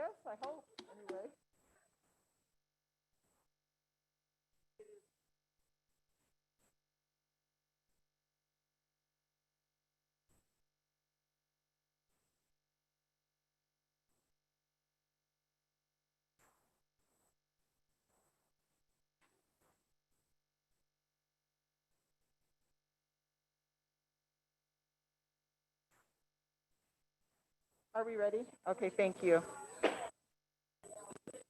guess, I hope, anyway. Are we ready? Okay, thank you.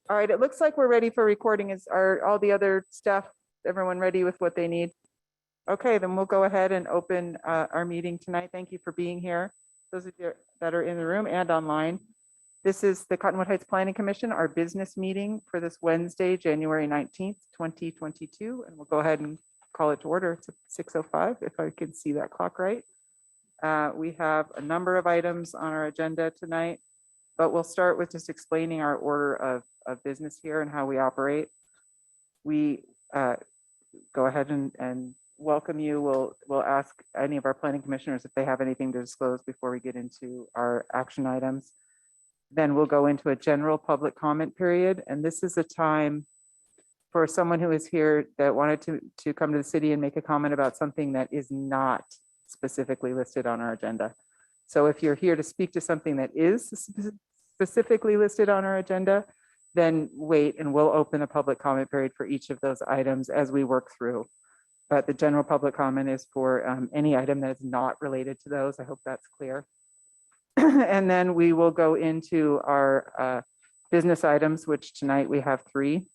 All right, it looks like we're ready for recording. Are all the other staff, everyone ready with what they need? Okay, then we'll go ahead and open our meeting tonight. Thank you for being here. Those of you that are in the room and online. This is the Cottonwood Heights Planning Commission, our business meeting for this Wednesday, January 19th, 2022. And we'll go ahead and call it to order. It's 6:05, if I can see that clock right. We have a number of items on our agenda tonight, but we'll start with just explaining our order of business here and how we operate. We go ahead and welcome you. We'll ask any of our planning commissioners if they have anything to disclose before we get into our action items. Then we'll go into a general public comment period. And this is a time for someone who is here that wanted to come to the city and make a comment about something that is not specifically listed on our agenda. So if you're here to speak to something that is specifically listed on our agenda, then wait and we'll open a public comment period for each of those items as we work through. But the general public comment is for any item that is not related to those. I hope that's clear. And then we will go into our business items, which tonight we have 3.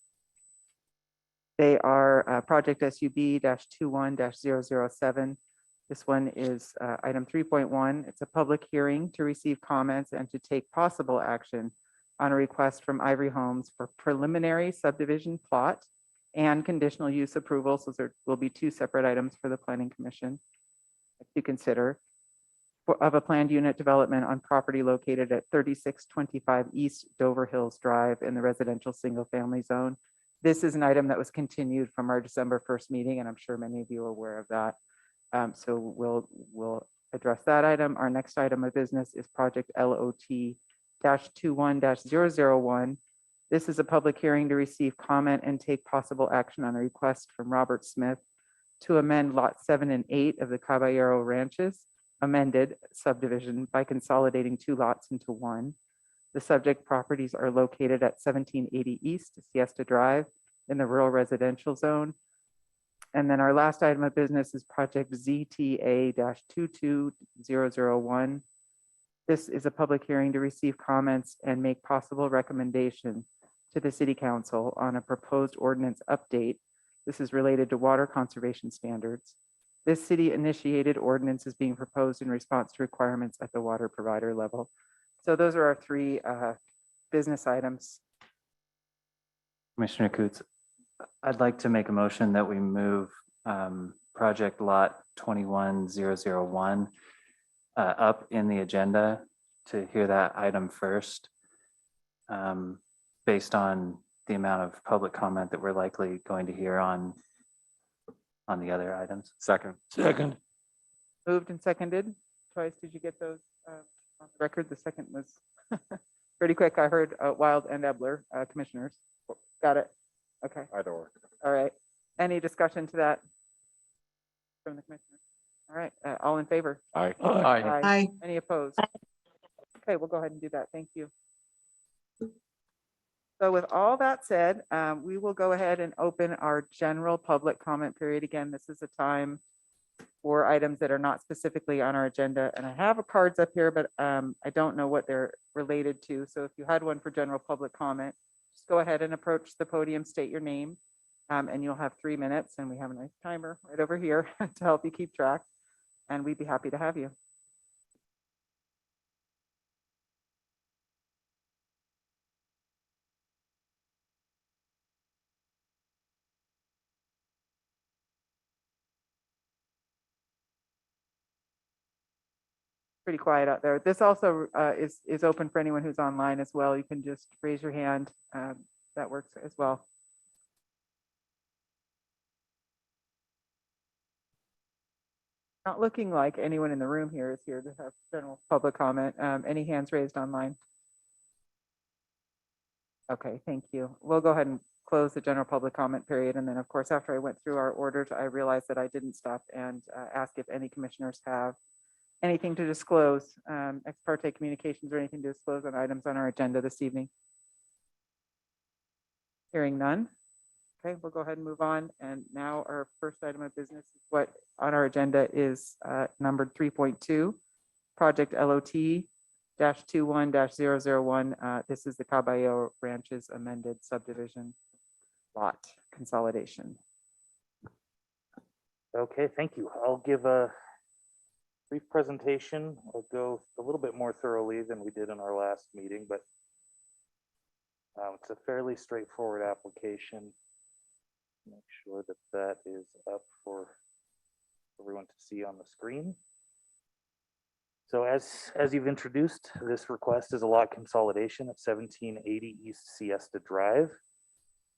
They are project SUB-21-007. This one is item 3.1. It's a public hearing to receive comments and to take possible action on a request from Ivory Homes for preliminary subdivision plot and conditional use approvals. Those will be 2 separate items for the Planning Commission to consider of a planned unit development on property located at 3625 East Dover Hills Drive in the residential single family zone. This is an item that was continued from our December 1st meeting, and I'm sure many of you are aware of that. So we'll address that item. Our next item of business is project LOT-21-001. This is a public hearing to receive comment and take possible action on a request from Robert Smith to amend lot 7 and 8 of the Caballo Ranches amended subdivision by consolidating 2 lots into 1. The subject properties are located at 1780 East Siesta Drive in the rural residential zone. And then our last item of business is project ZTA-22001. This is a public hearing to receive comments and make possible recommendation to the City Council on a proposed ordinance update. This is related to water conservation standards. This city initiated ordinance is being proposed in response to requirements at the water provider level. So those are our 3 business items. Commissioner Coots, I'd like to make a motion that we move project lot 21001 up in the agenda to hear that item first, based on the amount of public comment that we're likely going to hear on the other items. Second. Moved and seconded. Twice, did you get those on the record? The second was pretty quick. I heard Wild and Ebler, commissioners. Got it. Okay. Either or. All right. Any discussion to that from the commissioners? All right. All in favor? Aye. Aye. Any opposed? Okay, we'll go ahead and do that. Thank you. So with all that said, we will go ahead and open our general public comment period. Again, this is a time for items that are not specifically on our agenda. And I have cards up here, but I don't know what they're related to. So if you had one for general public comment, just go ahead and approach the podium, state your name, and you'll have 3 minutes. And we have a nice timer right over here to help you keep track. And we'd be happy to have you. Pretty quiet out there. This also is open for anyone who's online as well. You can just raise your hand. That works as well. Not looking like anyone in the room here is here to have general public comment. Any hands raised online? Okay, thank you. We'll go ahead and close the general public comment period. And then, of course, after I went through our orders, I realized that I didn't stop and ask if any commissioners have anything to disclose, ex parte communications or anything to disclose on items on our agenda this evening. Hearing none. Okay, we'll go ahead and move on. And now our first item of business is what on our agenda is numbered 3.2, project LOT -21-001. This is the Caballo Ranches amended subdivision lot consolidation. Okay, thank you. I'll give a brief presentation. I'll go a little bit more thoroughly than we did in our last meeting, but it's a fairly straightforward application. Make sure that that is up for everyone to see on the screen. So as you've introduced, this request is a lot consolidation at 1780 East Siesta Drive.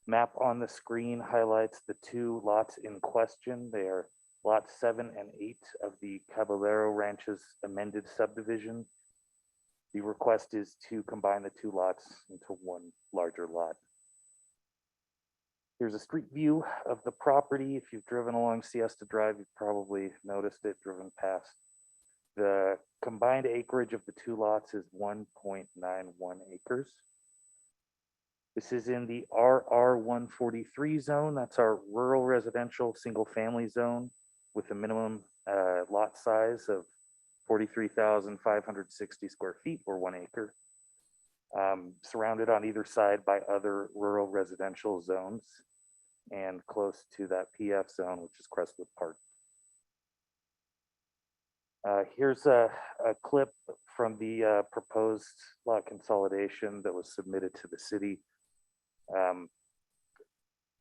Map on the screen highlights the two lots in question. They are lots 7 and 8 of the Caballo Ranches amended subdivision. The request is to combine the two lots into one larger lot. Here's a street view of the property. If you've driven along Siesta Drive, you've probably noticed it, driven past. The combined acreage of the two lots is 1.91 acres. This is in the RR 143 zone. That's our rural residential single family zone with a minimum lot size of 43,560 square feet or 1 acre. Surrounded on either side by other rural residential zones and close to that PF zone, which is Crestwood Park. Here's a clip from the proposed lot consolidation that was submitted to the city.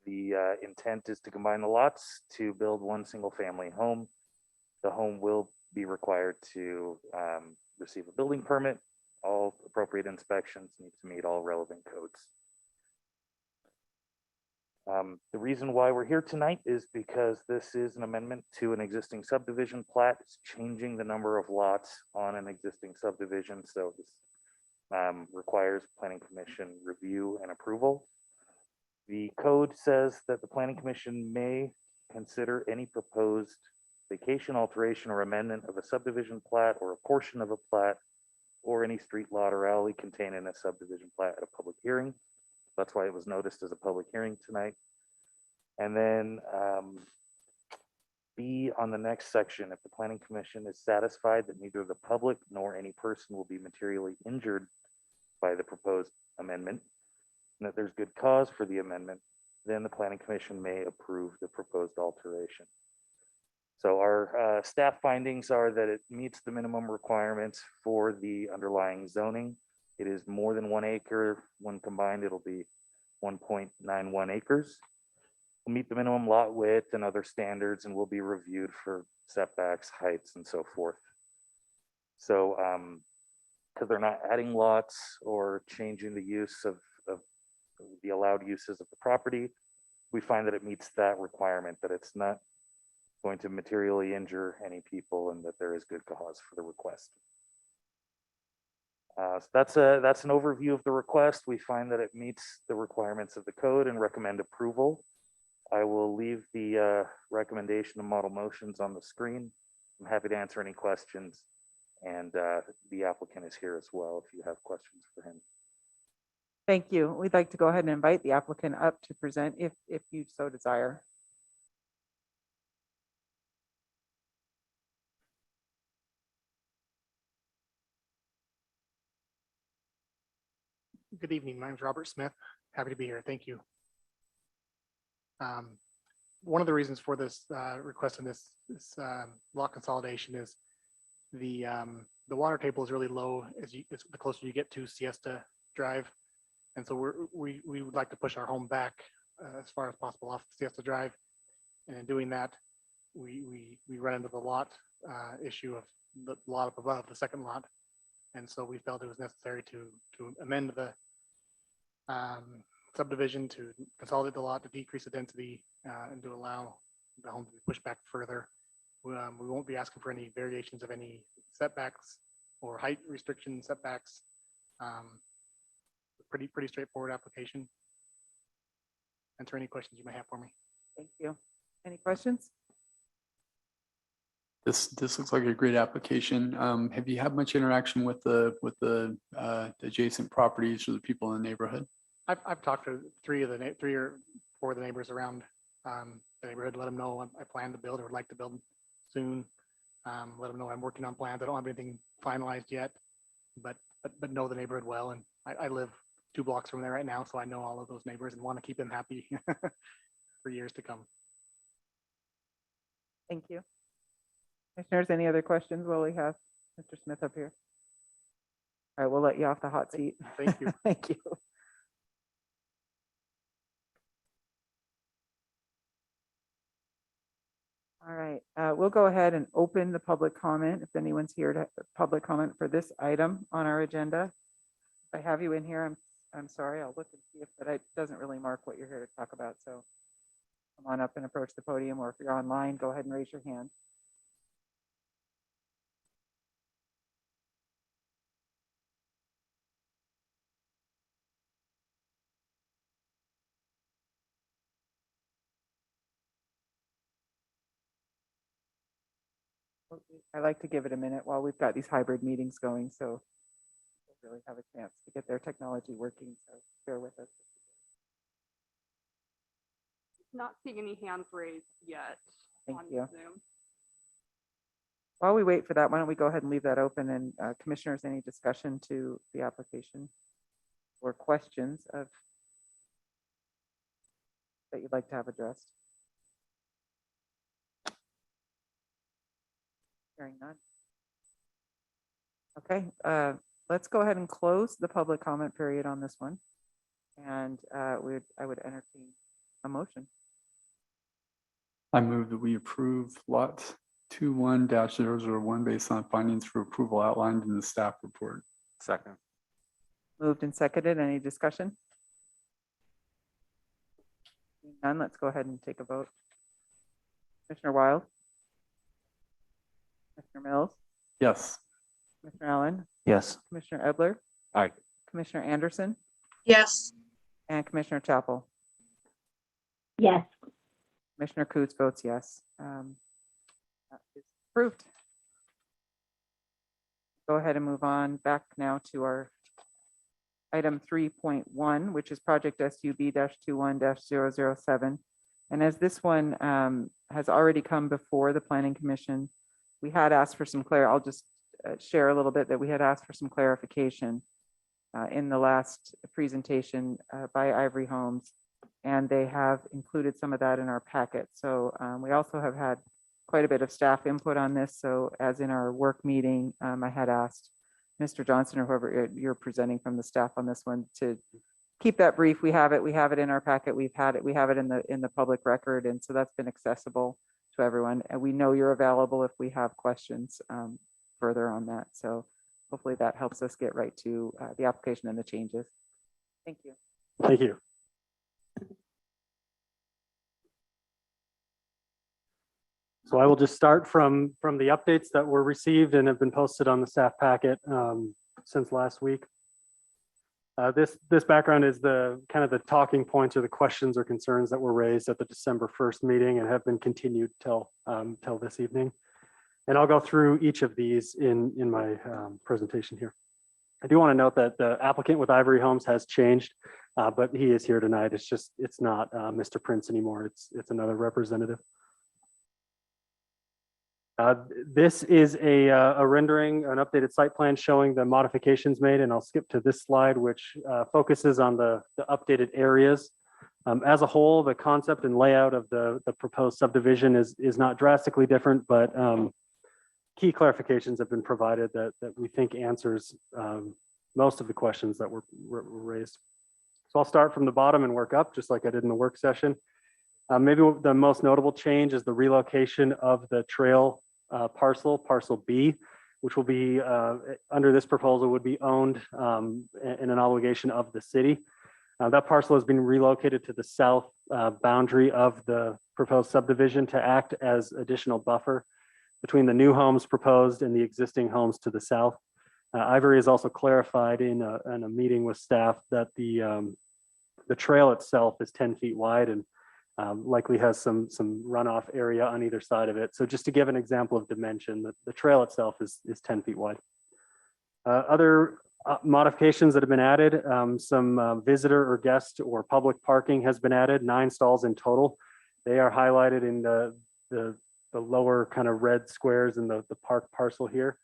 The intent is to combine the lots to build one single family home. The home will be required to receive a building permit. All appropriate inspections need to meet all relevant codes. The reason why we're here tonight is because this is an amendment to an existing subdivision plat. It's changing the number of lots on an existing subdivision. So this requires planning commission review and approval. The code says that the planning commission may consider any proposed vacation, alteration, or amendment of a subdivision plat or a portion of a plat or any street, lot, or alley contained in a subdivision plat at a public hearing. That's why it was noticed as a public hearing tonight. And then B on the next section, if the planning commission is satisfied that neither the public nor any person will be materially injured by the proposed amendment, and that there's good cause for the amendment, then the planning commission may approve the proposed alteration. So our staff findings are that it meets the minimum requirements for the underlying zoning. It is more than 1 acre. When combined, it'll be 1.91 acres. Will meet the minimum lot width and other standards and will be reviewed for setbacks, heights, and so forth. So because they're not adding lots or changing the use of the allowed uses of the property, we find that it meets that requirement, that it's not going to materially injure any people and that there is good cause for the request. So that's an overview of the request. We find that it meets the requirements of the code and recommend approval. I will leave the recommendation of model motions on the screen. I'm happy to answer any questions, and the applicant is here as well if you have questions for him. Thank you. We'd like to go ahead and invite the applicant up to present if you so desire. Good evening. My name is Robert Smith. Happy to be here. Thank you. One of the reasons for this request in this lot consolidation is the water table is really low the closer you get to Siesta Drive, and so we would like to push our home back as far as possible off Siesta Drive. And in doing that, we run into the lot issue of the lot up above the second lot, and so we felt it was necessary to amend the subdivision to consolidate the lot, to decrease the density and to allow the home to be pushed back further. We won't be asking for any variations of any setbacks or height restriction setbacks. pretty straightforward application. Answer any questions you may have for me. Thank you. Any questions? This looks like a great application. Have you had much interaction with the adjacent properties or the people in the neighborhood? I've talked to three or four of the neighbors around the neighborhood, let them know I plan to build or would like to build soon. Let them know I'm working on plans. I don't have anything finalized yet, but know the neighborhood well. And I live 2 blocks from there right now, so I know all of those neighbors and want to keep them happy for years to come. Thank you. Commissioners, any other questions while we have Mr. Smith up here? All right, we'll let you off the hot seat. Thank you. Thank you. All right, we'll go ahead and open the public comment. If anyone's here to public comment for this item on our agenda. If I have you in here, I'm sorry, I'll look and see if, but it doesn't really mark what you're here to talk about. So come on up and approach the podium, or if you're online, go ahead and raise your hand. I like to give it a minute while we've got these hybrid meetings going, so we'll really have a chance to get their technology working, so bear with us. Not seeing any hands raised yet. Thank on you. Zoom. While we wait for that, why don't we go ahead and leave that open, and commissioners, any discussion to the application or questions of that you'd like to have addressed? Hearing none. Okay, let's go ahead and close the public comment period on this one. And I would entertain a motion. I move that we approve lot 21-001 based on findings for approval outlined in the staff report. Second. Moved and seconded. Any discussion? Seeing none, let's go ahead and take a vote. Commissioner Wild? Commissioner Mills? Yes. Commissioner Allen? Yes. Commissioner Edler? Aye. Commissioner Anderson? Yes. And Commissioner Chapel? Yes. Commissioner Coots votes yes. That is approved. Go ahead and move on back now to our item 3.1, which is project SUB-21-007. And as this one has already come before the Planning Commission, we had asked for some I'll just share a little bit that we had asked for some clarification in the last presentation by Ivory Homes, and they have included some of that in our packet. So we also have had quite a bit of staff input on this. So as in our work meeting, I had asked Mr. Johnson or whoever you're presenting from the staff on this one to keep that brief. We have it in our packet. We have it in the public record. And so that's been accessible to everyone. And we know you're available if we have questions further on that. So hopefully that helps us get right to the application and the changes. Thank you. Thank you. So I will just start from the updates that were received and have been posted on the staff packet since last week. This background is the kind of the talking points or the questions or concerns that were raised at the December 1st meeting and have been continued till this evening. And I'll go through each of these in my presentation here. I do want to note that the applicant with Ivory Homes has changed, but he is here tonight. It's not Mr. Prince anymore. It's another representative. This is a rendering, an updated site plan showing the modifications made, and I'll skip to this slide, which focuses on the updated areas. As a whole, the concept and layout of the proposed subdivision is not drastically different, but key clarifications have been provided that we think answers most of the questions that were raised. So I'll start from the bottom and work up, just like I did in the work session. Maybe the most notable change is the relocation of the trail parcel B, which will be under this proposal would be owned in an obligation of the city. That parcel has been relocated to the south boundary of the proposed subdivision to act as additional buffer between the new homes proposed and the existing homes to the south. Ivory has also clarified in a meeting with staff that the trail itself is 10 feet wide and likely has some runoff area on either side of it. So just to give an example of dimension, the trail itself is 10 feet wide. Other modifications that have been added, some visitor or guest or public parking has been added, 9 stalls in total. They are highlighted in the lower kind of red squares in the park parcel here.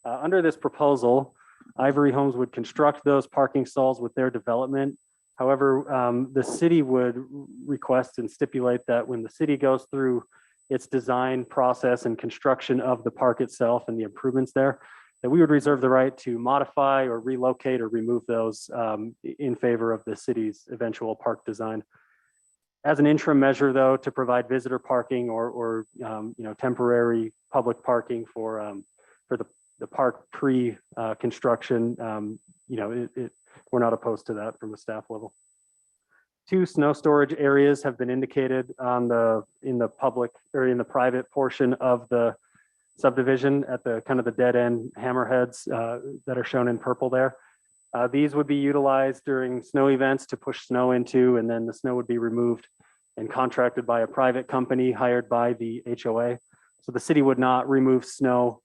Under this proposal, Ivory Homes would construct those parking stalls with their development. However, the city would request and stipulate that when the city goes through its design process and construction of the park itself and the improvements there, that we would reserve the right to modify or relocate or remove those in favor of the city's eventual park design. As an interim measure, though, to provide visitor parking or temporary public parking for the park pre-construction, we're not opposed to that from a staff level. 2 snow storage areas have been indicated in the public or in the private portion of the subdivision at the kind of the dead end hammerheads that are shown in purple there. These would be utilized during snow events to push snow into, and then the snow would be removed and contracted by a private company hired by the HOA. So the city would not remove snow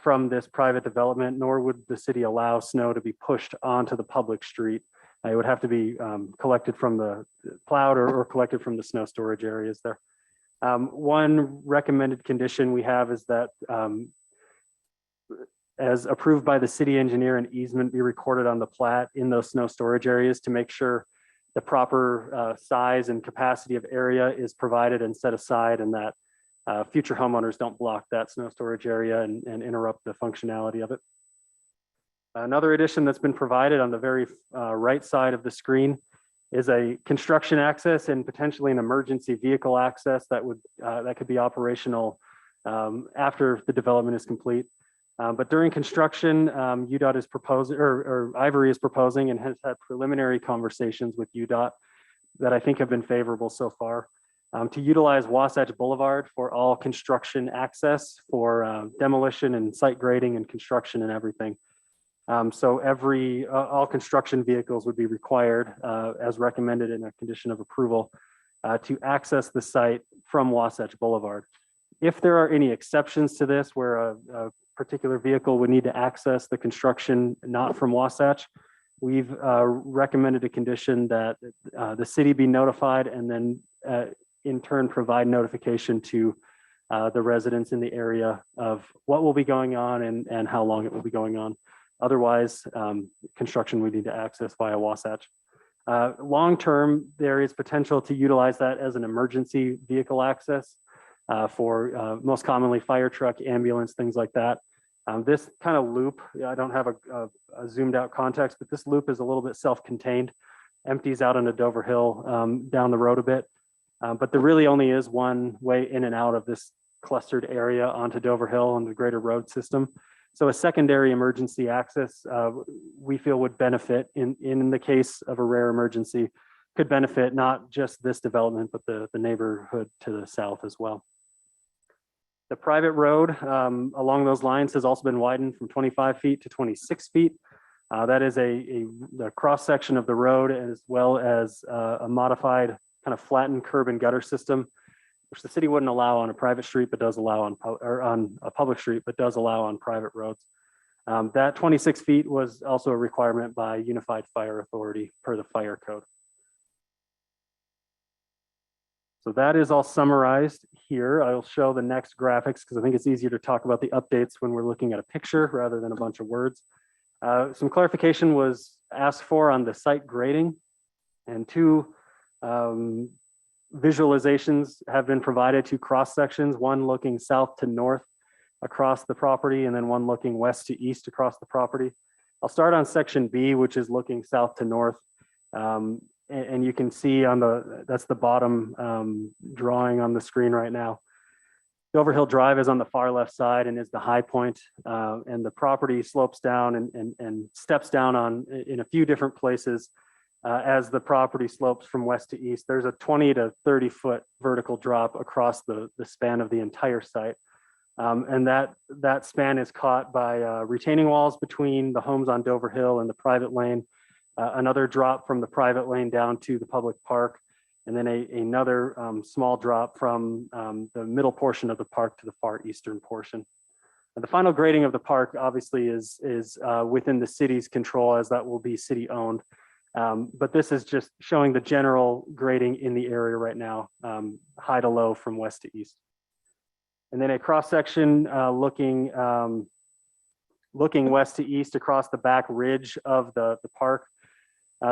from this private development, nor would the city allow snow to be pushed onto the public street. It would have to be collected from the plowed or collected from the snow storage areas there. One recommended condition we have is that as approved by the city engineer, an easement be recorded on the plat in those snow storage areas to make sure the proper size and capacity of area is provided and set aside, and that future homeowners don't block that snow storage area and interrupt the functionality of it. Another addition that's been provided on the very right side of the screen is a construction access and potentially an emergency vehicle access that could be operational after the development is complete. But during construction, UDOT is proposing, or Ivory is proposing, and has had preliminary conversations with UDOT that I think have been favorable so far, to utilize Wasatch Boulevard for all construction access for demolition and site grading and construction and everything. So all construction vehicles would be required, as recommended in a condition of approval, to access the site from Wasatch Boulevard. If there are any exceptions to this, where a particular vehicle would need to access the construction not from Wasatch, we've recommended a condition that the city be notified and then in turn provide notification to the residents in the area of what will be going on and how long it will be going on. Otherwise, construction we need to access via Wasatch. Long-term, there is potential to utilize that as an emergency vehicle access for most commonly fire truck, ambulance, things like that. This kind of loop, I don't have a zoomed out context, but this loop is a little bit self-contained, empties out into Dover Hill down the road a bit. But there really only is one way in and out of this clustered area onto Dover Hill and the greater road system. So a secondary emergency access we feel would benefit in the case of a rare emergency, could benefit not just this development, but the neighborhood to the south as well. The private road along those lines has also been widened from 25 feet to 26 feet. That is the cross section of the road, as well as a modified kind of flattened curb and gutter system, which the city wouldn't allow on a private street, but does allow on a public street, but does allow on private roads. That 26 feet was also a requirement by Unified Fire Authority per the fire code. So that is all summarized here. I'll show the next graphics because I think it's easier to talk about the updates when we're looking at a picture rather than a bunch of words. Some clarification was asked for on the site grading, and 2 visualizations have been provided, 2 cross sections, one looking south to north across the property, and then one looking west to east across the property. I'll start on section B, which is looking south to north. And you can see that's the bottom drawing on the screen right now. Dover Hill Drive is on the far left side and is the high point, and the property slopes down and steps down in a few different places. As the property slopes from west to east, there's a 20 to 30 foot vertical drop across the span of the entire site. And that span is caught by retaining walls between the homes on Dover Hill and the private lane, another drop from the private lane down to the public park, and then another small drop from the middle portion of the park to the far eastern portion. And the final grading of the park obviously is within the city's control, as that will be city owned. But this is just showing the general grading in the area right now, high to low from west to east. And then a cross section looking west to east across the back ridge of the park.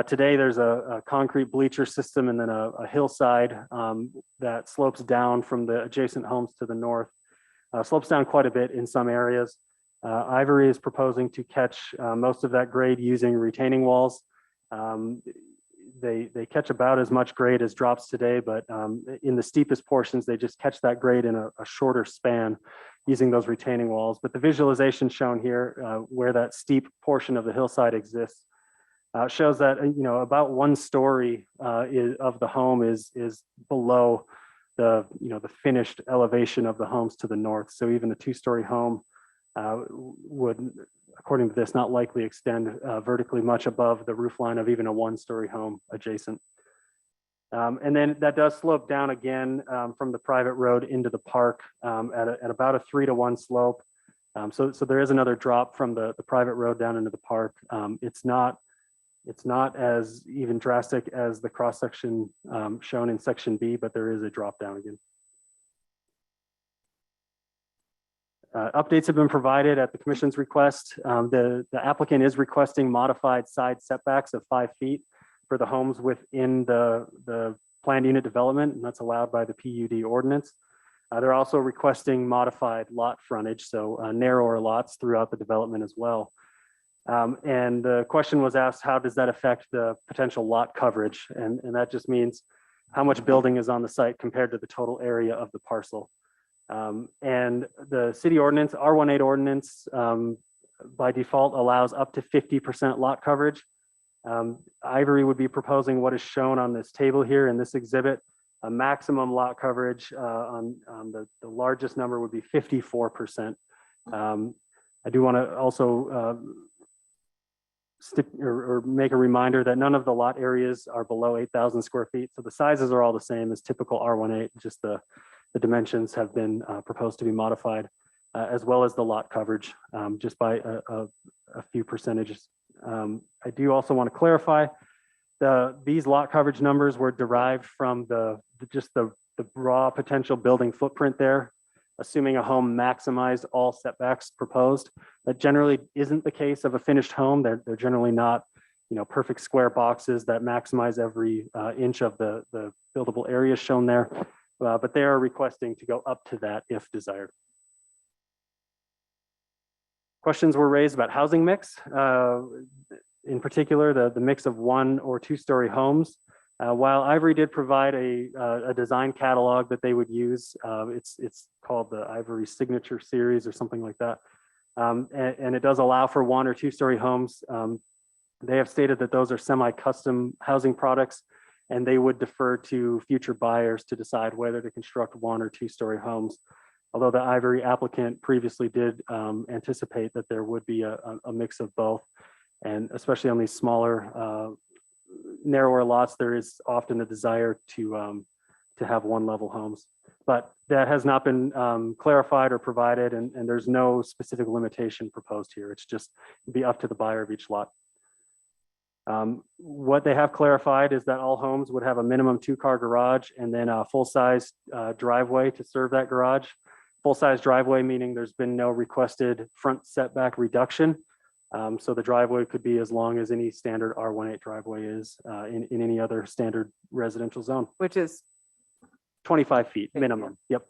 Today, there's a concrete bleacher system and then a hillside that slopes down from the adjacent homes to the north. Slopes down quite a bit in some areas. Ivory is proposing to catch most of that grade using retaining walls. They catch about as much grade as drops today, but in the steepest portions, they just catch that grade in a shorter span using those retaining walls. But the visualization shown here, where that steep portion of the hillside exists, shows that about 1 story of the home is below the finished elevation of the homes to the north. So even a 2-story home would, according to this, not likely extend vertically much above the roof line of even a 1-story home adjacent. And then that does slope down again from the private road into the park at about a 3-to-1 slope. So there is another drop from the private road down into the park. It's not as even drastic as the cross section shown in section B, but there is a drop down again. Updates have been provided at the commission's request. The applicant is requesting modified side setbacks of 5 feet for the homes within the planned unit development, and that's allowed by the PUD ordinance. They're also requesting modified lot frontage, so narrower lots throughout the development as well. And the question was asked, how does that affect the potential lot coverage? And that just means how much building is on the site compared to the total area of the parcel. And the city ordinance, R18 ordinance, by default allows up to 50% lot coverage. Ivory would be proposing what is shown on this table here in this exhibit. A maximum lot coverage on the largest number would be 54%. I do want to also make a reminder that none of the lot areas are below 8,000 square feet. So the sizes are all the same as typical R18, just the dimensions have been proposed to be modified, as well as the lot coverage, just by a few percentages. I do also want to clarify these lot coverage numbers were derived from just the raw potential building footprint there, assuming a home maximized all setbacks proposed. That generally isn't the case of a finished home. They're generally not, perfect square boxes that maximize every inch of the buildable area shown there. But they are requesting to go up to that if desired. Questions were raised about housing mix, in particular, the mix of 1 or 2-story homes. While Ivory did provide a design catalog that they would use, it's called the Ivory Signature Series or something like that. And it does allow for 1 or 2-story homes. They have stated that those are semi-custom housing products, and they would defer to future buyers to decide whether to construct 1 or 2-story homes. Although the Ivory applicant previously did anticipate that there would be a mix of both. And especially on these smaller, narrower lots, there is often a desire to have 1-level homes. But that has not been clarified or provided, and there's no specific limitation proposed here. It's just be up to the buyer of each lot. What they have clarified is that all homes would have a minimum 2-car garage and then a full-size driveway to serve that garage. Full-size driveway meaning there's been no requested front setback reduction. So the driveway could be as long as any standard R18 driveway is in any other standard residential zone. Which is 25 feet minimum. Yep.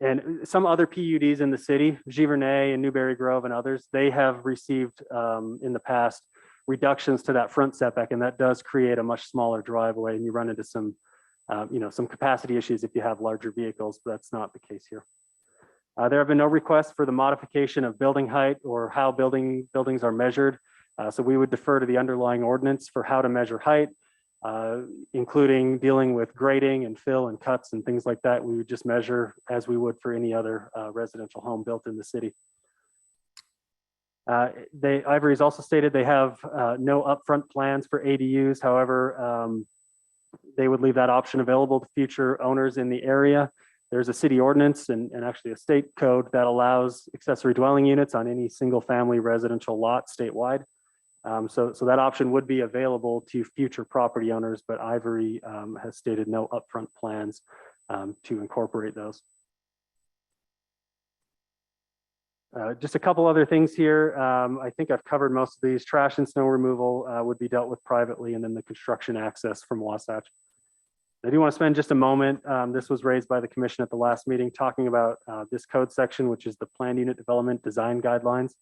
And some other PUDs in the city, Giverny and Newberry Grove and others, they have received in the past reductions to that front setback, and that does create a much smaller driveway, and you run into some, some capacity issues if you have larger vehicles, but that's not the case here. There have been no requests for the modification of building height or how buildings are measured. So we would defer to the underlying ordinance for how to measure height. including dealing with grading and fill and cuts and things like that. We would just measure as we would for any other residential home built in the city. Ivory's also stated they have no upfront plans for ADUs. However, they would leave that option available to future owners in the area. There's a city ordinance and actually a state code that allows accessory dwelling units on any single family residential lot statewide. So that option would be available to future property owners, but Ivory has stated no upfront plans to incorporate those. Just a couple other things here. I think I've covered most of these. Trash and snow removal would be dealt with privately, and then the construction access from Wasatch. I do want to spend just a moment. This was raised by the commission at the last meeting, talking about this code section, which is the planned unit development design guidelines.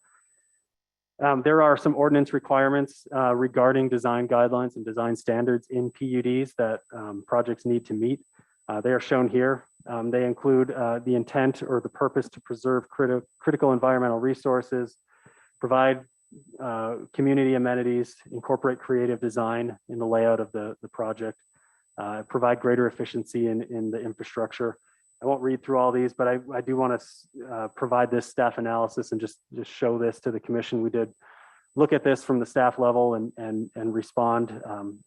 There are some ordinance requirements regarding design guidelines and design standards in PUDs that projects need to meet. They are shown here. They include the intent or the purpose to preserve critical environmental resources, provide community amenities, incorporate creative design in the layout of the project, provide greater efficiency in the infrastructure. I won't read through all these, but I do want to provide this staff analysis and just show this to the commission. We did look at this from the staff level and respond.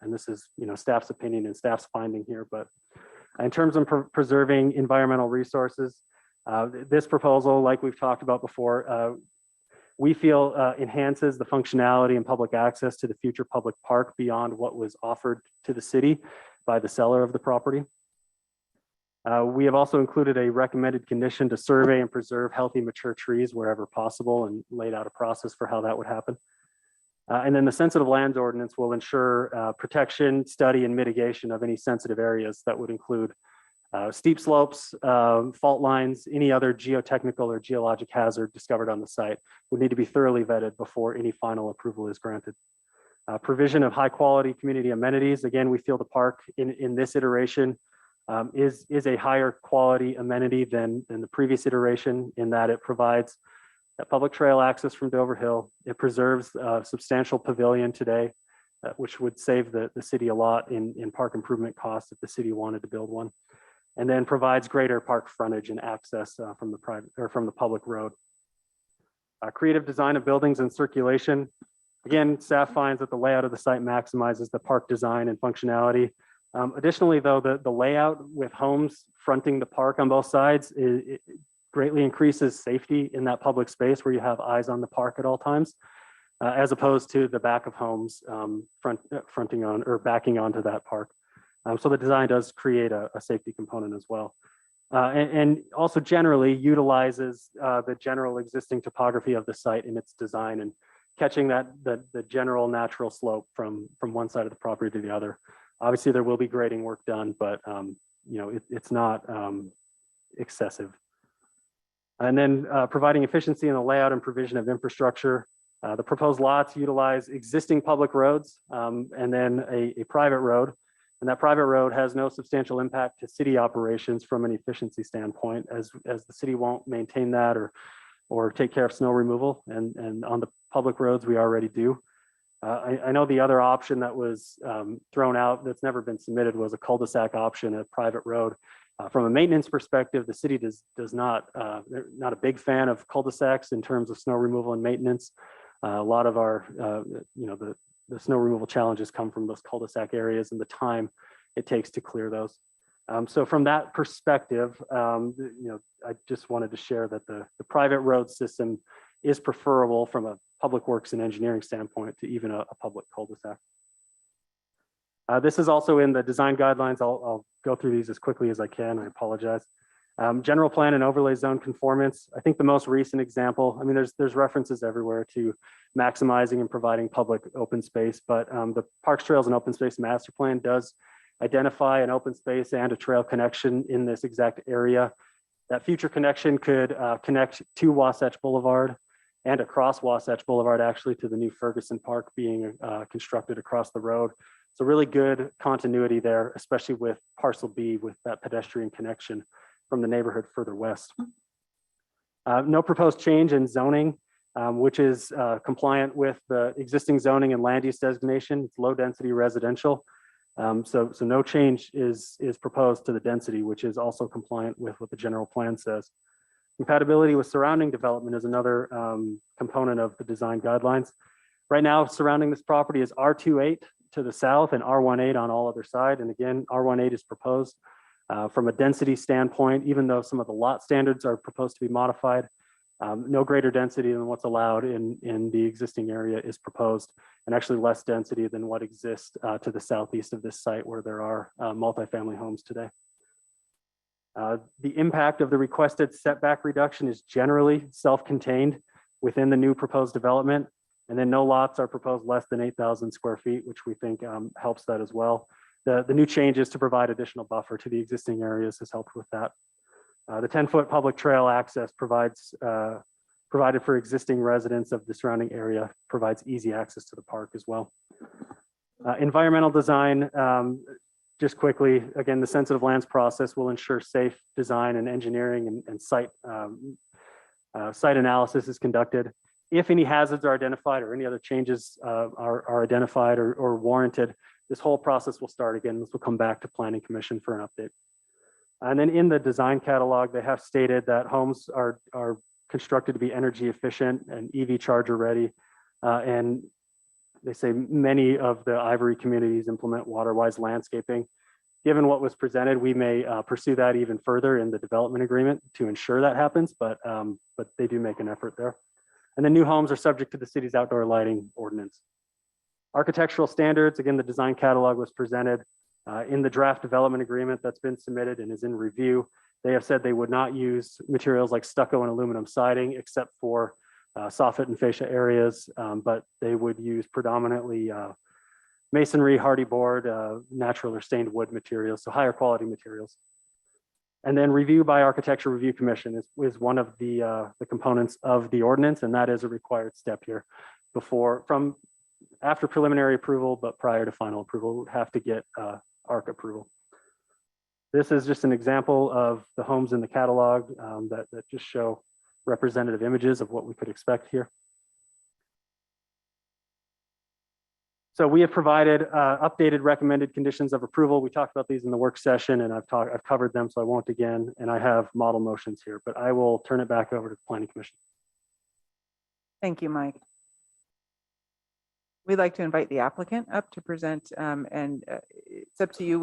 And this is, staff's opinion and staff's finding here. But in terms of preserving environmental resources, this proposal, like we've talked about before, we feel enhances the functionality and public access to the future public park beyond what was offered to the city by the seller of the property. We have also included a recommended condition to survey and preserve healthy mature trees wherever possible and laid out a process for how that would happen. And then the sensitive lands ordinance will ensure protection, study, and mitigation of any sensitive areas that would include steep slopes, fault lines, any other geotechnical or geologic hazard discovered on the site would need to be thoroughly vetted before any final approval is granted. Provision of high quality community amenities. Again, we feel the park in this iteration is a higher quality amenity than the previous iteration in that it provides that public trail access from Dover Hill. It preserves a substantial pavilion today, which would save the city a lot in park improvement costs if the city wanted to build one, and then provides greater park frontage and access from the private or from the public road. Creative design of buildings and circulation. Again, staff finds that the layout of the site maximizes the park design and functionality. Additionally, though, the layout with homes fronting the park on both sides it greatly increases safety in that public space where you have eyes on the park at all times, as opposed to the back of homes fronting on or backing onto that park. So the design does create a safety component as well. And also generally utilizes the general existing topography of the site in its design and catching the general natural slope from one side of the property to the other. Obviously, there will be grading work done, but it's not excessive. And then providing efficiency in the layout and provision of infrastructure. The proposed lots utilize existing public roads and then a private road. And that private road has no substantial impact to city operations from an efficiency standpoint, as the city won't maintain that or take care of snow removal. And on the public roads, we already do. I know the other option that was thrown out that's never been submitted was a cul-de-sac option, a private road. From a maintenance perspective, the city does not, they're not a big fan of cul-de-sacs in terms of snow removal and maintenance. A lot of our, the snow removal challenges come from those cul-de-sac areas and the time it takes to clear those. So from that perspective, I just wanted to share that the private road system is preferable from a public works and engineering standpoint to even a public cul-de-sac. This is also in the design guidelines. I'll go through these as quickly as I can. I apologize. General plan and overlay zone conformance. I think the most recent example, I mean, there's references everywhere to maximizing and providing public open space, but the Parks, Trails, and Open Space Master Plan does identify an open space and a trail connection in this exact area. That future connection could connect to Wasatch Boulevard and across Wasatch Boulevard, actually, to the new Ferguson Park being constructed across the road. So really good continuity there, especially with parcel B with that pedestrian connection from the neighborhood further west. No proposed change in zoning, which is compliant with the existing zoning and land use designation. It's low density residential. So no change is proposed to the density, which is also compliant with what the general plan says. Compatibility with surrounding development is another component of the design guidelines. Right now, surrounding this property is R28 to the south and R18 on all other side. And again, R18 is proposed. From a density standpoint, even though some of the lot standards are proposed to be modified, no greater density than what's allowed in the existing area is proposed, and actually less density than what exists to the southeast of this site where there are multifamily homes today. The impact of the requested setback reduction is generally self-contained within the new proposed development. And then no lots are proposed less than 8,000 square feet, which we think helps that as well. The new changes to provide additional buffer to the existing areas has helped with that. The 10-foot public trail access provided for existing residents of the surrounding area, provides easy access to the park as well. Environmental design, just quickly, again, the sensitive lands process will ensure safe design and engineering and site analysis is conducted. If any hazards are identified or any other changes are identified or warranted, this whole process will start again. This will come back to Planning Commission for an update. And then in the design catalog, they have stated that homes are constructed to be energy efficient and EV charger ready. And they say many of the Ivory communities implement water-wise landscaping. Given what was presented, we may pursue that even further in the development agreement to ensure that happens, but they do make an effort there. And the new homes are subject to the city's outdoor lighting ordinance. Architectural standards, again, the design catalog was presented in the draft development agreement that's been submitted and is in review. They have said they would not use materials like stucco and aluminum siding except for soffit and fascia areas, but they would use predominantly masonry, hardy board, natural or stained wood materials, so higher quality materials. And then review by Architecture Review Commission is one of the components of the ordinance, and that is a required step here after preliminary approval, but prior to final approval, would have to get ARC approval. This is just an example of the homes in the catalog that just show representative images of what we could expect here. So we have provided updated recommended conditions of approval. We talked about these in the work session and I've covered them, so I won't again. And I have model motions here, but I will turn it back over to the Planning Commission. Thank you, Mike. We'd like to invite the applicant up to present, and it's up to you.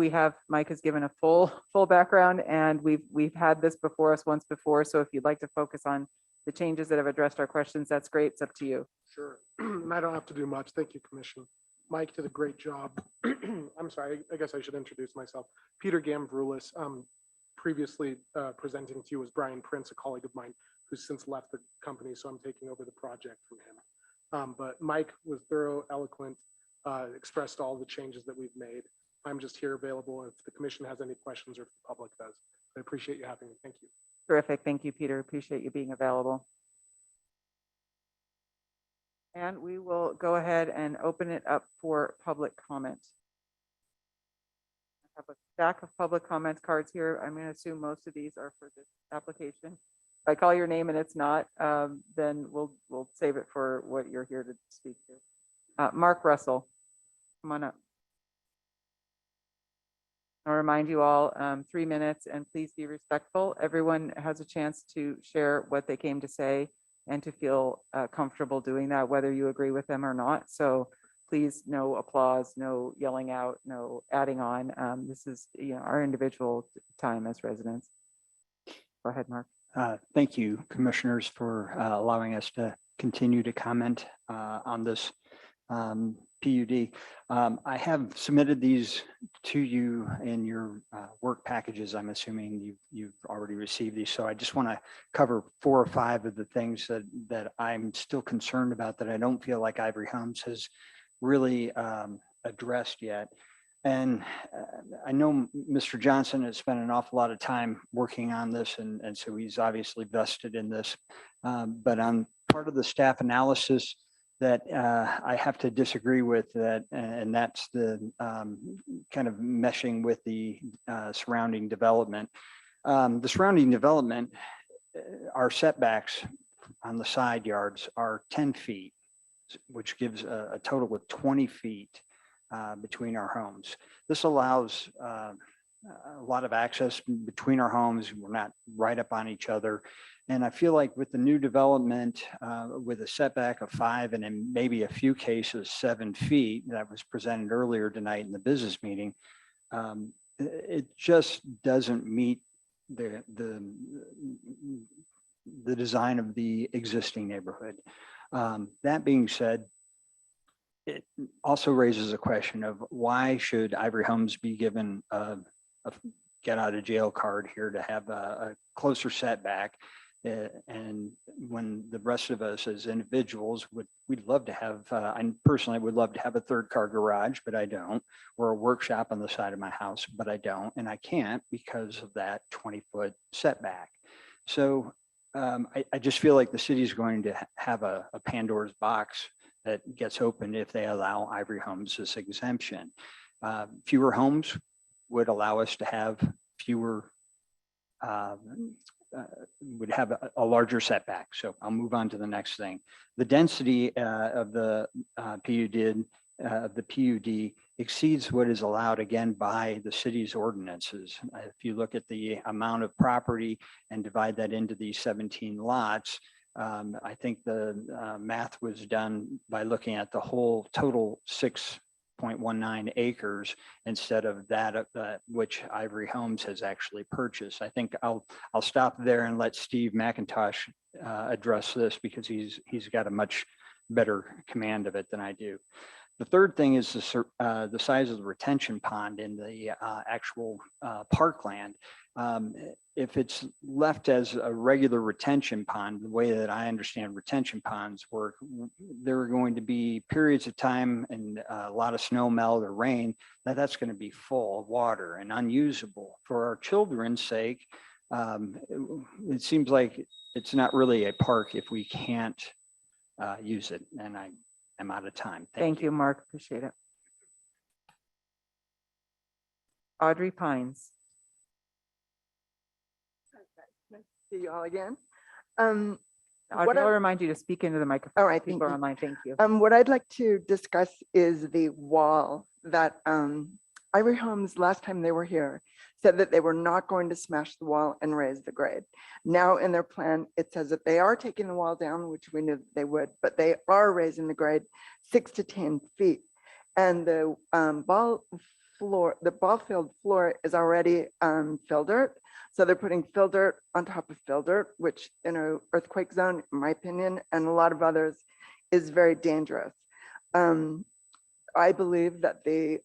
Mike has given a full background, and we've had this before us once before. So if you'd like to focus on the changes that have addressed our questions, that's great. It's up to you. Sure. And I don't have to do much. Thank you, Commission. Mike did a great job. I'm sorry, I guess I should introduce myself. Peter Gamvroulis, previously presenting to you was Brian Prince, a colleague of mine who's since left the company, so I'm taking over the project from him. But Mike was thorough, eloquent, expressed all the changes that we've made. I'm just here available if the commission has any questions or if the public does. I appreciate you having me. Thank you. Terrific. Thank you, Peter. Appreciate you being available. And we will go ahead and open it up for public comment. I have a stack of public comment cards here. I'm going to assume most of these are for this application. If I call your name and it's not, then we'll save it for what you're here to speak to. Mark Russell, come on up. I'll remind you all 3 minutes, and please be respectful. Everyone has a chance to share what they came to say and to feel comfortable doing that, whether you agree with them or not. So please, no applause, no yelling out, no adding on. This is our individual time as residents. Go ahead, Mark. Thank you, commissioners, for allowing us to continue to comment on this PUD. I have submitted these to you in your work packages. I'm assuming you've already received these. So I just want to cover 4 or 5 of the things that I'm still concerned about that I don't feel like Ivory Homes has really addressed yet. And I know Mr. Johnson has spent an awful lot of time working on this, and so he's obviously vested in this. But on part of the staff analysis that I have to disagree with that, and that's the kind of meshing with the surrounding development. The surrounding development, our setbacks on the side yards are 10 feet, which gives a total of 20 feet between our homes. This allows a lot of access between our homes. We're not right up on each other. And I feel like with the new development, with a setback of 5 and in maybe a few cases 7 feet that was presented earlier tonight in the business meeting, it just doesn't meet the design of the existing neighborhood. That being said, it also raises a question of why should Ivory Homes be given a get out of jail card here to have a closer setback? And when the rest of us as individuals we'd love to have, I personally would love to have a 3rd car garage, but I don't, or a workshop on the side of my house, but I don't, and I can't because of that 20-foot setback. So I just feel like the city is going to have a Pandora's box that gets opened if they allow Ivory Homes this exemption. Fewer homes would allow us to have fewer, would have a larger setback. So I'll move on to the next thing. The density of the PUD exceeds what is allowed again by the city's ordinances. If you look at the amount of property and divide that into these 17 lots, I think the math was done by looking at the whole total 6.19 acres instead of that which Ivory Homes has actually purchased. I think I'll stop there and let Steve McIntosh address this because he's got a much better command of it than I do. The third thing is the size of the retention pond in the actual parkland. If it's left as a regular retention pond, the way that I understand retention ponds work, there are going to be periods of time and a lot of snow melt or rain that's going to be full of water and unusable. For our children's sake, it seems like it's not really a park if we can't use it. And I'm out of time. Thank you, Mark. Appreciate it. Audrey Pines. Nice to see you all again. Audrey, I'll remind you to speak into the microphone. All right, thank People are you. online. Thank you. What I'd like to discuss is the wall that Ivory Homes, last time they were here, said that they were not going to smash the wall and raise the grade. Now in their plan, it says that they are taking the wall down, which we knew they would, but they are raising the grade 6 to 10 feet. And the ball field floor is already fill dirt. So they're putting fill dirt on top of fill dirt, which in an earthquake zone, in my opinion, and a lot of others, is very dangerous. I believe that the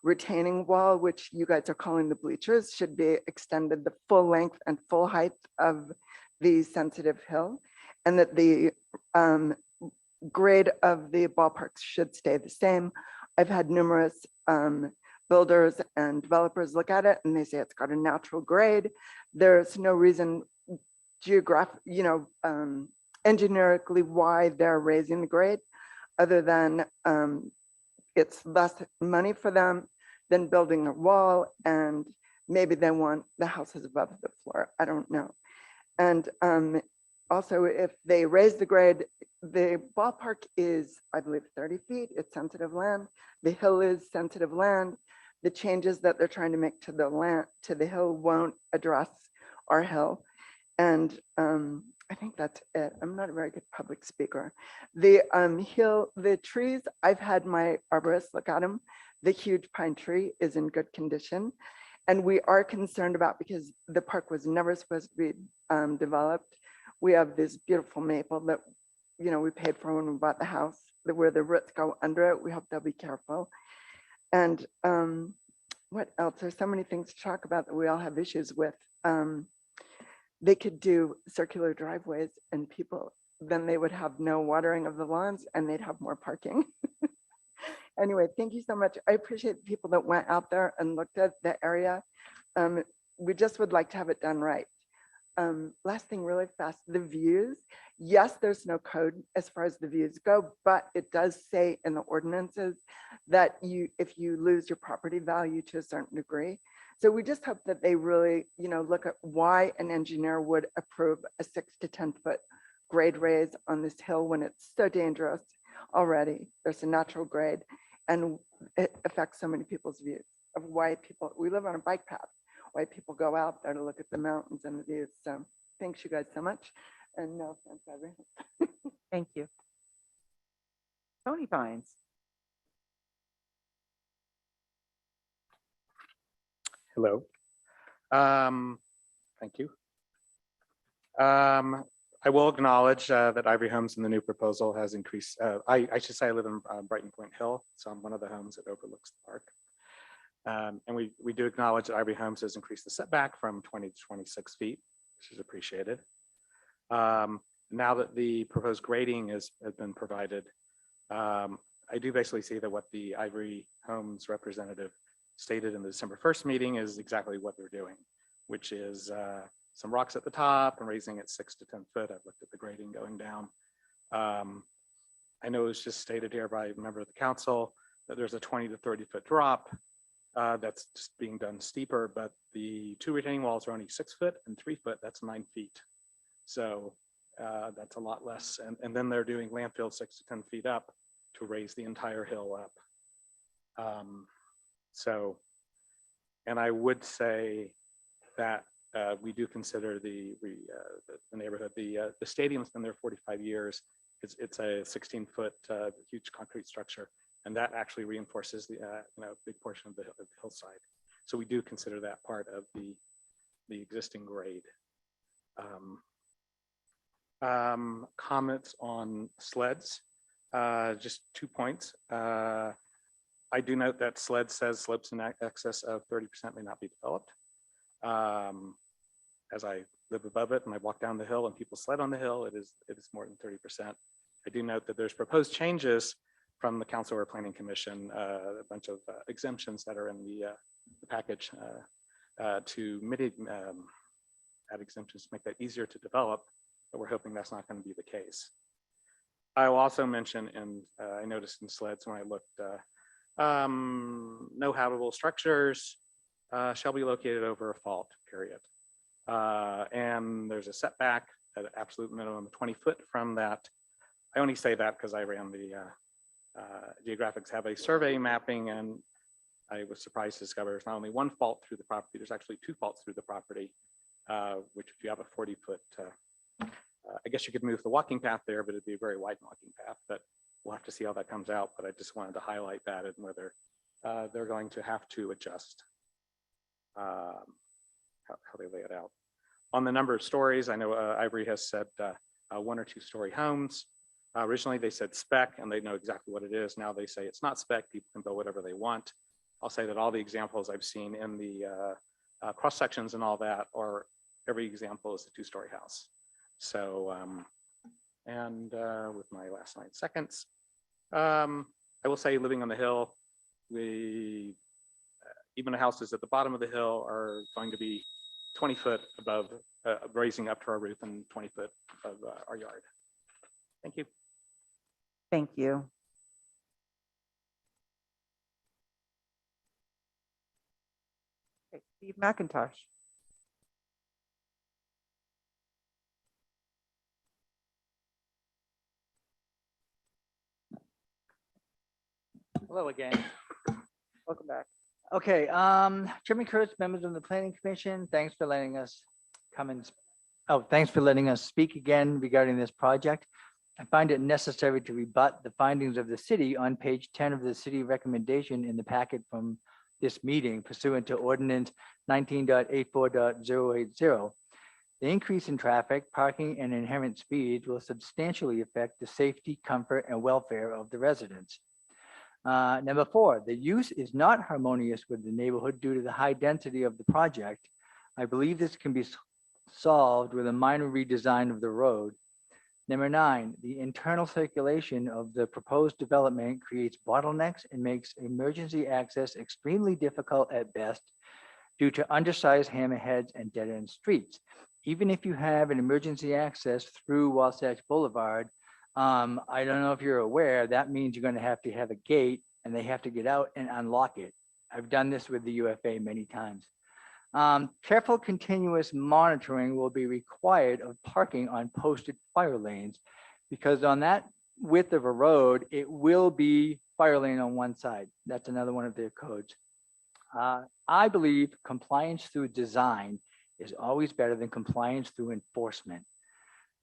retaining wall, which you guys are calling the bleachers, should be extended the full length and full height of the sensitive hill, and that the grade of the ballparks should stay the same. I've had numerous builders and developers look at it and they say it's got a natural grade. There's no reason engineerically why they're raising the grade other than it's less money for them than building a wall, and maybe they want the houses above the floor. I don't know. And also, if they raise the grade, the ballpark is, I believe, 30 feet. It's sensitive land. The hill is sensitive land. The changes that they're trying to make to the land, to the hill, won't address our hill. And I think that's it. I'm not a very good public speaker. The hill, the trees, I've had my arborist look at them. The huge pine tree is in good condition. And we are concerned about, because the park was never supposed to be developed. We have this beautiful maple that, we paid for when we bought the house, where the roots go under it. We hope they'll be careful. And what else? There's so many things to talk about that we all have issues with. They could do circular driveways and people, then they would have no watering of the lawns and they'd have more parking. Anyway, thank you so much. I appreciate the people that went out there and looked at the area. We just would like to have it done right. Last thing really fast, the views. Yes, there's no code as far as the views go, but it does say in the ordinances that if you lose your property value to a certain degree. So we just hope that they really, look at why an engineer would approve a 6 to 10 foot grade raise on this hill when it's so dangerous already. There's a natural grade. And it affects so many people's views of why people, we live on a bike path, why people go out there to look at the mountains and the views. So thanks you guys so much. And no offense, Ivory. Thank you. Tony Pines. Hello. Thank you. I will acknowledge that Ivory Homes in the new proposal has increased. I should say I live in Brighton Point Hill, so I'm one of the homes that overlooks the park. And we do acknowledge that Ivory Homes has increased the setback from 20 to 26 feet, which is appreciated. Now that the proposed grading has been provided, I do basically see that what the Ivory Homes representative stated in the December 1st meeting is exactly what they're doing, which is some rocks at the top and raising it 6 to 10 foot. I've looked at the grading going down. I know it was just stated here by a member of the council that there's a 20 to 30 foot drop that's just being done steeper, but the two retaining walls are only 6 foot and 3 foot, that's 9 feet. So that's a lot less. And then they're doing landfill 6 to 10 feet up to raise the entire hill up. And I would say that we do consider the neighborhood, the stadium's been there 45 years. It's a 16-foot huge concrete structure, and that actually reinforces the big portion of the hillside. So we do consider that part of the existing grade. Comments on sleds, just 2 points. I do note that SLED says slopes in excess of 30% may not be developed. As I live above it and I walk down the hill and people sled on the hill, it is more than 30%. I do note that there's proposed changes from the Council or Planning Commission, a bunch of exemptions that are in the package to mitigate, add exemptions to make that easier to develop, but we're hoping that's not going to be the case. I will also mention, and I noticed in sleds when I looked, no habitable structures shall be located over a fault, period. And there's a setback at an absolute minimum of 20 foot from that. I only say that because I ran the geographics have a survey mapping, and I was surprised to discover there's not only one fault through the property, there's actually 2 faults through the property, which if you have a 40 foot, I guess you could move the walking path there, but it'd be a very wide walking path, but we'll have to see how that comes out. But I just wanted to highlight that and whether they're going to have to adjust how they lay it out. On the number of stories, I know Ivory has said 1 or 2 story homes. Originally they said spec and they know exactly what it is. Now they say it's not spec, people can build whatever they want. I'll say that all the examples I've seen in the cross sections and all that, or every example is a 2-story house. So, with my last 9 seconds, I will say living on the hill, even the houses at the bottom of the hill are going to be 20 foot above, raising up to our roof and 20 foot of our yard. Thank you. Thank you. Okay, Steve McIntosh. Hello again. Welcome back. Okay, Chairman Kurtz, members of the Planning Commission, thanks for letting us thanks for letting us speak again regarding this project. I find it necessary to rebut the findings of the city on page 10 of the city recommendation in the packet from this meeting pursuant to ordinance 19.84.080. The increase in traffic, parking, and inherent speeds will substantially affect the safety, comfort, and welfare of the residents. Number 4, the use is not harmonious with the neighborhood due to the high density of the project. I believe this can be solved with a minor redesign of the road. Number 9, the internal circulation of the proposed development creates bottlenecks and makes emergency access extremely difficult at best due to undersized hammerheads and dead-end streets. Even if you have an emergency access through Wasatch Boulevard, I don't know if you're aware, that means you're going to have a gate and they have to get out and unlock it. I've done this with the UFA many times. Careful continuous monitoring will be required of parking on posted fire lanes because on that width of a road, it will be fire lane on one side. That's another one of their codes. I believe compliance through design is always better than compliance through enforcement.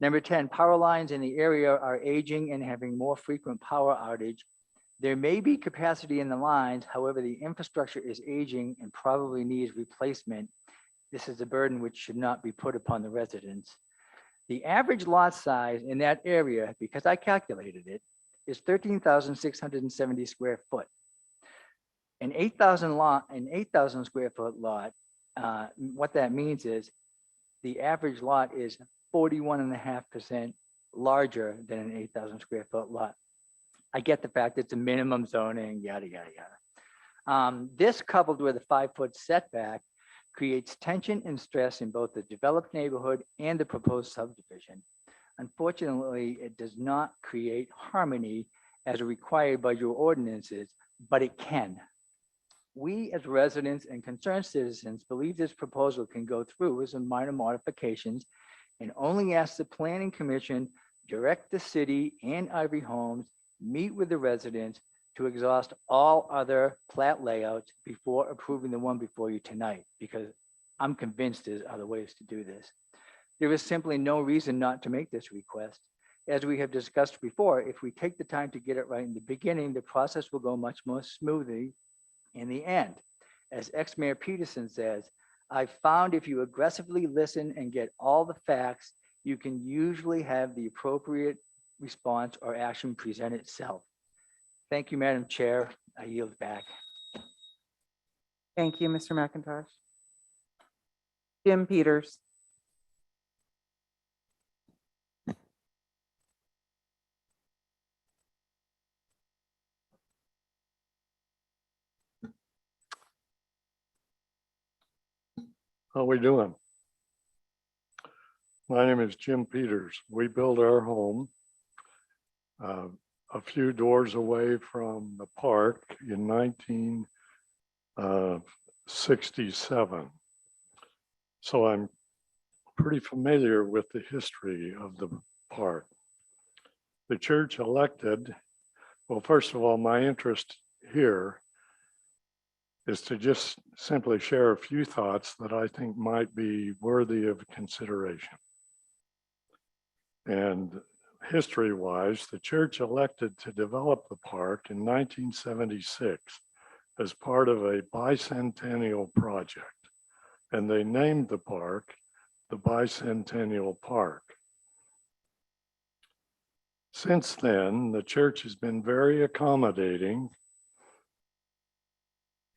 Number 10, power lines in the area are aging and having more frequent power outage. There may be capacity in the lines, however, the infrastructure is aging and probably needs replacement. This is a burden which should not be put upon the residents. The average lot size in that area, because I calculated it, is 13,670 square foot. An 8,000 square foot lot, what that means is the average lot is 41.5% larger than an 8,000 square foot lot. I get the fact it's a minimum zoning, yada, yada, yada. This coupled with a 5-foot setback creates tension and stress in both the developed neighborhood and the proposed subdivision. Unfortunately, it does not create harmony as required by your ordinances, but it can. We as residents and concerned citizens believe this proposal can go through with some minor modifications and only ask the Planning Commission direct the city and Ivory Homes, meet with the residents to exhaust all other plat layouts before approving the one before you tonight, because I'm convinced there's other ways to do this. There is simply no reason not to make this request. As we have discussed before, if we take the time to get it right in the beginning, the process will go much more smoothly in the end. As ex-mayor Peterson says, I've found if you aggressively listen and get all the facts, you can usually have the appropriate response or action present itself. Thank you, Madam Chair. I yield back. Thank you, Mr. McIntosh. Jim Peters. How we doing? My name is Jim Peters. We built our home a few doors away from the park in 1967. So I'm pretty familiar with the history of the park. The church elected, well, first of all, my interest here is to just simply share a few thoughts that I think might be worthy of consideration. And history-wise, the church elected to develop the park in 1976 as part of a bicentennial project. And they named the park the Bicentennial Park. Since then, the church has been very accommodating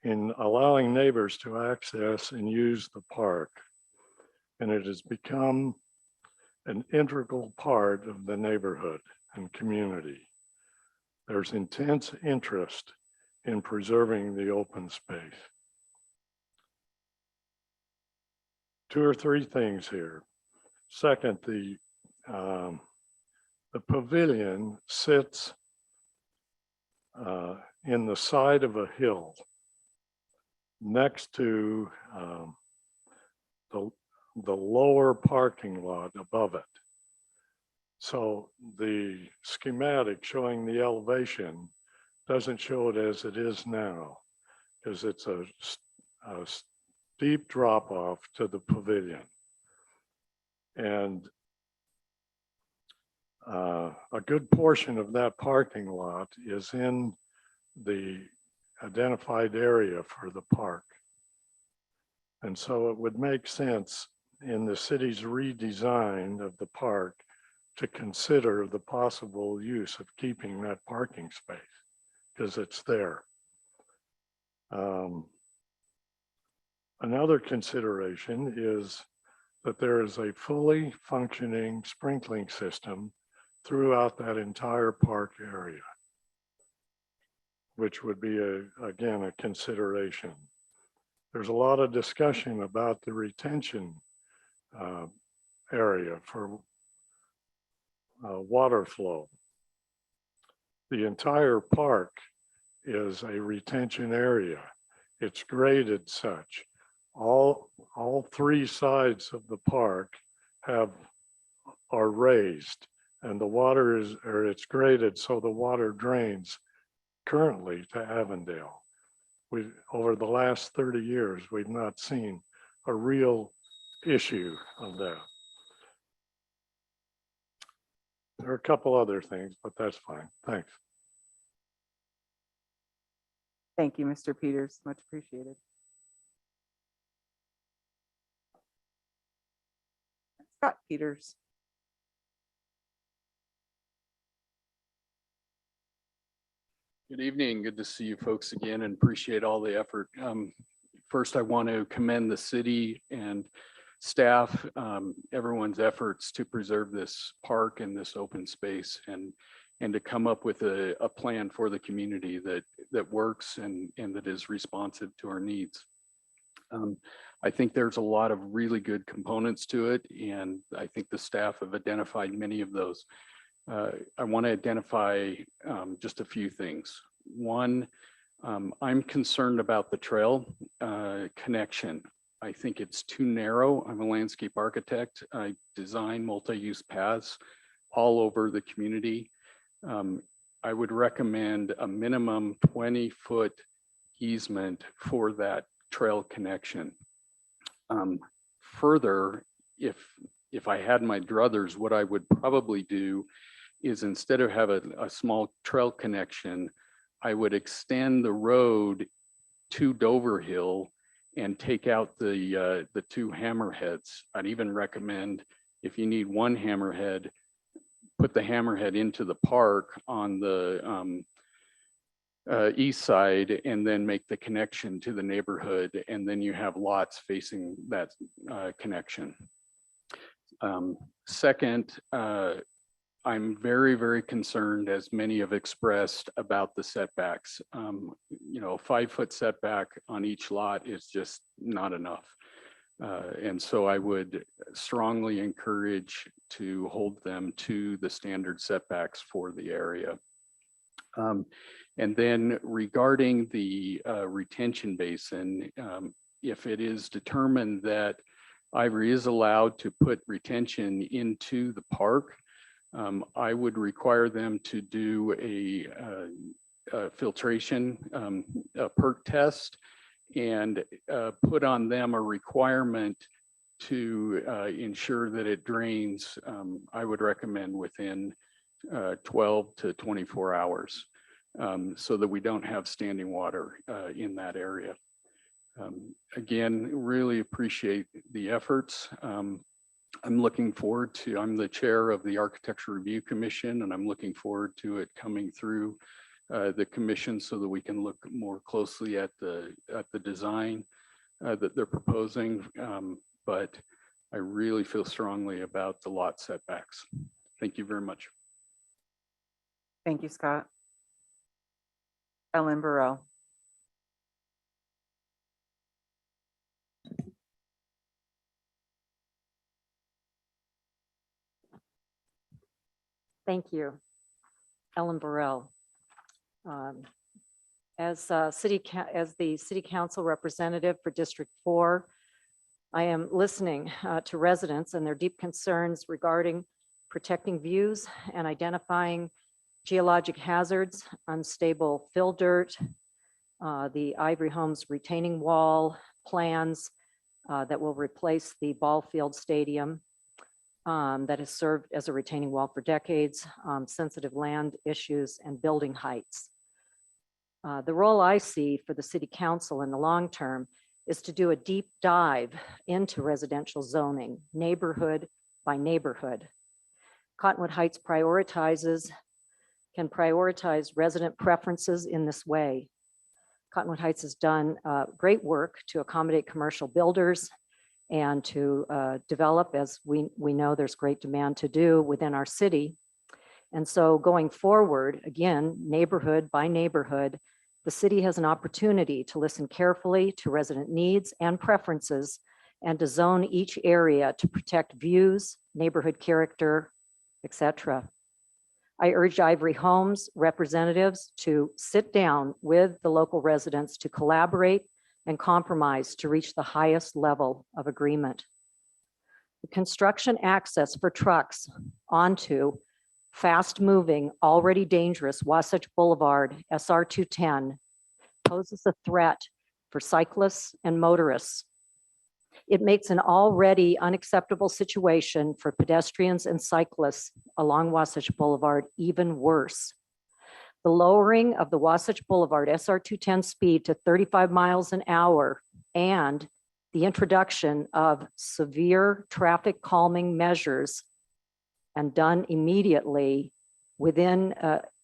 in allowing neighbors to access and use the park. And it has become an integral part of the neighborhood and community. There's intense interest in preserving the open space. 2 or 3 things here. Second, the pavilion sits in the side of a hill next to the lower parking lot above it. So the schematic showing the elevation doesn't show it as it is now, because it's a steep drop off to the pavilion. And a good portion of that parking lot is in the identified area for the park. And so it would make sense in the city's redesign of the park to consider the possible use of keeping that parking space, because it's there. Another consideration is that there is a fully functioning sprinkling system throughout that entire park area, which would be, again, a consideration. There's a lot of discussion about the retention area for water flow. The entire park is a retention area. It's graded such. All 3 sides of the park are raised, and the water it's graded so the water drains currently to Avondale. Over the last 30 years, we've not seen a real issue of that. There are a couple other things, but that's fine. Thanks. Thank you, Mr. Peters. Much appreciated. Scott Peters. Good evening. Good to see you folks again and appreciate all the effort. First, I want to commend the city and staff, everyone's efforts to preserve this park and this open space and to come up with a plan for the community that works and that is responsive to our needs. I think there's a lot of really good components to it, and I think the staff have identified many of those. I want to identify just a few things. One, I'm concerned about the trail connection. I think it's too narrow. I'm a landscape architect. I design multi-use paths all over the community. I would recommend a minimum 20-foot easement for that trail connection. Further, if I had my druthers, what I would probably do is instead of have a small trail connection, I would extend the road to Dover Hill and take out the two hammerheads. I'd even recommend if you need one hammerhead, put the hammerhead into the park on the east side and then make the connection to the neighborhood, and then you have lots facing that connection. Second, I'm very, very concerned, as many have expressed, about the setbacks. You know, a 5-foot setback on each lot is just not enough. And so I would strongly encourage to hold them to the standard setbacks for the area. And then regarding the retention basin, if it is determined that Ivory is allowed to put retention into the park, I would require them to do a filtration, a perk test, and put on them a requirement to ensure that it drains, I would recommend within 12 to 24 hours, so that we don't have standing water in that area. Again, really appreciate the efforts. I'm looking forward to, I'm the chair of the Architecture Review Commission, and I'm looking forward to it coming through the commission so that we can look more closely at the design that they're proposing. But I really feel strongly about the lot setbacks. Thank you very much. Thank you, Scott. Ellen Burrell. Thank you. Ellen Burrell. As the City Council representative for District 4, I am listening to residents and their deep concerns regarding protecting views and identifying geologic hazards, unstable fill dirt, the Ivory Homes retaining wall plans that will replace the ball field stadium that has served as a retaining wall for decades, sensitive land issues, and building heights. The role I see for the City Council in the long term is to do a deep dive into residential zoning, neighborhood by neighborhood. Cottonwood Heights can prioritize resident preferences in this way. Cottonwood Heights has done great work to accommodate commercial builders and to develop, as we know there's great demand to do within our city. And so going forward, again, neighborhood by neighborhood, the city has an opportunity to listen carefully to resident needs and preferences and to zone each area to protect views, neighborhood character, etc. I urge Ivory Homes representatives to sit down with the local residents to collaborate and compromise to reach the highest level of agreement. The construction access for trucks onto fast-moving, already dangerous Wasatch Boulevard, SR 210, poses a threat for cyclists and motorists. It makes an already unacceptable situation for pedestrians and cyclists along Wasatch Boulevard even worse. The lowering of the Wasatch Boulevard SR 210 speed to 35 miles an hour and the introduction of severe traffic calming measures and done immediately within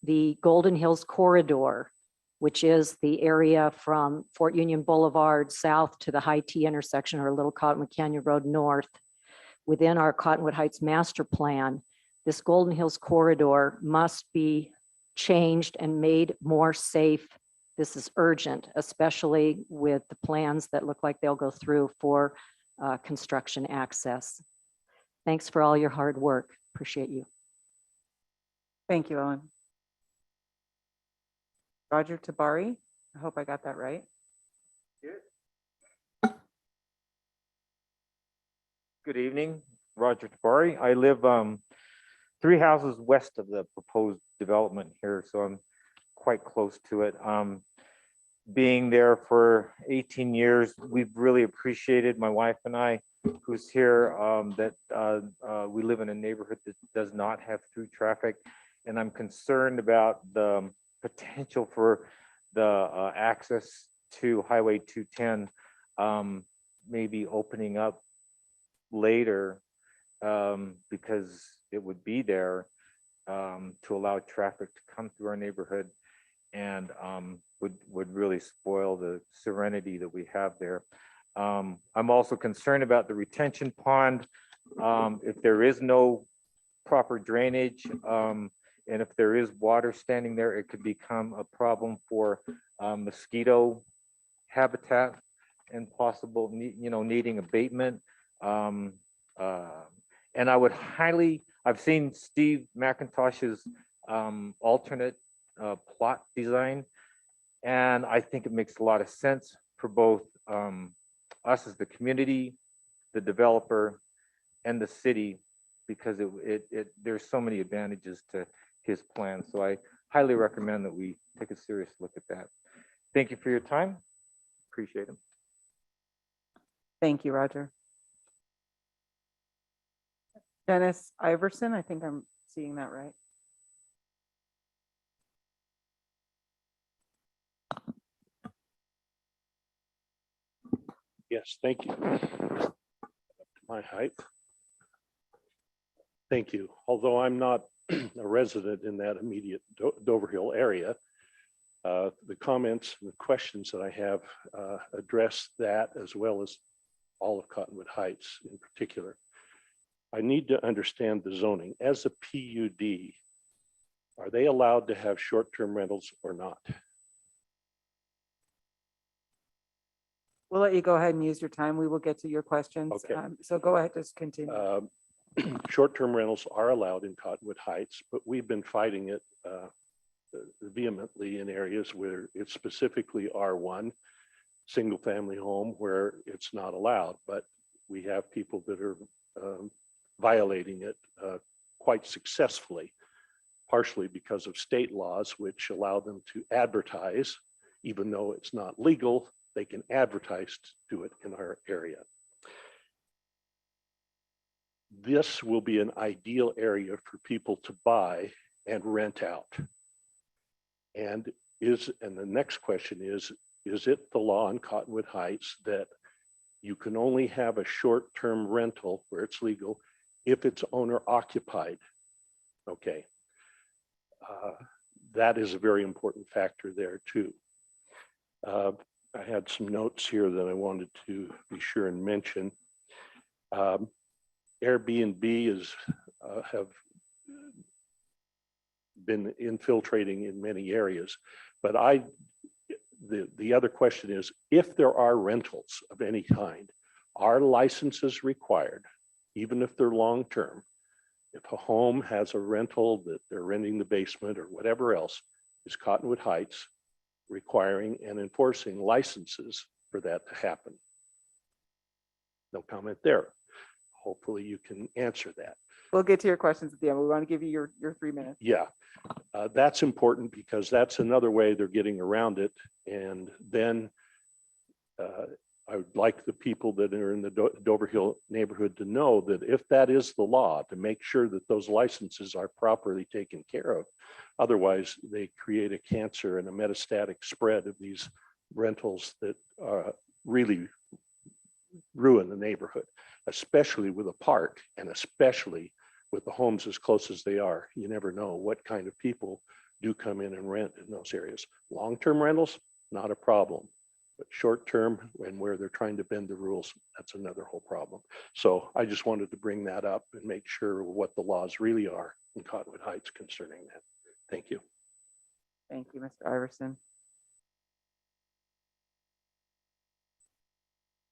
the Golden Hills corridor, which is the area from Fort Union Boulevard south to the High T intersection or Little Cottonwood Canyon Road north. Within our Cottonwood Heights master plan, this Golden Hills corridor must be changed and made more safe. This is urgent, especially with the plans that look like they'll go through for construction access. Thanks for all your hard work. Appreciate you. Thank you, Ellen. Roger Tabari, I hope I got that right. Good evening, Roger Tabari. I live 3 houses west of the proposed development here, so I'm quite close to it. Being there for 18 years, we've really appreciated, my wife and I, who's here, that we live in a neighborhood that does not have through traffic. And I'm concerned about the potential for the access to Highway 210 maybe opening up later because it would be there to allow traffic to come through our neighborhood and would really spoil the serenity that we have there. I'm also concerned about the retention pond. If there is no proper drainage, and if there is water standing there, it could become a problem for mosquito habitat and possible, needing abatement. And I would I've seen Steve McIntosh's alternate plot design, and I think it makes a lot of sense for both us as the community, the developer, and the city, because there's so many advantages to his plan. So I highly recommend that we take a serious look at that. Thank you for your time. Appreciate it. Thank you, Roger. Dennis Iverson, I think I'm seeing that right. Yes, thank you. My height. Thank you. Although I'm not a resident in that immediate Dover Hill area, the comments and the questions that I have address that, as well as all of Cottonwood Heights in particular. I need to understand the zoning. As a PUD, are they allowed to have short-term rentals or not? We'll let you go ahead and use your time. We will get to your questions. Okay. So go ahead, just continue. Short-term rentals are allowed in Cottonwood Heights, but we've been fighting it vehemently in areas where it's specifically R1, single-family home, where it's not allowed. But we have people that are violating it quite successfully, partially because of state laws, which allow them to advertise, even though it's not legal. They can advertise to do it in our area. This will be an ideal area for people to buy and rent out. And the next question is it the law in Cottonwood Heights that you can only have a short-term rental where it's legal if it's owner occupied? Okay. That is a very important factor there too. I had some notes here that I wanted to be sure and mention. Airbnb have been infiltrating in many areas, but the other question is, if there are rentals of any kind, are licenses required, even if they're long-term? If a home has a rental that they're renting the basement or whatever else, is Cottonwood Heights requiring and enforcing licenses for that to happen? No comment there. Hopefully you can answer that. We'll get to your questions at the end. We want to give you your 3 minutes. Yeah, that's important because that's another way they're getting around it. And then I would like the people that are in the Dover Hill neighborhood to know that if that is the law, to make sure that those licenses are properly taken care of. Otherwise, they create a cancer and a metastatic spread of these rentals that really ruin the neighborhood, especially with a park and especially with the homes as close as they are. You never know what kind of people do come in and rent in those areas. Long-term rentals, not a problem. But short-term and where they're trying to bend the rules, that's another whole problem. So I just wanted to bring that up and make sure what the laws really are in Cottonwood Heights concerning that. Thank you. Thank you, Mr. Iverson.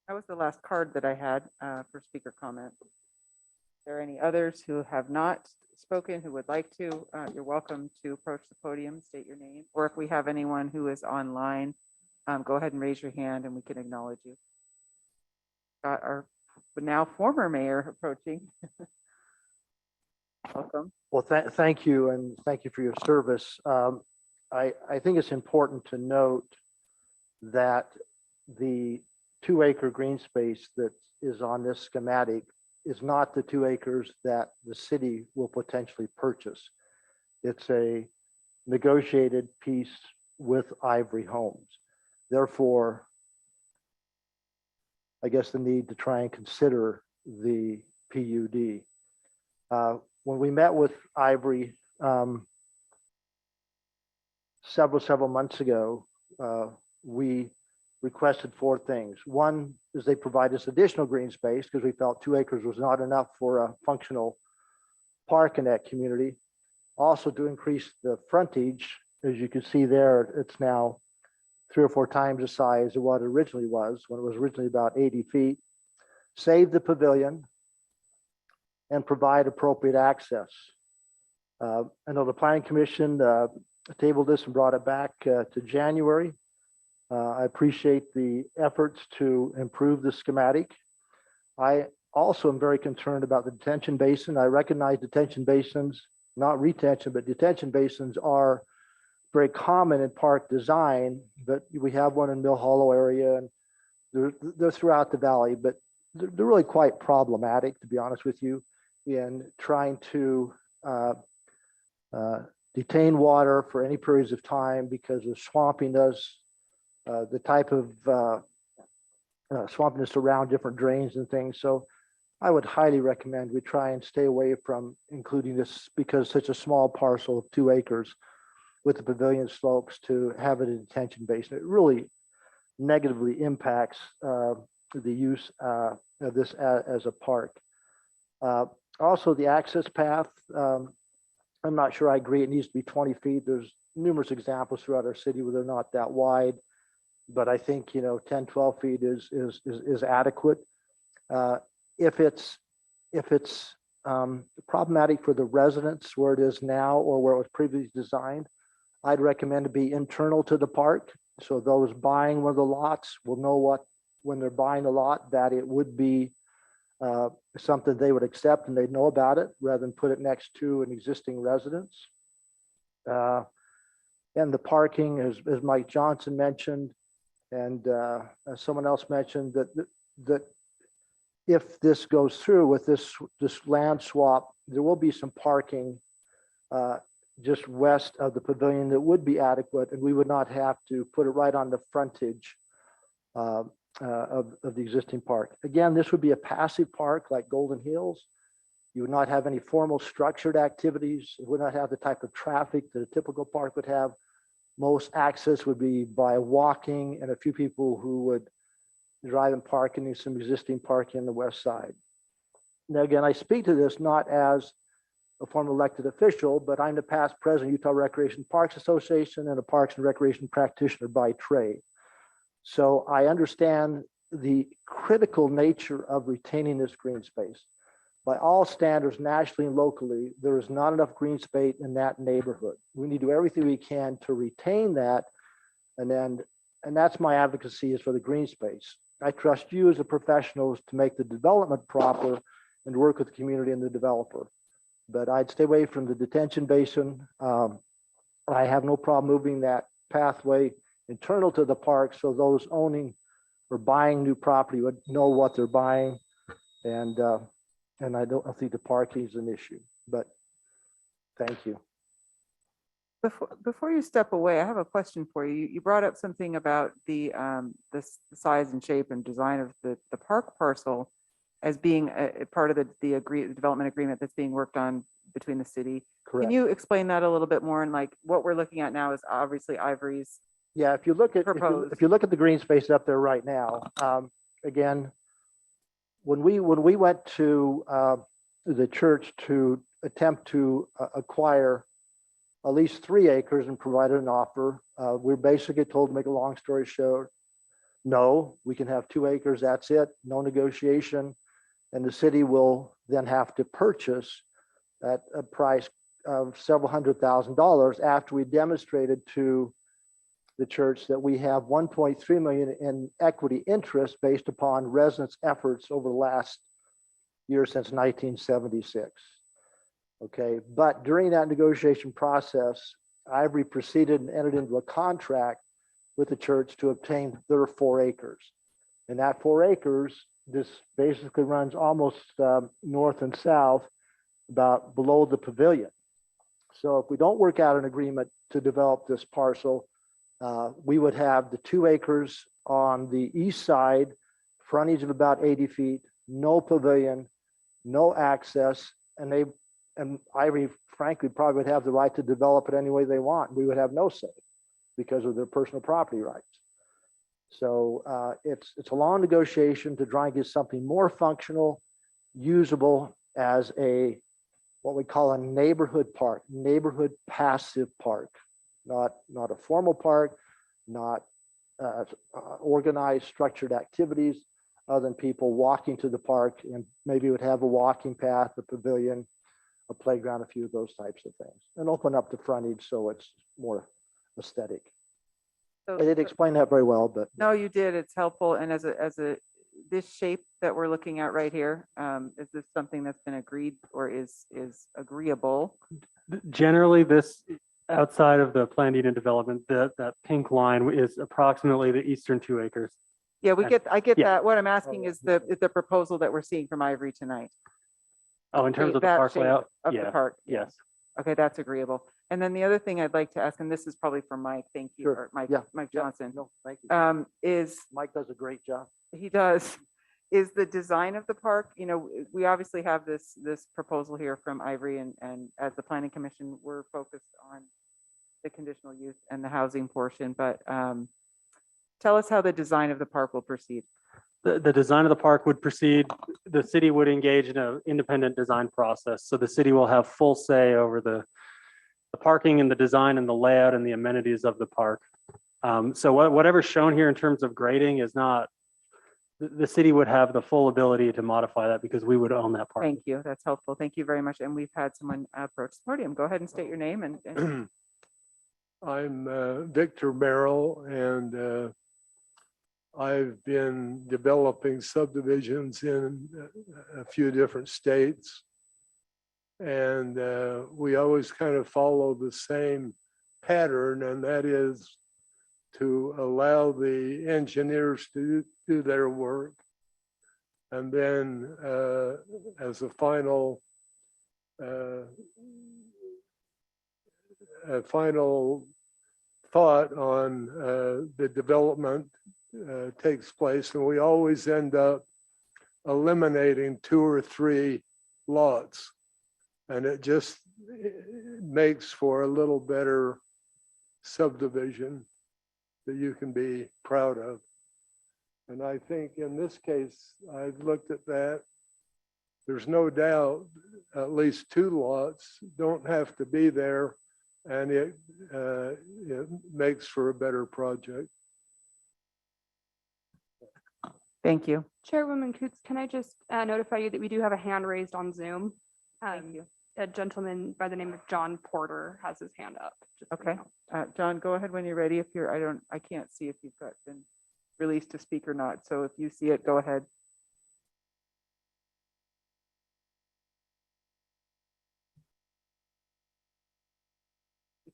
That was the last card that I had for speaker comment. Are there any others who have not spoken who would like to? You're welcome to approach the podium, state your name, or if we have anyone who is online, go ahead and raise your hand and we can acknowledge you. Got our now former mayor approaching. Welcome. Well, thank you, and thank you for your service. I think it's important to note that the 2-acre green space that is on this schematic is not the 2 acres that the city will potentially purchase. It's a negotiated piece with Ivory Homes. Therefore, I guess the need to try and consider the PUD. When we met with Ivory several months ago, we requested 4 things. One is they provide us additional green space because we felt 2 acres was not enough for a functional park in that community. Also to increase the frontage, as you can see there, it's now 3 or 4 times the size of what it originally was, when it was originally about 80 feet. Save the pavilion and provide appropriate access. I know the Planning Commission tabled this and brought it back to January. I appreciate the efforts to improve the schematic. I also am very concerned about the detention basin. I recognize detention basins, not retention, but detention basins are very common in park design, but we have one in Mill Hollow area and they're throughout the valley, but they're really quite problematic, to be honest with you, in trying to detain water for any periods of time because of swampiness, the type of swampiness around different drains and things. So I would highly recommend we try and stay away from including this because such a small parcel of 2 acres with the pavilion slopes to have it a detention basin. It really negatively impacts the use of this as a park. Also, the access path, I'm not sure I agree it needs to be 20 feet. There's numerous examples throughout our city where they're not that wide, but I think 10, 12 feet is adequate. If it's problematic for the residents where it is now or where it was previously designed, I'd recommend it be internal to the park. So those buying one of the lots will know when they're buying a lot, that it would be something they would accept and they'd know about it rather than put it next to an existing residence. And the parking, as Mike Johnson mentioned, and as someone else mentioned, that if this goes through with this land swap, there will be some parking just west of the pavilion that would be adequate, and we would not have to put it right on the frontage of the existing park. Again, this would be a passive park like Golden Hills. You would not have any formal structured activities. It would not have the type of traffic that a typical park would have. Most access would be by walking and a few people who would drive and park in some existing parking on the west side. Now, again, I speak to this not as a former elected official, but I'm the past president of Utah Recreation Parks Association and a Parks and Recreation practitioner by trade. So I understand the critical nature of retaining this green space. By all standards, nationally and locally, there is not enough green space in that neighborhood. We need to do everything we can to retain that. And that's my advocacy, is for the green space. I trust you as a professionals to make the development proper and work with the community and the developer. but I'd stay away from the detention basin. I have no problem moving that pathway internal to the park, so those owning or buying new property would know what they're buying. And I don't think the parking is an issue, but thank you. Before you step away, I have a question for you. You brought up something about the size and shape and design of the park parcel as being a part of the development agreement that's being worked on between the city. Correct. Can you explain that a little bit more? And like what we're looking at now is obviously Ivory's. Yeah, if you look at Proposed. if you look at the green space up there right now, again, when we went to the church to attempt to acquire at least 3 acres and provided an offer, we're basically told, to make a long story short, no, we can have 2 acres, that's it, no negotiation. And the city will then have to purchase at a price of several $100,000 after we demonstrated to the church that we have 1.3 million in equity interest based upon residents' efforts over the last year since 1976. Okay, but during that negotiation process, Ivory proceeded and entered into a contract with the church to obtain their 4 acres. And that 4 acres, this basically runs almost north and south, about below the pavilion. So if we don't work out an agreement to develop this parcel, we would have the 2 acres on the east side, frontage of about 80 feet, no pavilion, no access, and Ivory, frankly, probably would have the right to develop it any way they want. We would have no say because of their personal property rights. So it's a long negotiation to try and get something more functional, usable as what we call a neighborhood park, neighborhood passive park, not a formal park, not organized, structured activities other than people walking to the park, and maybe would have a walking path, a pavilion, a playground, a few of those types of things, and open up the frontage so it's more aesthetic. So, I didn't explain that very well, but no, you did. It's helpful. And this shape that we're looking at right here, is this something that's been agreed or is agreeable? Generally, this, outside of the planned unit development, that pink line is approximately the eastern 2 acres. Yeah, I get Yeah. that. What I'm asking is the proposal that we're seeing from Ivory tonight. Oh, in terms of the That park shape layout? of the Yeah, park. yes. Okay, that's agreeable. And then the other thing I'd like to ask, and this is probably for Mike, thank you, Sure. or Mike, Yeah. Mike Yeah. Johnson. No, thank you. Is Mike does a great job. he does, is the design of the park, we obviously have this proposal here from Ivory, and as the planning commission, we're focused on the conditional use and the housing portion, but tell us how the design of the park will proceed. The design of the park would proceed, the city would engage in an independent design process. So the city will have full say over the parking and the design and the layout and the amenities of the park. So whatever's shown here in terms of grading is not, the city would have the full ability to modify that because we would own that park. Thank you. That's helpful. Thank you very much. And we've had someone approach the podium. Go ahead and state your name and I'm Victor Merrill, and I've been developing subdivisions in a few different states. And we always kind of follow the same pattern, and that is to allow the engineers to do their work. And then as a final thought on the development takes place, and we always end up eliminating 2 or 3 lots, and it just makes for a little better subdivision that you can be proud of. And I think in this case, I've looked at that. There's no doubt at least 2 lots don't have to be there, and it makes for a better project. thank you. Chairwoman Coots, can I just notify you that we do have a hand raised on Zoom? Thank you. A gentleman by the name of John Porter has his hand up. just so you Okay. know. John, go ahead when you're ready. If you're, I can't see if you've been released to speak or not. So if you see it, go ahead.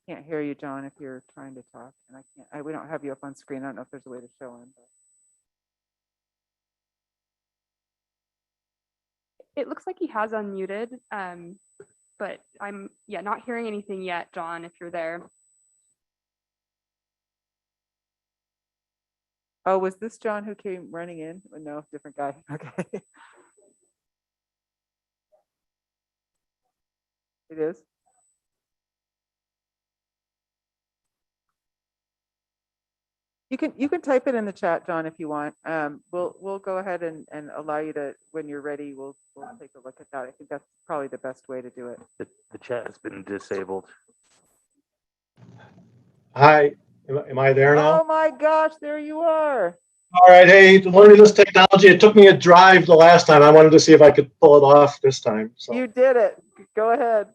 Can't hear you, John, if you're trying to talk, and we don't have you up on screen. I don't know if there's a way to show him. But. It looks like he has unmuted, but I'm, not hearing anything yet, John, if you're there. Oh, was this John who came running in? No, different guy. Okay. It is. You can type it in the chat, John, if you want. We'll go ahead and allow you to, when you're ready, we'll take a look at that. I think that's probably the best way to do it. The chat has been disabled. Hi, am I there now? Oh my gosh, there you are. All right, hey, learning this technology, it took me a drive the last time. I wanted to see if I could pull it off this time. So. You did it. Go ahead.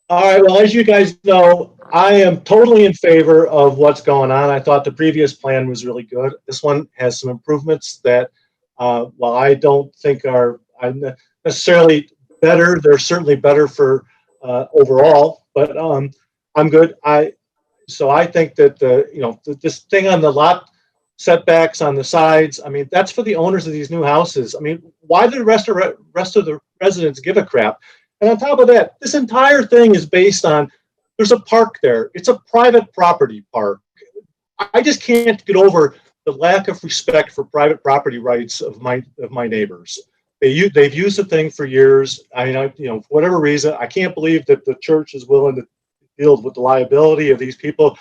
All right, well, as you guys know, I am totally in favor of what's going on. I thought the previous plan was really good. This one has some improvements that, while I don't think are necessarily better, they're certainly better for overall, but I'm good. So I think that this thing on the lot setbacks on the sides, I mean, that's for the owners of these new houses. I mean, why did the rest of the residents give a crap? And on top of that, this entire thing is based on, there's a park there. It's a private property park. I just can't get over the lack of respect for private property rights of my neighbors. They've used the thing for years. I mean, for whatever reason, I can't believe that the church is willing to deal with the liability of these people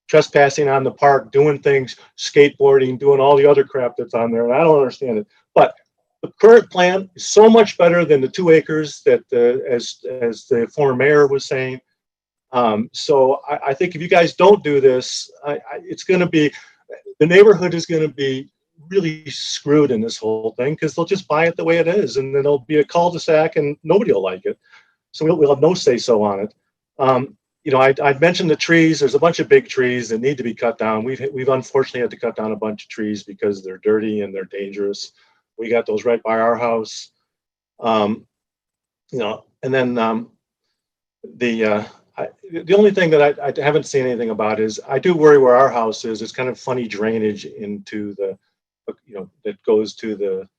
trespassing on the park, doing things, skateboarding, doing all the other crap that's on there. And I don't understand it. But the current plan is so much better than the 2 acres that, as the former mayor was saying. So I think if you guys don't do this, it's going to be, the neighborhood is going to be really screwed in this whole thing, because they'll just buy it the way it is, and then there'll be a cul-de-sac and nobody will like it. So we'll have no say so on it. I'd mentioned the trees. There's a bunch of big trees that need to be cut down. We've unfortunately had to cut down a bunch of trees because they're dirty and they're dangerous. We got those right by our house. And then the only thing that I haven't seen anything about is, I do worry where our house is. It's kind of funny drainage into the, that goes to the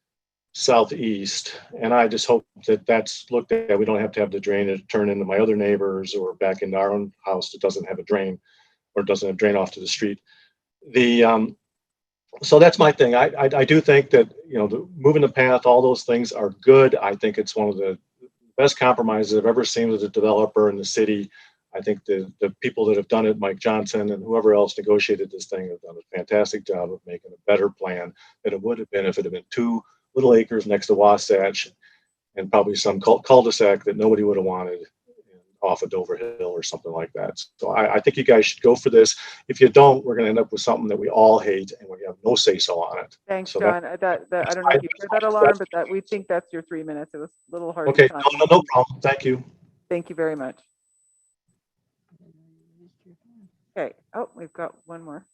southeast. And I just hope that that's looked at. We don't have to have the drainage turn into my other neighbors or back into our own house that doesn't have a drain, or doesn't have drain off to the street. So that's my thing. I do think that, moving the path, all those things are good. I think it's one of the best compromises I've ever seen with a developer in the city. I think the people that have done it, Mike Johnson and whoever else negotiated this thing, have done a fantastic job of making a better plan than it would have been if it had been 2 little acres next to Wasatch and probably some cul-de-sac that nobody would have wanted off of Dover Hill or something like that. So I think you guys should go for this. If you don't, we're going to end up with something that we all hate and we have no say so on it. Thanks, so John. I don't know if you heard that alarm, but we think that's your 3 minutes. It was a little hard. Okay, no problem. Thank you. Thank you very much. Okay. Oh, we've got one more.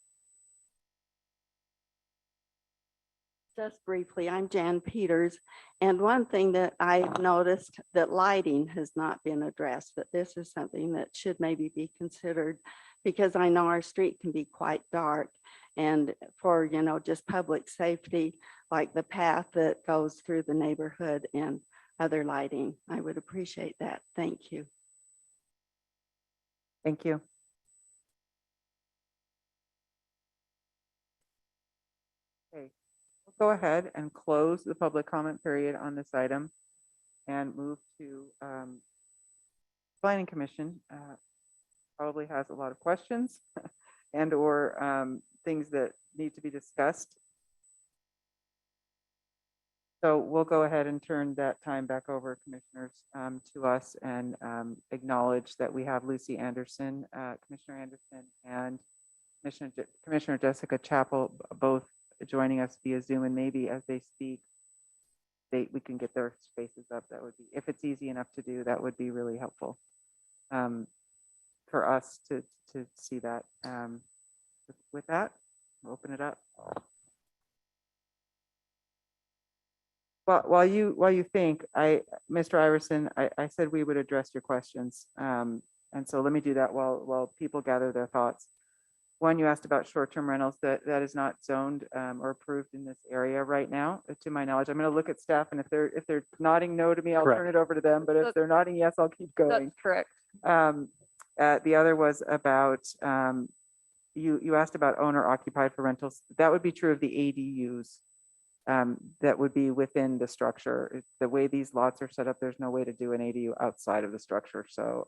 Just briefly, I'm Jan Peters, and one thing that I've noticed, that lighting has not been addressed, but this is something that should maybe be considered, because I know our street can be quite dark, and for, just public safety, like the path that goes through the neighborhood and other lighting, I would appreciate that. Thank you. Thank you. Okay. Go ahead and close the public comment period on this item and move to Planning Commission. Probably has a lot of questions and or things that need to be discussed. So we'll go ahead and turn that time back over, commissioners, to us, and acknowledge that we have Lucy Anderson, Commissioner Anderson, and Commissioner Jessica Chappell, both joining us via Zoom, and maybe as they speak, we can get their faces up. That would be, if it's easy enough to do, that would be really helpful for us to see that. With that, we'll open it up. Well, while you think, Mr. Iverson, I said we would address your questions. And so let me do that while people gather their thoughts. One, you asked about short-term rentals. That is not zoned or approved in this area right now, to my knowledge. I'm going to look at staff, and if they're nodding no to me, I'll turn it over to them. But if they're nodding yes, I'll keep going. That's correct. The other was about you asked about owner occupied for rentals. That would be true of the ADUs that would be within the structure. The way these lots are set up, there's no way to do an ADU outside of the structure. So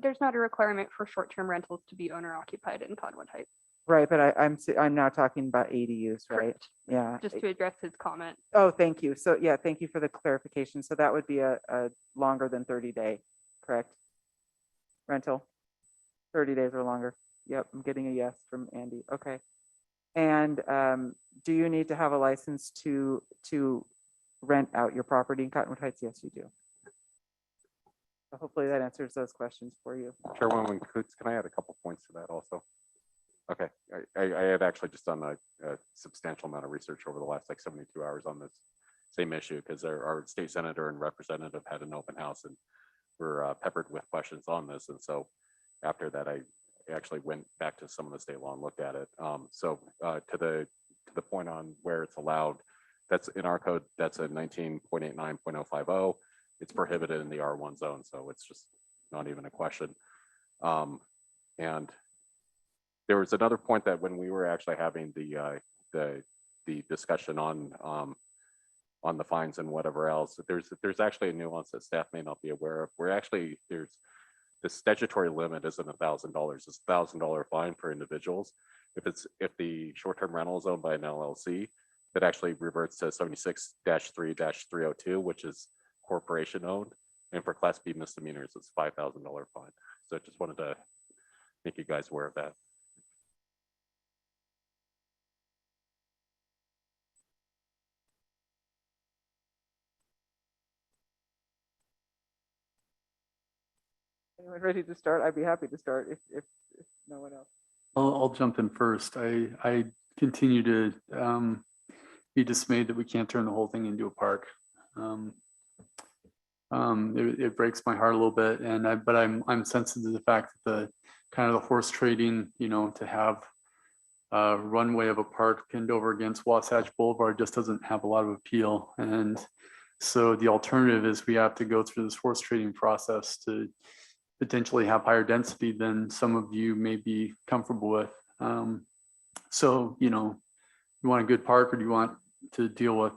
There's not a requirement for short-term rentals to be owner occupied in Cottonwood Heights. right, but I'm now talking about ADUs, right? Correct. Yeah. Just to address his comment. Oh, thank you. So yeah, thank you for the clarification. So that would be a longer than 30-day, correct? Rental, 30 days or longer. Yep, I'm getting a yes from Andy. Okay. And do you need to have a license to rent out your property in Cottonwood Heights? Yes, you do. So hopefully that answers those questions for you. Chairwoman Coots, can I add a couple points to that also? Okay, I had actually just done a substantial amount of research over the last like 72 hours on this same issue, because our state senator and representative had an open house and were peppered with questions on this. And so after that, I actually went back to some of the state law and looked at it. To the point on where it's allowed, that's in our code, that's a 19.89.050. It's prohibited in the R1 zone, so it's just not even a question. And there was another point that when we were actually having the discussion on the fines and whatever else, there's actually a nuance that staff may not be aware of. Where actually there's the statutory limit isn't $1,000. It's a $1,000 fine for individuals. If the short-term rental is owned by an LLC, that actually reverts to 76-3-302, which is corporation owned. And for Class B misdemeanors, it's $5,000 fine. So I just wanted to make you guys aware of that. Anyone ready to start? I'd be happy to start if no one else. I'll jump in first. I continue to be dismayed that we can't turn the whole thing into a park. It breaks my heart a little bit, but I'm sensitive to the fact that the kind of the horse trading, to have a runway of a park pinned over against Wasatch Boulevard just doesn't have a lot of appeal. And so the alternative is we have to go through this horse trading process to potentially have higher density than some of you may be comfortable with. So, you want a good park, or do you want to deal with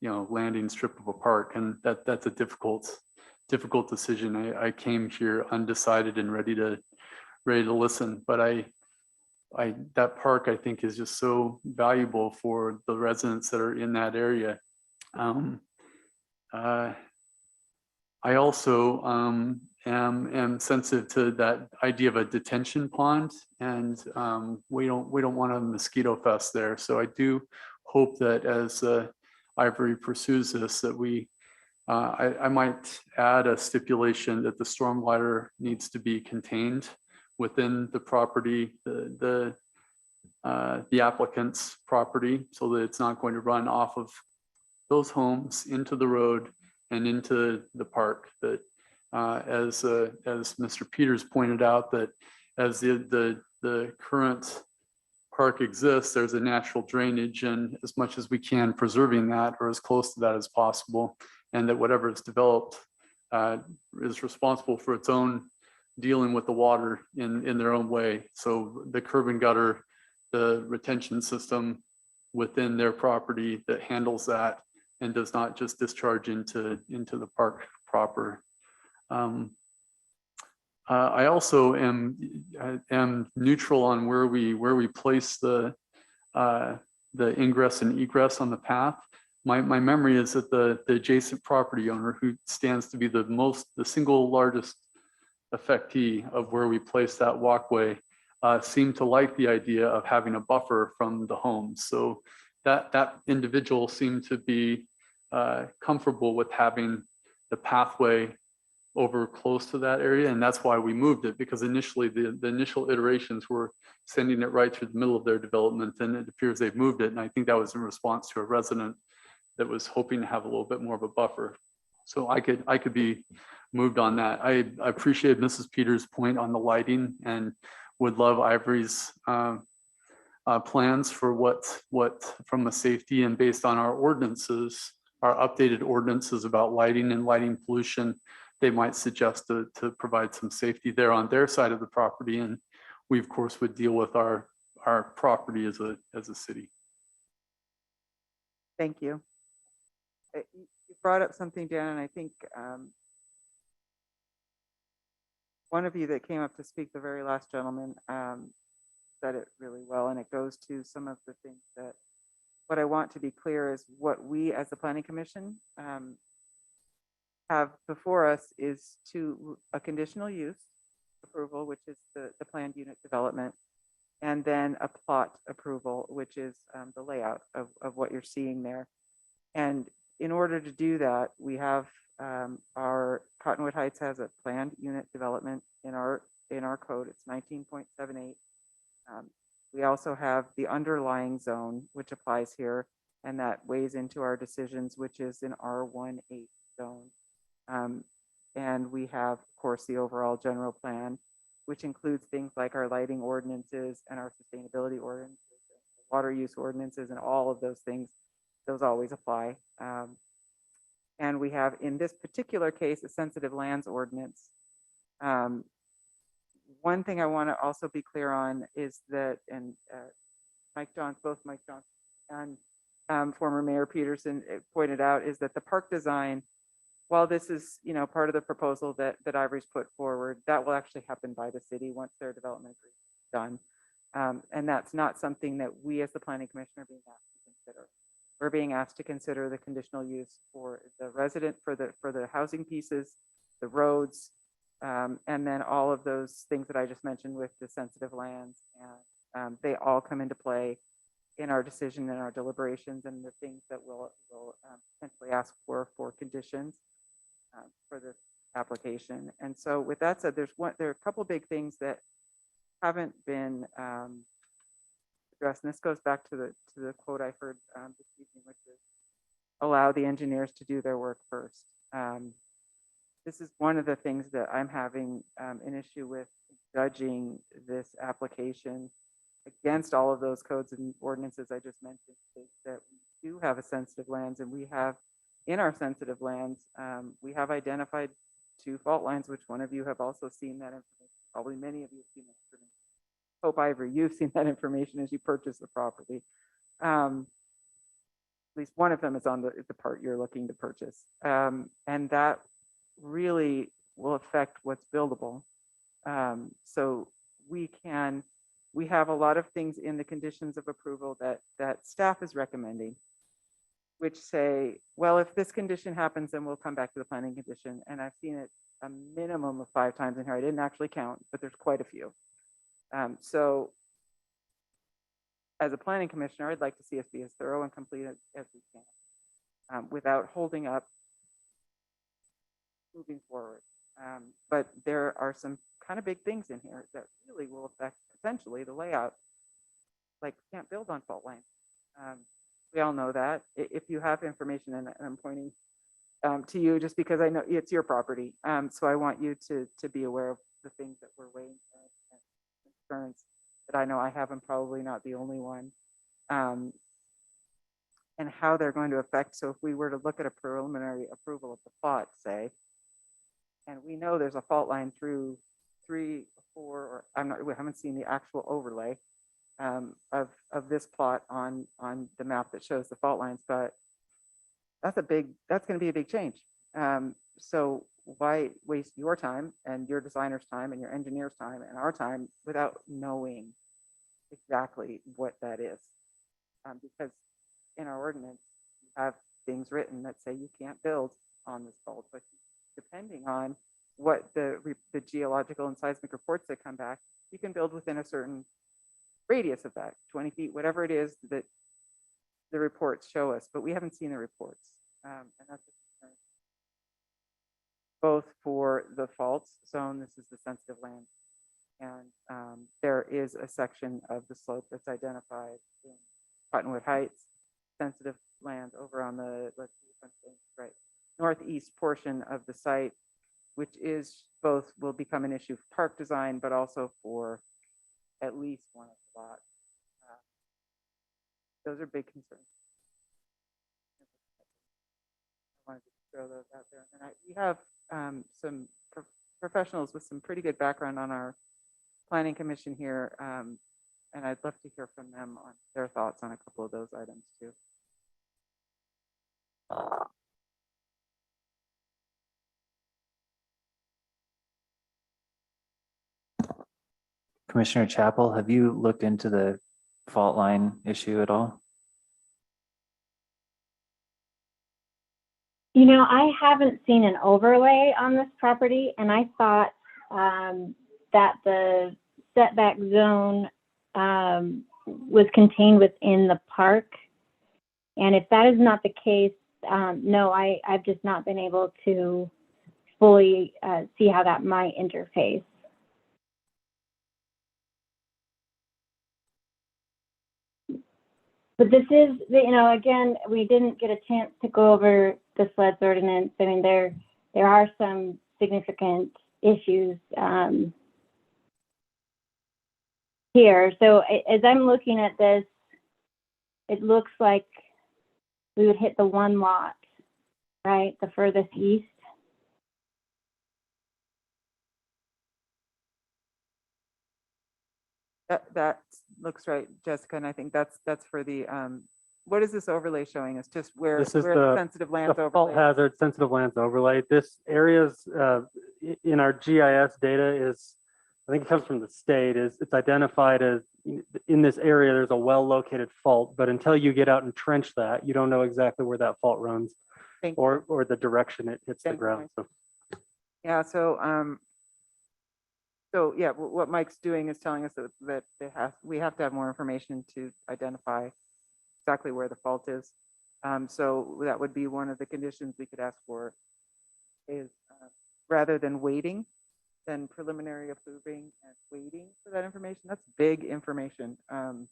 landing strip of a park? And that's a difficult decision. I came here undecided and ready to listen, but that park I think is just so valuable for the residents that are in that area. I also am sensitive to that idea of a detention pond, and we don't want a mosquito fest there. So I do hope that as Ivory pursues this, that I might add a stipulation that the stormwater needs to be contained within the property, the applicant's property, so that it's not going to run off of those homes into the road and into the park. That as Mr. Peters pointed out, that as the current park exists, there's a natural drainage, and as much as we can preserving that, or as close to that as possible, and that whatever is developed is responsible for its own dealing with the water in their own way. So the curb and gutter, the retention system within their property that handles that and does not just discharge into the park proper. I also am neutral on where we place the ingress and egress on the path. My memory is that the adjacent property owner, who stands to be the single largest affectee of where we place that walkway, seemed to like the idea of having a buffer from the homes. So that individual seemed to be comfortable with having the pathway over close to that area, and that's why we moved it, because initially the initial iterations were sending it right through the middle of their development, and it appears they've moved it, and I think that was in response to a resident that was hoping to have a little bit more of a buffer. So I could be moved on that. I appreciate Mrs. Peters' point on the lighting and would love Ivory's plans for what from the safety and based on our ordinances, our updated ordinances about lighting and lighting pollution, they might suggest to provide some safety there on their side of the property. And we of course would deal with our property as a city. Thank you. You brought up something, Dan, and I think one of you that came up to speak, the very last gentleman, said it really well, and it goes to some of the things that what I want to be clear is what we as the Planning Commission have before us is a conditional use approval, which is the planned unit development, and then a plot approval, which is the layout of what you're seeing there. And in order to do that, we have our Cottonwood Heights has a planned unit development in our code. It's 19.78. We also have the underlying zone, which applies here, and that weighs into our decisions, which is an R18 zone. And we have, of course, the overall general plan, which includes things like our lighting ordinances and our sustainability ordinances, water use ordinances, and all of those things. Those always apply. And we have, in this particular case, a sensitive lands ordinance. One thing I want to also be clear on is that, and both Mike Johnson and former Mayor Peterson pointed out, is that the park design, while this is, part of the proposal that Ivory's put forward, that will actually happen by the city once their development is done. And that's not something that we as the Planning Commission are being asked to consider. We're being asked to consider the conditional use for the resident, for the housing pieces, the roads, and then all of those things that I just mentioned with the sensitive lands. And they all come into play in our decision and our deliberations, and the things that we'll potentially ask for conditions for this application. And so with that said, there are a couple big things that haven't been addressed. And this goes back to the quote I heard this evening, which is allow the engineers to do their work first. This is one of the things that I'm having an issue with judging this application against all of those codes and ordinances I just mentioned, is that we do have a sensitive lands, and we have in our sensitive lands, we have identified 2 fault lines, which one of you have also seen that information. Probably many of you have seen that information. Hope Ivory, you've seen that information as you purchase the property. At least one of them is on the part you're looking to purchase. And that really will affect what's buildable. So we have a lot of things in the conditions of approval that staff is recommending, which say, well, if this condition happens, then we'll come back to the planning condition. And I've seen it a minimum of 5 times in here. I didn't actually count, but there's quite a few. So as a planning commissioner, I'd like to see us be as thorough and complete as we can without holding up moving forward. But there are some kind of big things in here that really will affect potentially the layout. Like, can't build on fault lines. We all know that. If you have information, and I'm pointing to you just because I know it's your property. So I want you to be aware of the things that we're weighing and concerns that I know I have. I'm probably not the only one. And how they're going to affect. So if we were to look at a preliminary approval of the plot, say, and we know there's a fault line through 3, 4, or we haven't seen the actual overlay of this plot on the map that shows the fault lines, but that's going to be a big change. So why waste your time and your designer's time and your engineer's time and our time without knowing exactly what that is? Because in our ordinance, you have things written that say you can't build on this fault, but depending on what the geological and seismic reports that come back, you can build within a certain radius of that, 20 feet, whatever it is that the reports show us, but we haven't seen the reports. And that's a concern. Both for the fault zone, this is the sensitive land, and there is a section of the slope that's identified in Cottonwood Heights, sensitive land over on the, let's see if I'm saying this right, northeast portion of the site, which is both will become an issue for park design, but also for at least one of the lots. Those are big concerns. I wanted to throw those out there. And we have some professionals with some pretty good background on our planning commission here. And I'd love to hear from them on their thoughts on a couple of those items too. Commissioner Chapel, have you looked into the fault line issue at all? You know, I haven't seen an overlay on this property, and I thought that the setback zone was contained within the park. And if that is not the case, no, I've just not been able to fully see how that might interface. But this is, you know, again, we didn't get a chance to go over the sleds ordinance. I mean, there are some significant issues here. So as I'm looking at this, it looks like we would hit the one lot, right? The furthest east. That looks right, Jessica, and I think that's for the, what is this overlay showing us? Just where This is where the sensitive lands the fault overlay. hazard sensitive lands overlay. This area's in our GIS data is, I think it comes from the state, is it's identified as in this area, there's a well-located fault, but until you get out and trench that, you don't know exactly where that fault runs or the direction it hits the ground. So. Yeah, so yeah, what Mike's doing is telling us that we have to have more information to identify exactly where the fault is. So that would be one of the conditions we could ask for is rather than waiting, then preliminary approving and waiting for that information. That's big information. I'm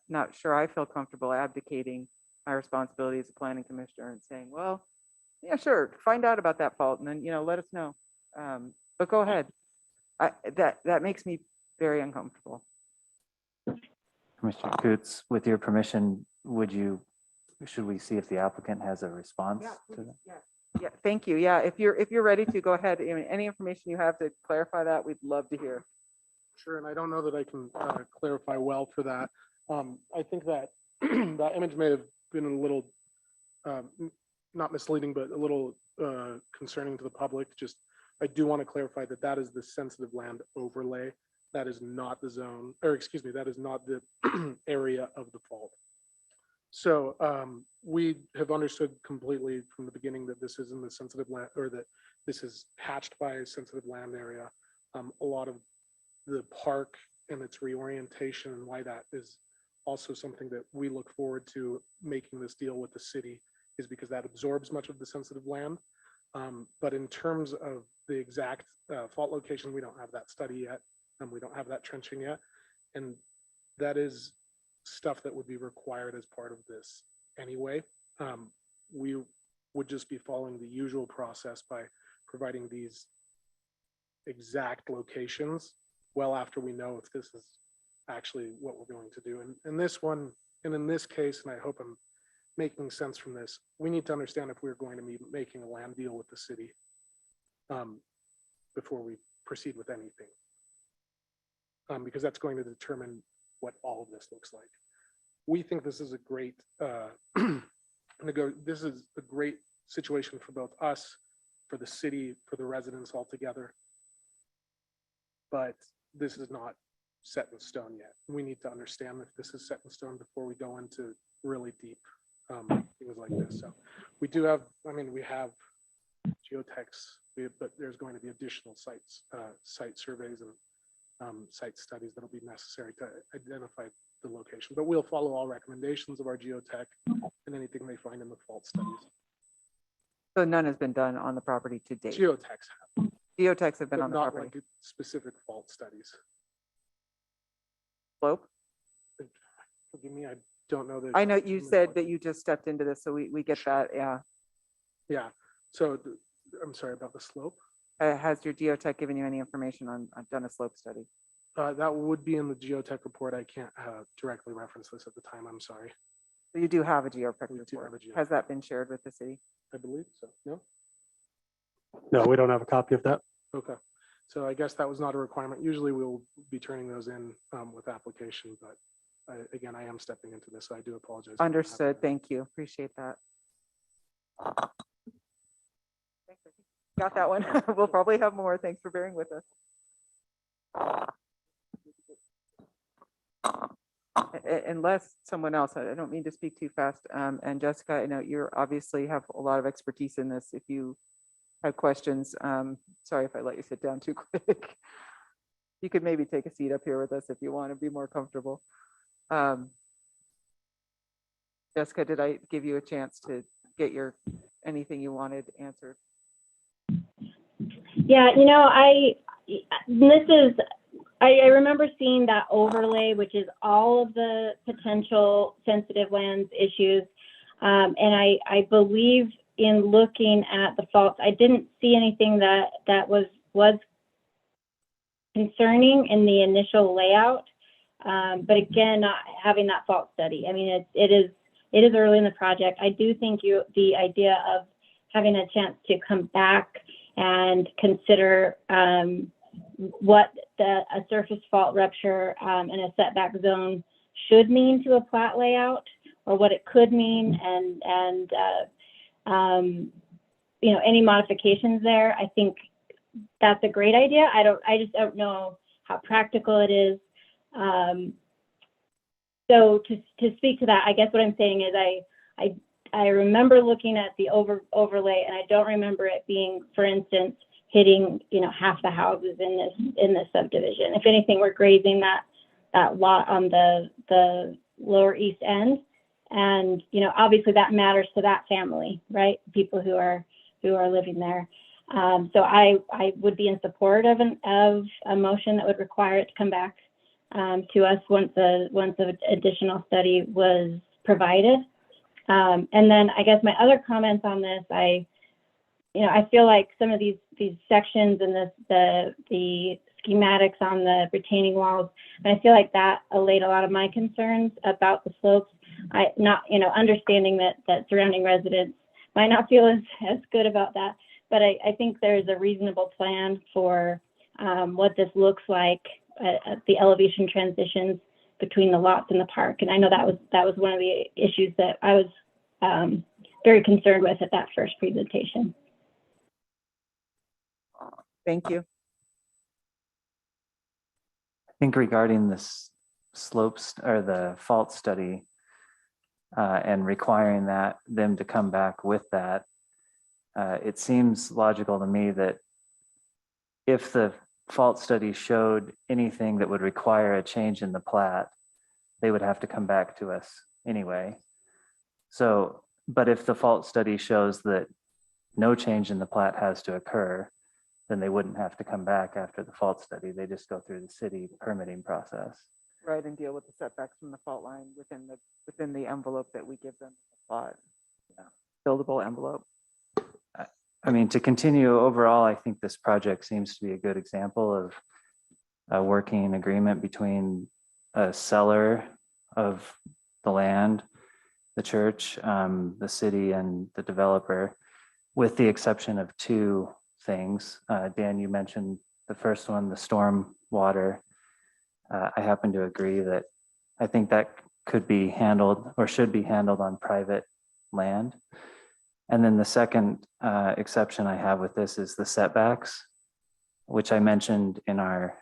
not sure I feel comfortable abdicating my responsibility as a planning commissioner and saying, well, yeah, sure, find out about that fault and then, you know, let us know. But go ahead. That makes me very uncomfortable. Commissioner Coots, with your permission, should we see if the applicant has a response to that? Yeah, thank you. Yeah, if you're ready to go ahead, I mean, any information you have to clarify that, we'd love to hear. Sure, and I don't know that I can clarify well for that. I think that that image may have been a little, not misleading, but a little concerning to the public. Just, I do want to clarify that that is the sensitive land overlay. That is not the zone, or excuse me, that is not the area of the fault. So we have understood completely from the beginning that this is in the sensitive land, or that this is hatched by a sensitive land area. A lot of the park and its reorientation and why that is also something that we look forward to making this deal with the city is because that absorbs much of the sensitive land. But in terms of the exact fault location, we don't have that study yet, and we don't have that trenching yet. And that is stuff that would be required as part of this anyway. We would just be following the usual process by providing these exact locations well after we know if this is actually what we're going to do. And this one, and in this case, and I hope I'm making sense from this, we need to understand if we're going to be making a land deal with the city before we proceed with anything. Because that's going to determine what all of this looks like. We think this is a great, this is a great situation for both us, for the city, for the residents altogether. But this is not set in stone yet. We need to understand if this is set in stone before we go into really deep things like this. So we do have, I mean, we have geotechs, but there's going to be additional sites, site surveys and site studies that'll be necessary to identify the location. But we'll follow all recommendations of our geotech and anything they find in the fault studies. So none has been done on the property to date. Geotechs have. Geotechs have been But on the not property. like specific fault studies. Slope? Forgive me, I don't know that. I know you said that you just stepped into this, so we get that, yeah. Yeah, so I'm sorry about the slope. Has your geotech given you any information on done a slope study? That would be in the geotech report. I can't directly reference this at the time. I'm sorry. So you do have a geotech We do have report. a geotech. Has that been shared with the city? I believe so. No? No, we don't have a copy of that. Okay. So I guess that was not a requirement. Usually we'll be turning those in with application, but again, I am stepping into this, so I do apologize. for not having Understood. that. Thank you. Appreciate that. Got that one. We'll probably have more. Thanks for bearing with us. Unless someone else, I don't mean to speak too fast. And Jessica, I know you obviously have a lot of expertise in this. If you have questions, sorry if I let you sit down too quick. You could maybe take a seat up here with us if you want to be more comfortable. Jessica, did I give you a chance to get anything you wanted answered? Yeah, I remember seeing that overlay, which is all of the potential sensitive lands issues. And I believe in looking at the faults, I didn't see anything that was concerning in the initial layout. But again, not having that fault study. I mean, it is early in the project. I do think the idea of having a chance to come back and consider what a surface fault rupture in a setback zone should mean to a plat layout, or what it could mean, and any modifications there. I think that's a great idea. I just don't know how practical it is. So to speak to that, I guess what I'm saying is I remember looking at the overlay, and I don't remember it being, for instance, hitting half the houses in this subdivision. If anything, we're grazing that lot on the lower east end, and obviously that matters to that family, right? People who are living there. So I would be in support of a motion that would require it to come back to us once the additional study was provided. And then I guess my other comments on this, I feel like some of these sections and the schematics on the retaining walls, and I feel like that allayed a lot of my concerns about the slopes. Understanding that surrounding residents might not feel as good about that, but I think there's a reasonable plan for what this looks like at the elevation transitions between the lots and the park. And I know that was one of the issues that I was very concerned with at that first presentation. Thank you. I think regarding this slopes or the fault study and requiring them to come back with that, it seems logical to me that if the fault study showed anything that would require a change in the plat, they would have to come back to us anyway. So, but if the fault study shows that no change in the plat has to occur, then they wouldn't have to come back after the fault study. They just go through the city permitting process. Right, and deal with the setbacks from the fault line within the envelope that we give them. Plot, buildable envelope. I mean, to continue overall, I think this project seems to be a good example of a working agreement between a seller of the land, the church, the city, and the developer, with the exception of two things. Dan, you mentioned the first one, the storm water. I happen to agree that I think that could be handled or should be handled on private land. And then the second exception I have with this is the setbacks, which I mentioned in our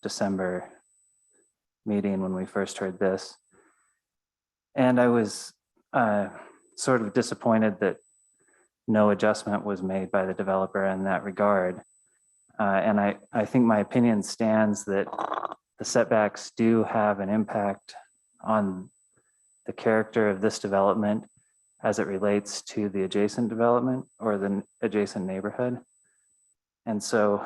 December meeting when we first heard this. And I was sort of disappointed that no adjustment was made by the developer in that regard. And I think my opinion stands that the setbacks do have an impact on the character of this development as it relates to the adjacent development or the adjacent neighborhood. And so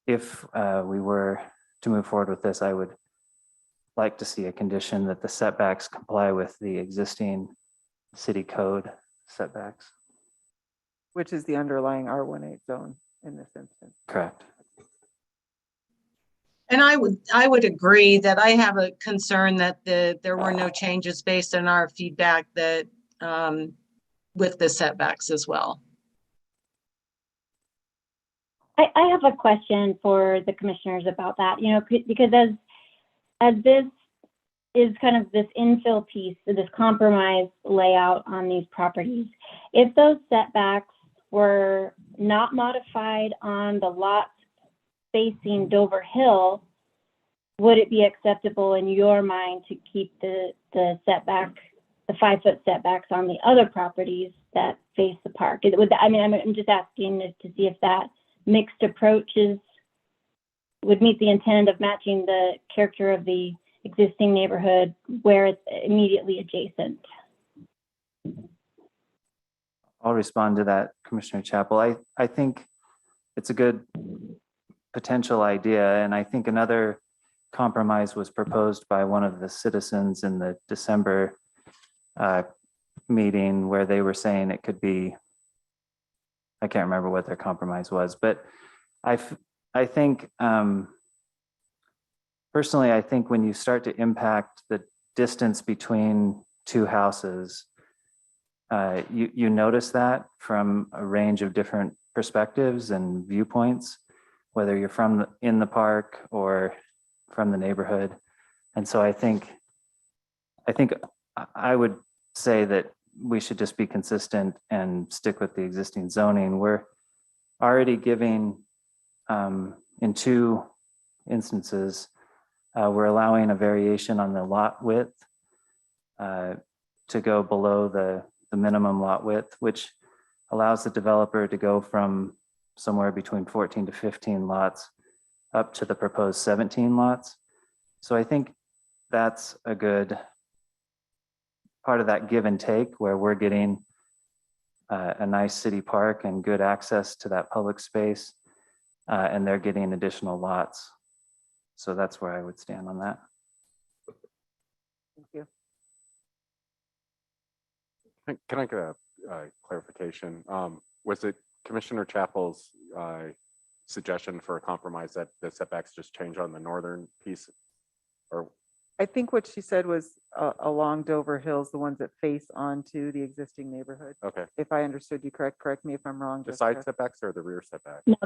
if we were to move forward with this, I would like to see a condition that the setbacks comply with the existing city code setbacks. Which is the underlying R18 zone in this instance. Correct. And I would agree that I have a concern that there were no changes based on our feedback that with the setbacks as well. I have a question for the commissioners about that, you know, because as this is kind of this infill piece, this compromise layout on these properties, if those setbacks were not modified on the lots facing Dover Hill, would it be acceptable in your mind to keep the setback, the 5-foot setbacks on the other properties that face the park? I'm just asking to see if that mixed approaches would meet the intent of matching the character of the existing neighborhood where it's immediately adjacent. I'll respond to that, Commissioner Chapel. I think it's a good potential idea, and I think another compromise was proposed by one of the citizens in the December meeting where they were saying it could be, I can't remember what their compromise was, but I think personally, I think when you start to impact the distance between two houses, you notice that from a range of different perspectives and viewpoints, whether you're in the park or from the neighborhood. And so I think I would say that we should just be consistent and stick with the existing zoning. We're already giving, in 2 instances, we're allowing a variation on the lot width to go below the minimum lot width, which allows the developer to go from somewhere between 14 to 15 lots up to the proposed 17 lots. So I think that's a good part of that give and take where we're getting a nice city park and good access to that public space, and they're getting additional lots. So that's where I would stand on that. Thank you. Can I get a clarification? Was it Commissioner Chapel's suggestion for a compromise that the setbacks just change on the northern piece? Or I think what she said was along Dover Hills, the ones that face onto the existing neighborhood. okay, If I understood you correct me if I'm wrong. the Jessica. side setbacks or the rear setback? No,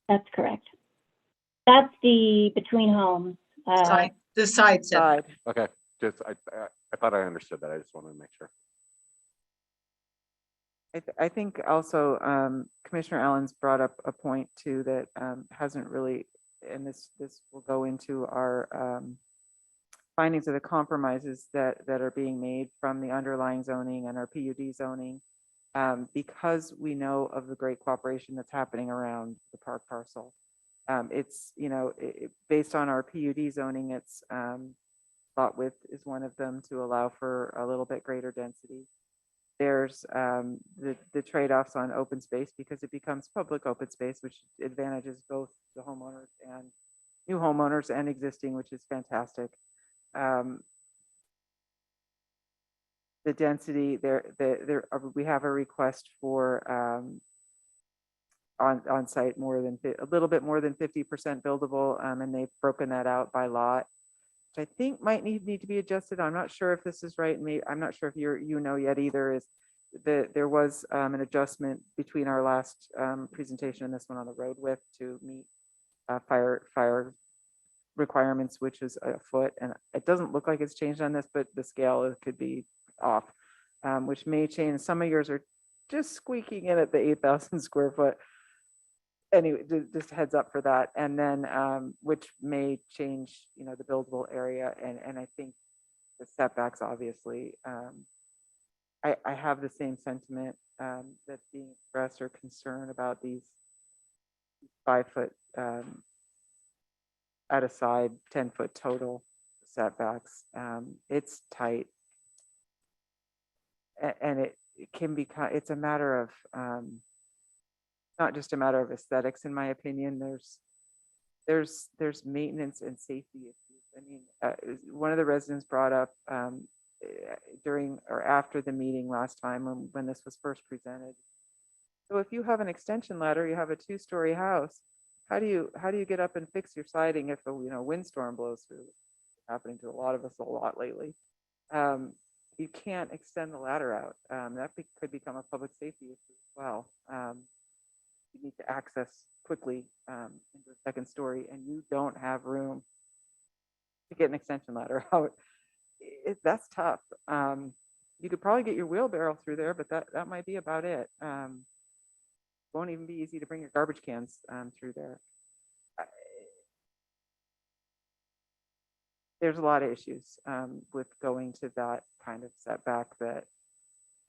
that's correct. That's the between homes. The side setback. Okay, just I thought I understood that. I just wanted to make sure. I think also Commissioner Allen's brought up a point too that hasn't really, and this will go into our findings of the compromises that are being made from the underlying zoning and our PUD zoning, because we know of the great cooperation that's happening around the park parcel. It's, you know, based on our PUD zoning, it's lot width is one of them to allow for a little bit greater density. There's the trade-offs on open space because it becomes public open space, which advantages both the homeowners and new homeowners and existing, which is fantastic. The density we have a request for on site a little bit more than 50% buildable, and they've broken that out by lot, which I think might need to be adjusted. I'm not sure if this is right. I'm not sure if you know yet either. Is that there was an adjustment between our last presentation and this one on the road width to meet fire requirements, which is a foot, and it doesn't look like it's changed on this, but the scale could be off, which may change. Some of yours are just squeaking in at the 8,000 square foot. Anyway, just heads up for that. And then which may change, you know, the buildable area. And I think the setbacks, obviously, I have the same sentiment that's being expressed or concern about these 5-foot at a side, 10-foot total setbacks. It's tight. And it can be, it's a matter of, not just a matter of aesthetics, in my opinion. There's maintenance and safety issues. I mean, one of the residents brought up during or after the meeting last time when this was first presented. So if you have an extension ladder, you have a 2-story house, how do you get up and fix your siding if a windstorm blows through? Happening to a lot of us a lot lately. You can't extend the ladder out. Could become a public safety issue as well. You need to access quickly into the second story, and you don't have room to get an extension ladder out. That's tough. You could probably get your wheelbarrow through there, but that might be about it. Won't even be easy to bring your garbage cans through there. There's a lot of issues with going to that kind of setback that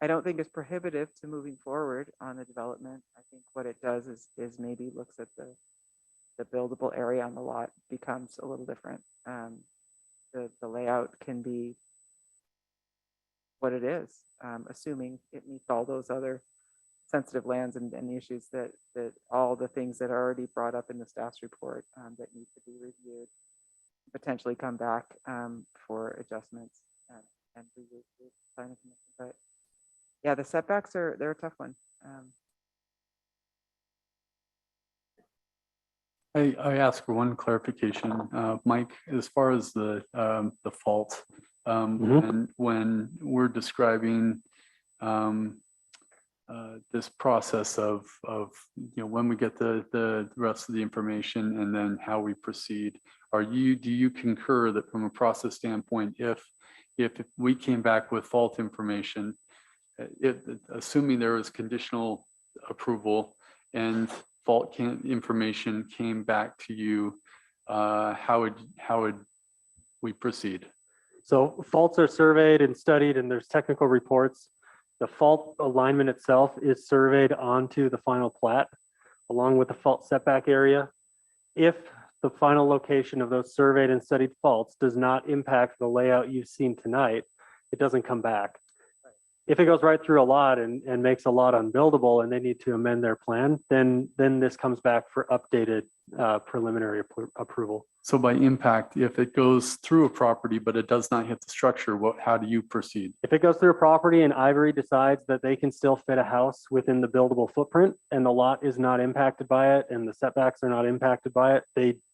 I don't think is prohibitive to moving forward on the development. I think what it does is maybe looks at the buildable area on the lot becomes a little different. The layout can be what it is, assuming it meets all those other sensitive lands and the issues that all the things that are already brought up in the staff's report that need to be reviewed, potentially come back for adjustments and review the planning commission. But yeah, the setbacks they're a tough one. I ask for one clarification, Mike, as far as the fault, and when we're describing this process of when we get the rest of the information and then how we proceed, do you concur that from a process standpoint, if we came back with fault information, assuming there was conditional approval and fault information came back to you, how would we proceed? So faults are surveyed and studied, and there's technical reports. The fault alignment itself is surveyed onto the final plat, along with the fault setback area. If the final location of those surveyed and studied faults does not impact the layout you've seen tonight, it doesn't come back. If it goes right through a lot and makes a lot unbuildable and they need to amend their plan, then this comes back for updated preliminary approval. So by impact, if it goes through a property, but it does not hit the structure, how do you proceed? If it goes through a property and Ivory decides that they can still fit a house within the buildable footprint and the lot is not impacted by it and the setbacks are not impacted by it,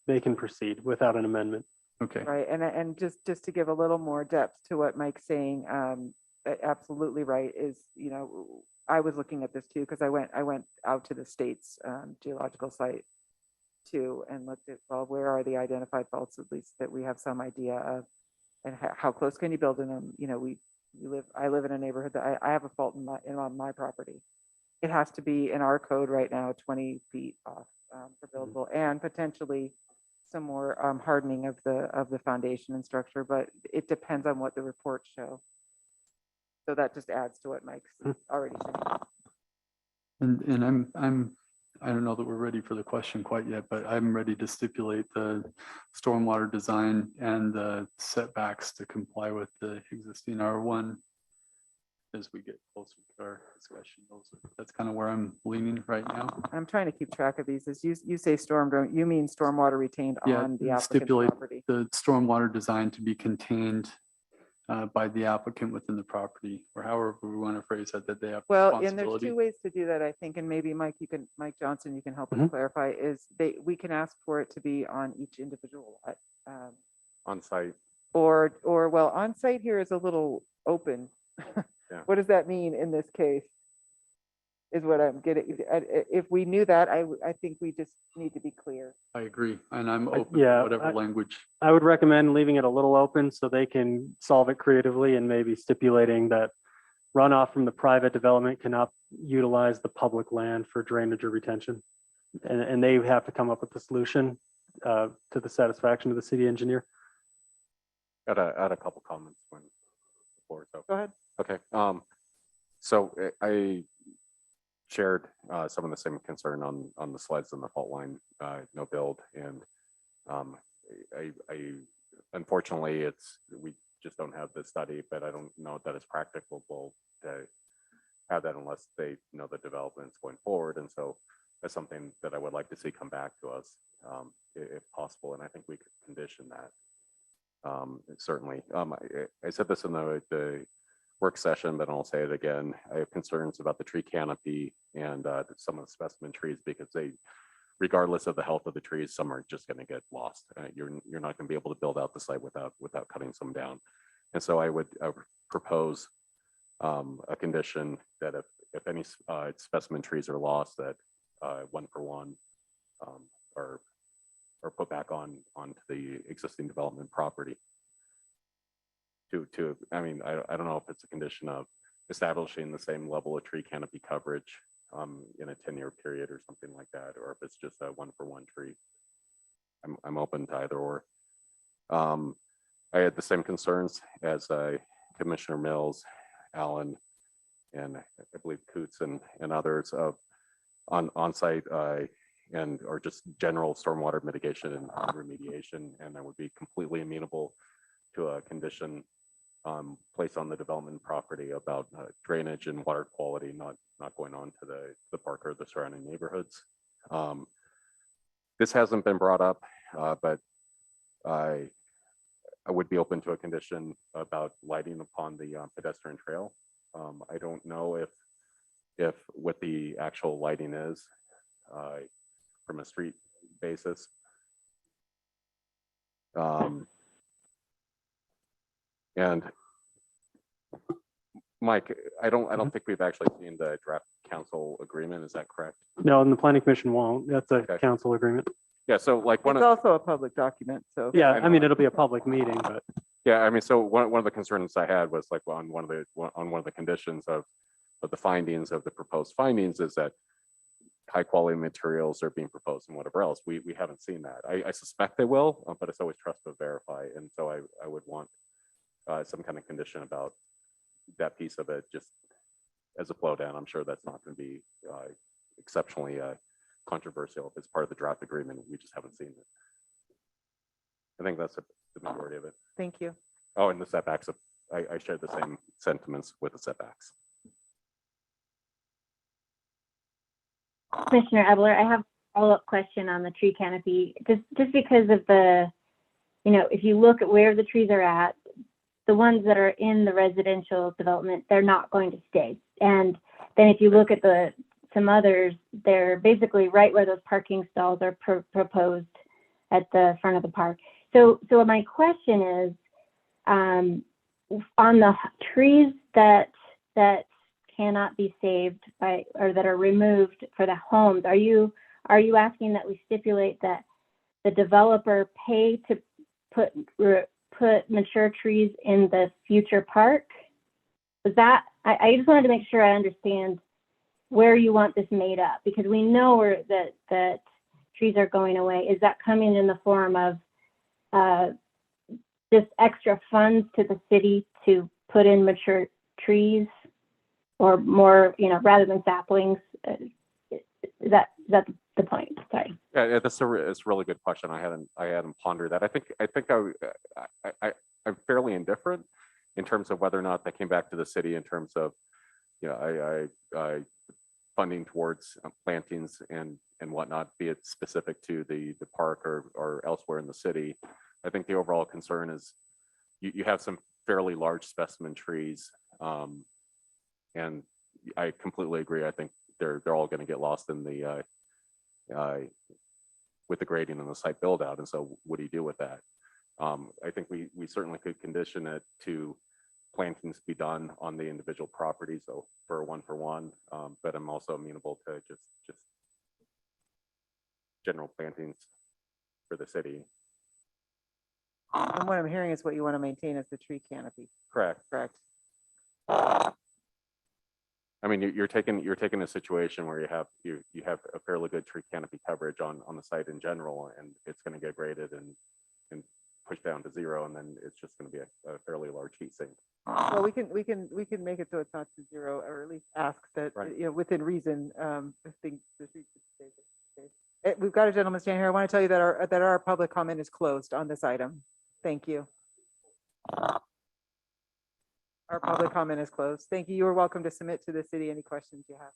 they can proceed without an amendment. Okay. Right, and just to give a little more depth to what Mike's saying, absolutely right, is, I was looking at this too, because I went out to the state's geological site too and looked at, well, where are the identified faults, at least that we have some idea of, and how close can you build in them? I live in a neighborhood that I have a fault on my property. It has to be in our code right now 20 feet off for buildable, and potentially some more hardening of the foundation and structure, but it depends on what the reports show. So that just adds to what Mike's already saying. And I don't know that we're ready for the question quite yet, but I'm ready to stipulate the stormwater design and the setbacks to comply with the existing R1 as we get closer to our discussion. That's kind of where I'm leaning right now. I'm trying to keep track of these. As you say storm, don't you mean stormwater retained on the applicant's stipulate property? the stormwater design to be contained by the applicant within the property, or however we want to phrase that they have Well, and there's responsibility. two ways to do that, I think, and maybe Mike Johnson, you can help us clarify, is we can ask for it to be on each individual lot. On site. Or well, on site here is a little open. Yeah. What does that mean in this case? Is what I'm getting. If we knew that, I think we just need to be clear. I agree, and I'm open yeah, to whatever language. I would recommend leaving it a little open so they can solve it creatively, and maybe stipulating that runoff from the private development cannot utilize the public land for drainage or retention. And they have to come up with the solution to the satisfaction of the city engineer. Add a couple comments when the floor is open. Go ahead. Okay. So I shared some of the same concern on the sleds and the fault line, no build, and I unfortunately we just don't have the study, but I don't know that it's practicable to have that unless they know the development's going forward, and so that's something that I would like to see come back to us if possible, and I think we could condition that Certainly. I said this in the work session, but I'll say it again. I have concerns about the tree canopy and some of the specimen trees because they, regardless of the health of the trees, some are just going to get lost. You're not going to be able to build out the site without cutting some down. And so I would propose a condition that if any specimen trees are lost, that 1 for 1 are put back onto the existing development property. I mean, I don't know if it's a condition of establishing the same level of tree canopy coverage in a 10-year period or something like that, or if it's just a 1 for 1 tree. I'm open to either or. I had the same concerns as Commissioner Mills, Allen, and I believe Coots and others of on-site and or just general stormwater mitigation and remediation, and I would be completely amenable to a condition placed on the development property about drainage and water quality not going on to the park or the surrounding neighborhoods. This hasn't been brought up, but I would be open to a condition about lighting upon the pedestrian trail. I don't know if what the actual lighting is from a street basis. And Mike, I don't think we've actually seen the draft council agreement. Is that correct? No, and the planning commission won't. That's a council agreement. Yeah, so like It's also a public document, so. Yeah, I mean, it'll be a public meeting, but. Yeah, I mean, so one of the concerns I had was like on one of the conditions of the findings of the proposed findings is that high quality materials are being proposed and whatever else. We haven't seen that. I suspect they will, but it's always trust but verify. And so I would want some kind of condition about that piece of it, just as a flow down. I'm sure that's not going to be exceptionally controversial. If it's part of the draft agreement, we just haven't seen it. I think that's the majority of it. Thank you. Oh, and the setbacks, I share the same sentiments with the setbacks. Commissioner Ebler, I have a follow-up question on the tree canopy. Just because of the, if you look at where the trees are at, the ones that are in the residential development, they're not going to stay. And then if you look at some others, they're basically right where those parking stalls are proposed at the front of the park. So my question is, on the trees that cannot be saved or that are removed for the homes, are you asking that we stipulate that the developer pay to put mature trees in the future park? Is that, I just wanted to make sure I understand where you want this made up, because we know that trees are going away. Is that coming in the form of just extra funds to the city to put in mature trees, or more, rather than saplings? Is that the point? Sorry. Yeah, it's a really good question. I hadn't pondered that. I think I'm fairly indifferent in terms of whether or not that came back to the city in terms of, I funding towards plantings and whatnot, be it specific to the park or elsewhere in the city. I think the overall concern is you have some fairly large specimen trees, and I completely agree. I think they're all going to get lost in the with the grading and the site build out. And so what do you do with that? I think we certainly could condition it to plantings be done on the individual property, so for 1 for 1, but I'm also amenable to just general plantings for the city. And what I'm hearing is what you want to maintain is the tree canopy. Correct. Correct. I mean, you're taking a situation where you have a fairly good tree canopy coverage on the site in general, and it's going to get graded and pushed down to 0, and then it's just going to be a fairly large heat sink. Well, we can make it so it's not to 0, or at least ask that, Right. within reason, I think the trees should stay. We've got a gentleman standing here. I want to tell you that our public comment is closed on this item. Thank you. Our public comment is closed. Thank you. You are welcome to submit to the city any questions you have.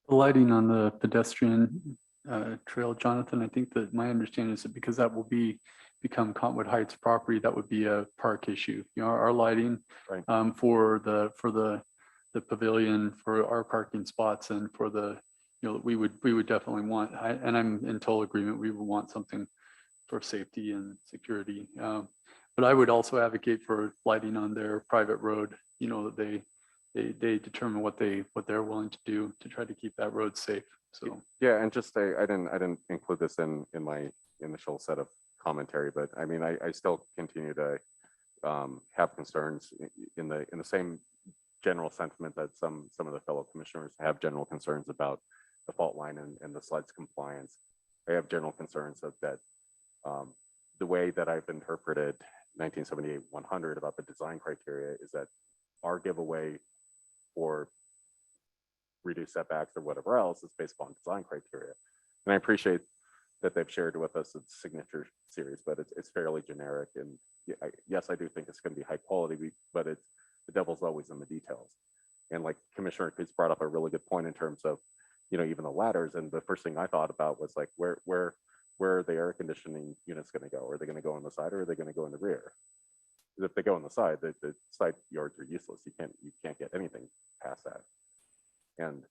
The lighting on the pedestrian trail, Jonathan, I think that my understanding is that because that will become Cottonwood Heights property, that would be a park issue. You know, our lighting for the pavilion, for our parking spots, and for the, you know, we would definitely want, and I'm in total agreement, we would want something for safety and security. But I would also advocate for lighting on their private road, you know, that they determine what they're willing to do to try to keep that road safe. So Yeah, and just I didn't include this in my initial set of commentary, but I mean, I still continue to have concerns in the same general sentiment that some of the fellow commissioners have general concerns about the fault line and the slides compliance. I have general concerns that the way that I've interpreted 1978-100 about the design criteria is that our giveaway for reduced setbacks or whatever else is based upon design criteria. And I appreciate that they've shared with us its signature series, but it's fairly generic. And yes, I do think it's going to be high quality, but the devil's always in the details. And like Commissioner Coots brought up a really good point in terms of, you know, even the ladders. And the first thing I thought about was like, where are the air conditioning units going to go? Are they going to go on the side or are they going to go in the rear? If they go on the side, the side yards are useless. You can't get anything past that. And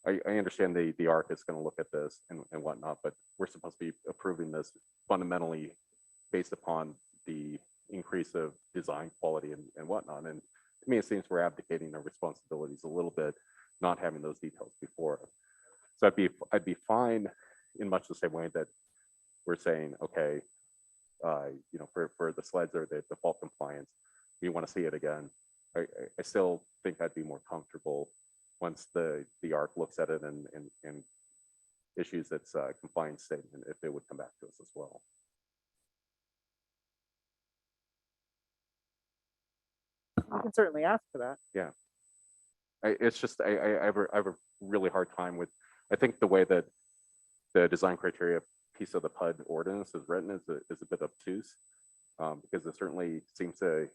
I understand the ARC is going to look at this and whatnot, but we're supposed to be approving this fundamentally based upon the increase of design quality and whatnot. And to me, it seems we're abdicating our responsibilities a little bit, not having those details before. So I'd be fine in much the same way that we're saying, okay, you know, for the sleds or the default compliance, we want to see it again. I still think I'd be more comfortable once the ARC looks at it and issues its compliance statement, if it would come back to us as well. You can certainly ask for that. Yeah, it's just I have a really hard time with. I think the way that the design criteria piece of the PUD ordinance is written is a bit obtuse, because it certainly seems to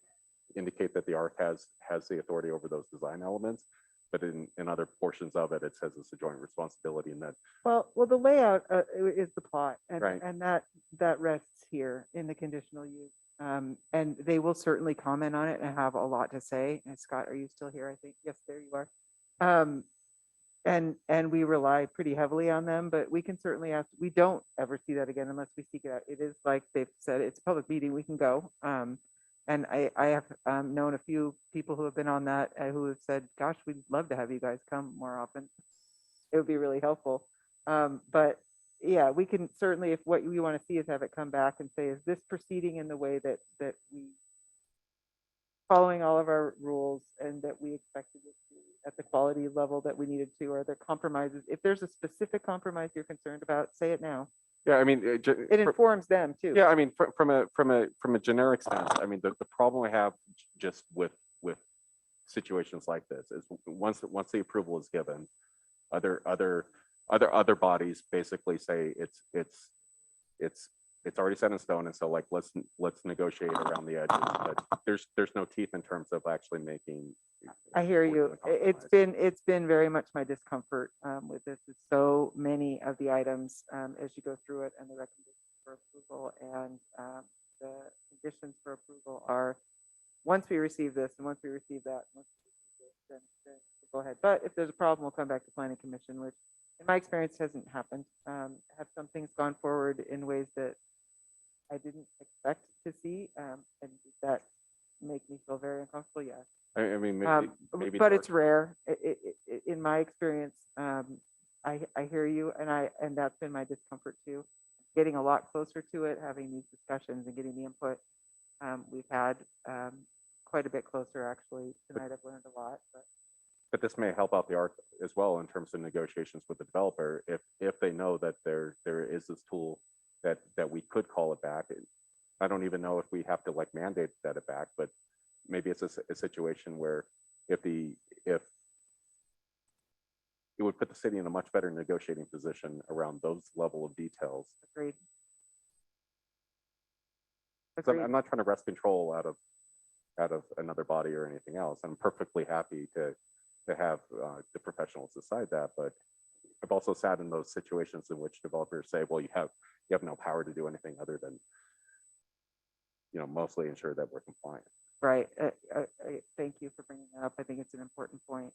indicate that the ARC has the authority over those design elements, but in other portions of it, it says it's a joint responsibility, and that. Well, the layout is the plot, and Right. and that rests here in the conditional use. And they will certainly comment on it and have a lot to say. And Scott, are you still here? I think, yes, there you are. And we rely pretty heavily on them, but we can certainly ask, we don't ever see that again unless we seek it out. It is like they've said, it's a public meeting, we can go. And I have known a few people who have been on that who have said, gosh, we'd love to have you guys come more often. It would be really helpful. But yeah, we can certainly, if what we want to see is have it come back and say, is this proceeding in the way that we following all of our rules and that we expected it to at the quality level that we needed to, or the compromises. If there's a specific compromise you're concerned about, say it now. Yeah, I mean, It informs them too. Yeah, I mean, from a generic sense, I mean, the problem I have just with situations like this is once the approval is given, other bodies basically say it's already set in stone, and so like let's negotiate around the edges, but there's no teeth in terms of actually making. I hear you. It's been very much my discomfort with this. Is so many of the items as you go through it and the recommendations for approval and the conditions for approval are once we receive this and once we receive that, once we receive this, then we'll go ahead. But if there's a problem, we'll come back to planning commission, which in my experience hasn't happened. Have some things gone forward in ways that I didn't expect to see, and that make me feel very uncomfortable. Yes. I mean, maybe but it's rare. In my experience, I hear you, and that's been my discomfort too. Getting a lot closer to it, having these discussions and getting the input. We've had quite a bit closer actually tonight. I've learned a lot. But this may help out the ARC as well in terms of negotiations with the developer if they know that there is this tool that we could call it back. I don't even know if we have to like mandate that it back, but maybe it's a situation where if it would put the city in a much better negotiating position around those level of details. Agreed. So I'm not trying to wrest control out of another body or anything else. I'm perfectly happy to have the professionals decide that, but I've also sat in those situations in which developers say, well, you have no power to do anything other than, mostly ensure that we're compliant. Right. I thank you for bringing that up. I think it's an important point.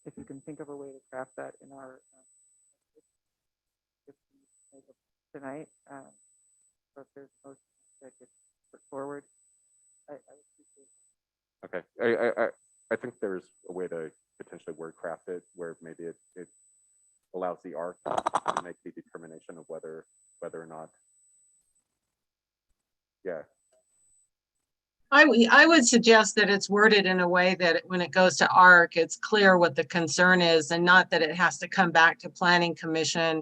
If you can think of a way to craft that in our tonight, or if there's a motion that gets put forward, I would appreciate it. Okay, I think there's a way to potentially word craft it where maybe it allows the ARC to make the determination of whether or not. Yeah. I would suggest that it's worded in a way that when it goes to ARC, it's clear what the concern is and not that it has to come back to Planning Commission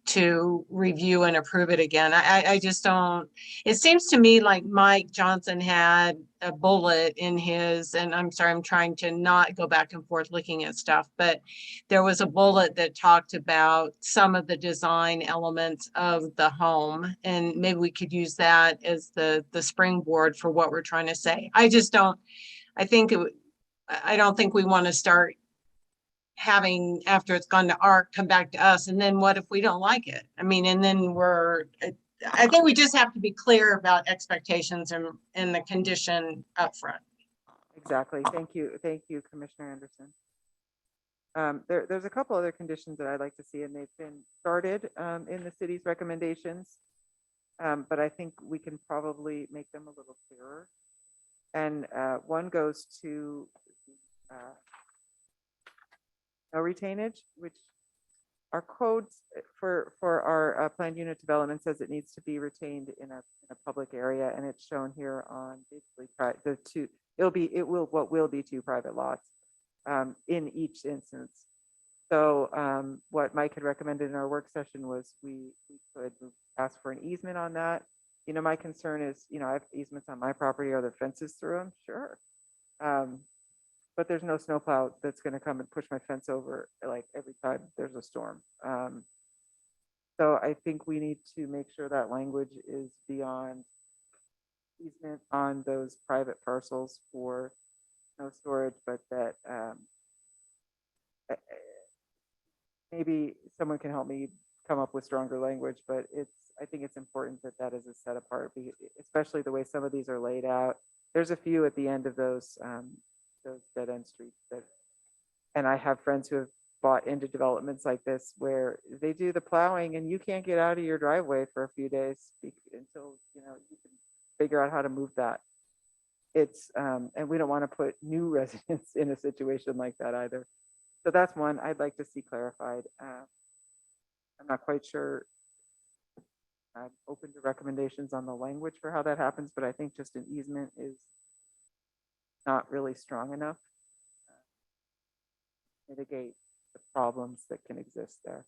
to review and approve it again. I just don't, it seems to me like Mike Johnson had a bullet in his, and I'm sorry, I'm trying to not go back and forth looking at stuff, but there was a bullet that talked about some of the design elements of the home, and maybe we could use that as the springboard for what we're trying to say. I just don't, I don't think we want to start having, after it's gone to ARC, come back to us, and then what if we don't like it? I mean, and then I think we just have to be clear about expectations and the condition up front. Exactly. Thank you, Commissioner Anderson. There's a couple other conditions that I'd like to see, and they've been started in the city's recommendations, but I think we can probably make them a little clearer. And one goes to no retainage, which our codes for our planned unit development says it needs to be retained in a public area, and it's shown here on basically the two. What will be two private lots in each instance. So what Mike had recommended in our work session was we could ask for an easement on that. My concern is, I have easements on my property. Are there fences through them? Sure. But there's no snowplow that's going to come and push my fence over like every time there's a storm. So I think we need to make sure that language is beyond easement on those private parcels for snow storage, but that maybe someone can help me come up with stronger language, but I think it's important that is a set apart, especially the way some of these are laid out. There's a few at the end of those dead end streets and I have friends who have bought into developments like this where they do the plowing and you can't get out of your driveway for a few days until you can figure out how to move that. It's and we don't want to put new residents in a situation like that either. So that's one I'd like to see clarified. I'm not quite sure. I'm open to recommendations on the language for how that happens, but I think just an easement is not really strong enough to mitigate the problems that can exist there.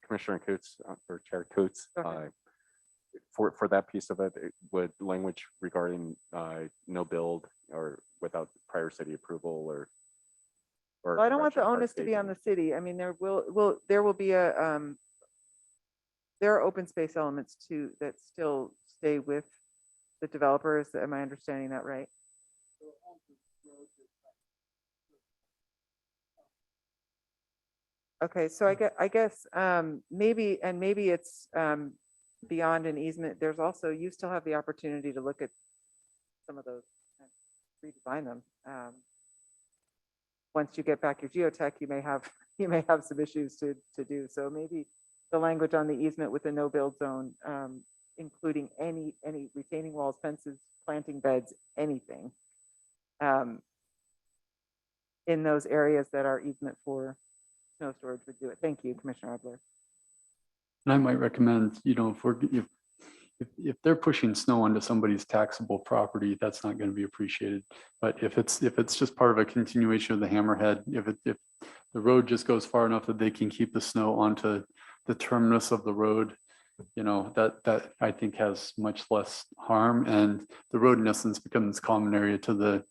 Commissioner Coots, or Chair Coots, for that piece of it, would language regarding no build or without prior city approval or well, I don't want the onus to be on the city. I mean, there will be a there are open space elements too that still stay with the developers. Am I understanding that right? Okay, so I guess maybe it's beyond an easement. There's also, you still have the opportunity to look at some of those and redesign them. Once you get back your geotech, you may have some issues to do. So maybe the language on the easement with the no build zone, including any retaining walls, fences, planting beds, anything in those areas that are easement for snow storage would do it. Thank you, Commissioner Adler. And I might recommend, if they're pushing snow onto somebody's taxable property, that's not going to be appreciated. But if it's just part of a continuation of the hammerhead, if the road just goes far enough that they can keep the snow onto the terminus of the road, that I think has much less harm, and the road in essence becomes common area to the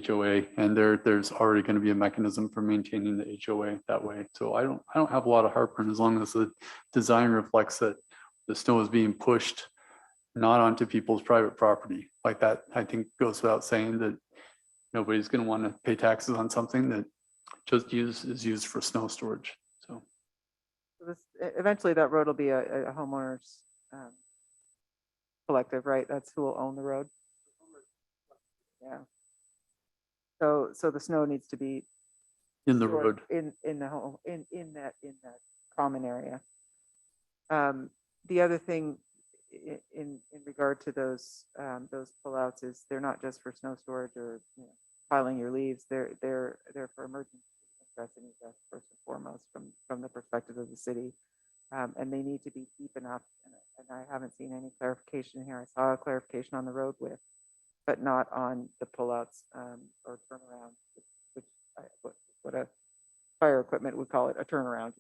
HOA, and there's already going to be a mechanism for maintaining the HOA that way. So I don't have a lot of heartburn as long as the design reflects that the snow is being pushed not onto people's private property like that. I think goes without saying that Nobody's going to want to pay taxes on something that just is used for snow storage. So So this, eventually that road will be a homeowners collective, right? That's who will own the road. Yeah. So the snow needs to be in the stored road. in the home, in that common area. The other thing in regard to those pullouts is they're not just for snow storage or, you know, piling your leaves. They're for emergency egress and egress first and foremost from the perspective of the city. And they need to be deep enough. And I haven't seen any clarification here. I saw a clarification on the road width, but not on the pullouts or turnaround, which what a fire equipment would call it, a turnaround,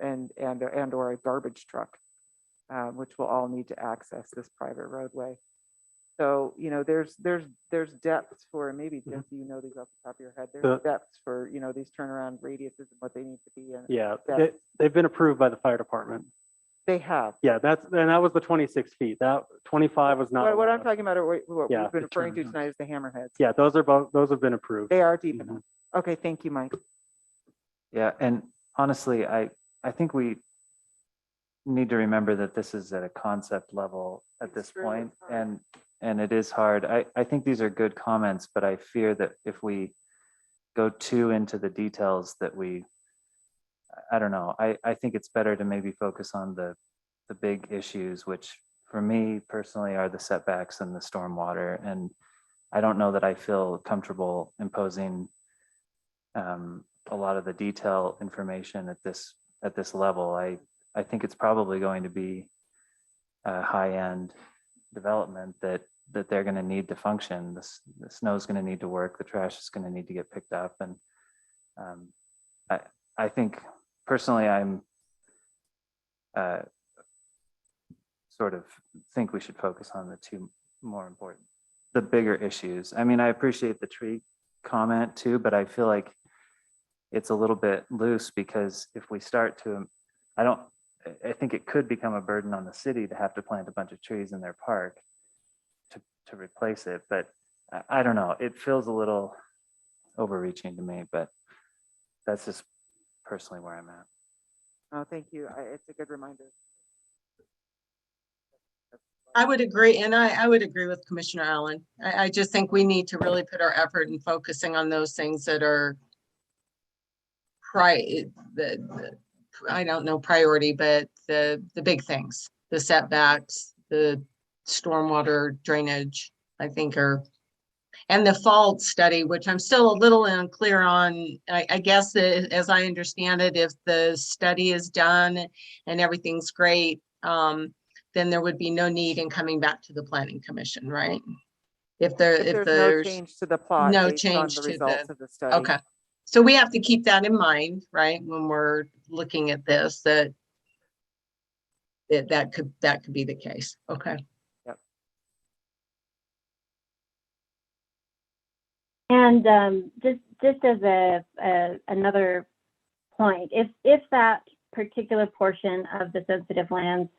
and or a garbage truck, which will all need to access this private roadway. So, you know, there's depths for, maybe Jesse, you know these off the top of your head, there's depths for, you know, these turnaround radiuses and what they need to be. And Yeah, depths. they've been approved by the fire department. They have. Yeah, that was the 26 feet. That 25 was not. What I'm allowed. talking about, or what Yeah, we've been the referring to turnarounds. tonight is the hammerheads. Yeah, those have been approved. They are deep enough. Okay, thank you, Mike. Yeah, and honestly, I think we need to remember that this is at a concept level at this true, point, it's hard. and it is hard. I think these are good comments, but I fear that if we go too into the details that I don't know, I think it's better to maybe focus on the big issues, which for me personally are the setbacks and the stormwater. And I don't know that I feel comfortable imposing a lot of the detail information at this level. I think it's probably going to be a high-end development that they're going to need to function. The snow's going to need to work. The trash is going to need to get picked up. And I think personally, I'm sort of think we should focus on the two more important, the bigger issues. I mean, I appreciate the tree comment too, but I feel like it's a little bit loose, because if we start to, I think it could become a burden on the city to have to plant a bunch of trees in their park to replace it. But I don't know, it feels a little overreaching to me, but that's just personally where I'm at. Oh, thank you. It's a good reminder. I would agree, and I would agree with Commissioner Allen. I just think we need to really put our effort in focusing on those things that are I don't know priority, but the big things, the setbacks, the stormwater drainage, I think and the fault study, which I'm still a little unclear on. I guess that, as I understand it, if the study is done and everything's great, then there would be no need in coming back to the planning commission, right? If there's no change to the plot no based on change the to results of the study. Okay, so we have to keep that in mind, right, when we're looking at this, that could be the case. Okay. Yep. And just as another point, if that particular portion of the sensitive lands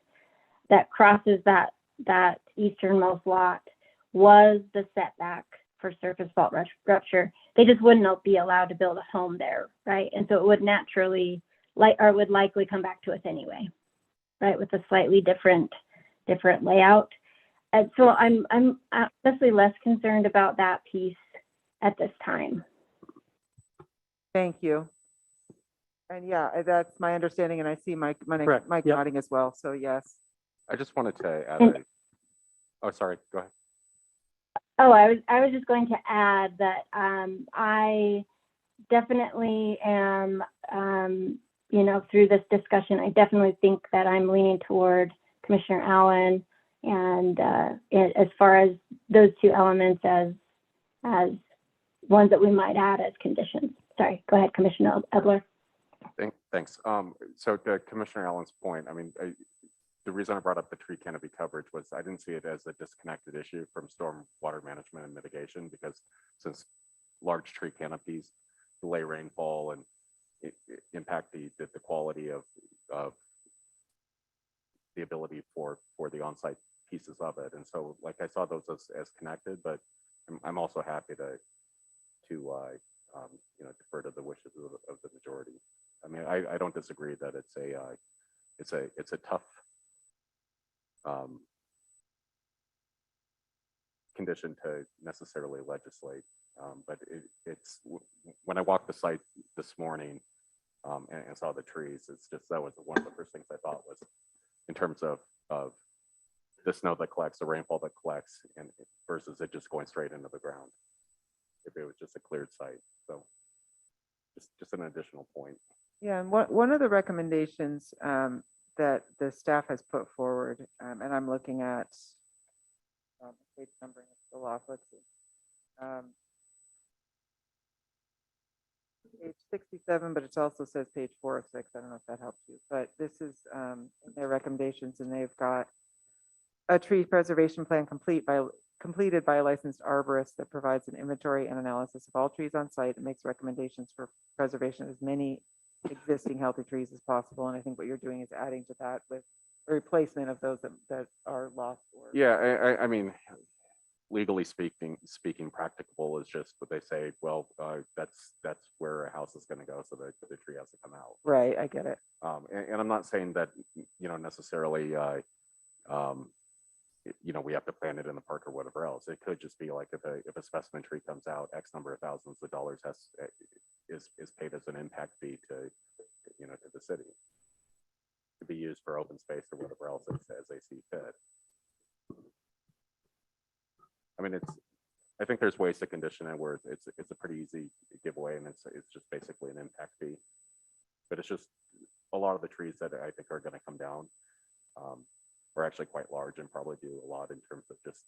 that crosses that easternmost lot was the setback for surface fault rupture, they just wouldn't be allowed to build a home there, right? And so it would naturally would likely come back to us anyway, right, with a slightly different layout. And so I'm honestly less concerned about that piece at this time. Thank you. And yeah, that's my understanding, and I see Mike Correct. Yep. nodding as well. So yes. I just wanted to add oh, sorry, go ahead. Oh, I was just going to add that I definitely am, through this discussion, I definitely think that I'm leaning toward Commissioner Allen, and as far as those two elements as ones that we might add as conditions. Sorry, go ahead, Commissioner Edler. Thanks. So to Commissioner Allen's point, I mean, the reason I brought up the tree canopy coverage was I didn't see it as a disconnected issue from storm water management and mitigation, because since large tree canopies delay rainfall and impact the quality of the ability for the on-site pieces of it. And so like I saw those as connected, but I'm also happy to to, defer to the wishes of the majority. I mean, I don't disagree that it's a tough condition to necessarily legislate. But when I walked the site this morning and saw the trees, that was one of the first things I thought was in terms of the snow that collects, the rainfall that collects, and versus it just going straight into the ground. If it was just a cleared site. So just an additional point. Yeah, and one of the recommendations that the staff has put forward, and I'm looking at page numbering is still off. Let's see. Page 67, but it also says page 4 of 6. I don't know if that helps you, but this is their recommendations, and they've got a tree preservation plan completed by a licensed arborist that provides an inventory and analysis of all trees on site and makes recommendations for preservation of as many existing healthy trees as possible. And I think what you're doing is adding to that with a replacement of those that are lost. Or Yeah, I mean, legally speaking, practicable is just what they say. Well, that's where a house is going to go, so that the tree has to come out. Right, I get it. And I'm not saying that necessarily we have to plant it in the park or whatever else. It could just be like if a specimen tree comes out, X number of thousands of dollars is paid as an impact fee to the city to be used for open space or whatever else as they see fit. I mean, I think there's ways to condition it where it's a pretty easy giveaway, and it's just basically an impact fee. But it's just a lot of the trees that I think are going to come down are actually quite large and probably do a lot in terms of just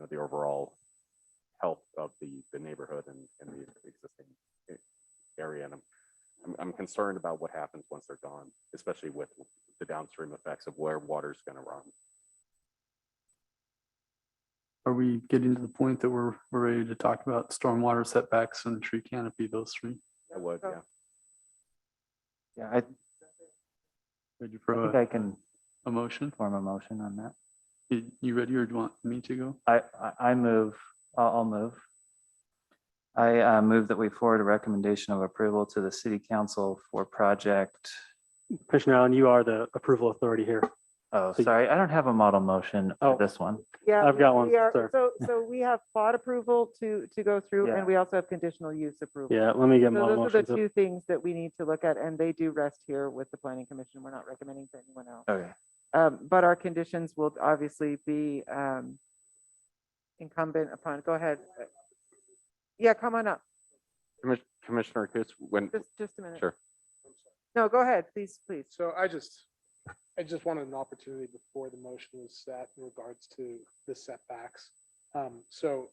the overall health of the neighborhood and the existing area. And I'm concerned about what happens once they're gone, especially with the downstream effects of where water's going to run. Are we getting to the point that we're ready to talk about stormwater setbacks and tree canopy, those three? I would, yeah. Yeah, I Ready think for I can a motion? form a motion on that. You ready, or do you want me to go? I move, I'll move. I move that we forward a recommendation of approval to the city council for project. Commissioner Allen, you are the approval authority here. Oh, sorry, I don't have a model motion for this one. Yeah, I've got one, we are- sir. So we have plot approval to go through, Yeah. and we also have conditional use approval. Yeah, let me get So model those are the motions. two things that we need to look at, and they do rest here with the planning commission. We're not recommending to anyone else. Okay. But our conditions will obviously be incumbent upon, go ahead. Yeah, come on up. Commissioner Coates, when Just a minute. sure. No, go ahead, please. So I just wanted an opportunity before the motion was set in regards to the setbacks. So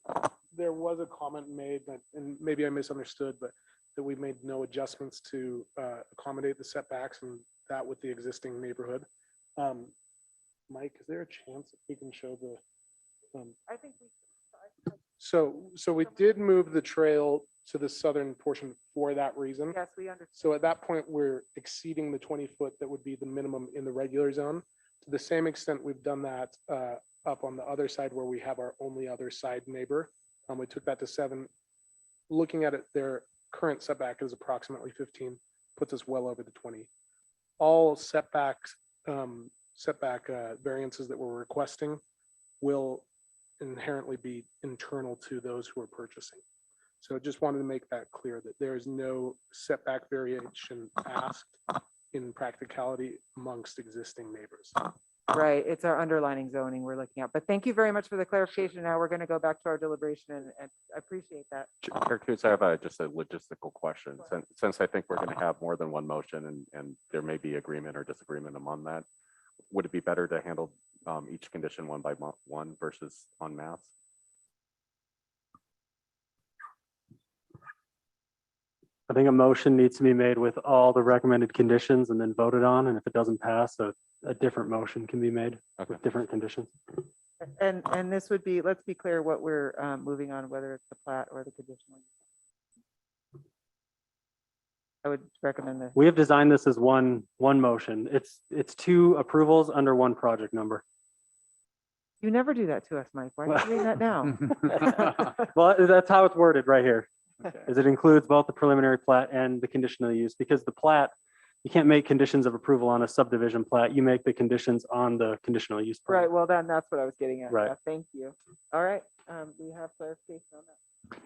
there was a comment made that, and maybe I misunderstood, but that we made no adjustments to accommodate the setbacks and that with the existing neighborhood. Mike, is there a chance that we can show the? I think we. So we did move the trail to the southern portion for that reason. Yes, we understand. So at that point, we're exceeding the 20-foot that would be the minimum in the regular zone. To the same extent, we've done that up on the other side where we have our only other side neighbor. We took that to 7. Looking at it, their current setback is approximately 15, puts us well over the 20. All setbacks, variances that we're requesting will inherently be internal to those who are purchasing. So just wanted to make that clear that there is no setback variation asked in practicality amongst existing neighbors. Right, it's our underlining zoning we're looking at. But thank you very much for the clarification. Now we're going to go back to our deliberation, and I appreciate that. Chair Coates, I have just a logistical question. Since I think we're going to have more than one motion and there may be agreement or disagreement among that, would it be better to handle each condition one by one versus en masse? I think a motion needs to be made with all the recommended conditions and then voted on. And if it doesn't pass, a different motion can be made with different conditions. And this would be, let's be clear what we're moving on, whether it's the plat or the conditional. I would recommend that. We have designed this as one motion. It's 2 approvals under 1 project number. You never do that to us, Mike. Why are you doing that now? Well, that's how it's worded right here, Okay. is it includes both the preliminary plat and the conditional use, because the plat, you can't make conditions of approval on a subdivision plat. You make the conditions on the conditional use. permit. Right, well, then that's what I was getting at. Right. Yeah, thank you. All right, we have clarification on that.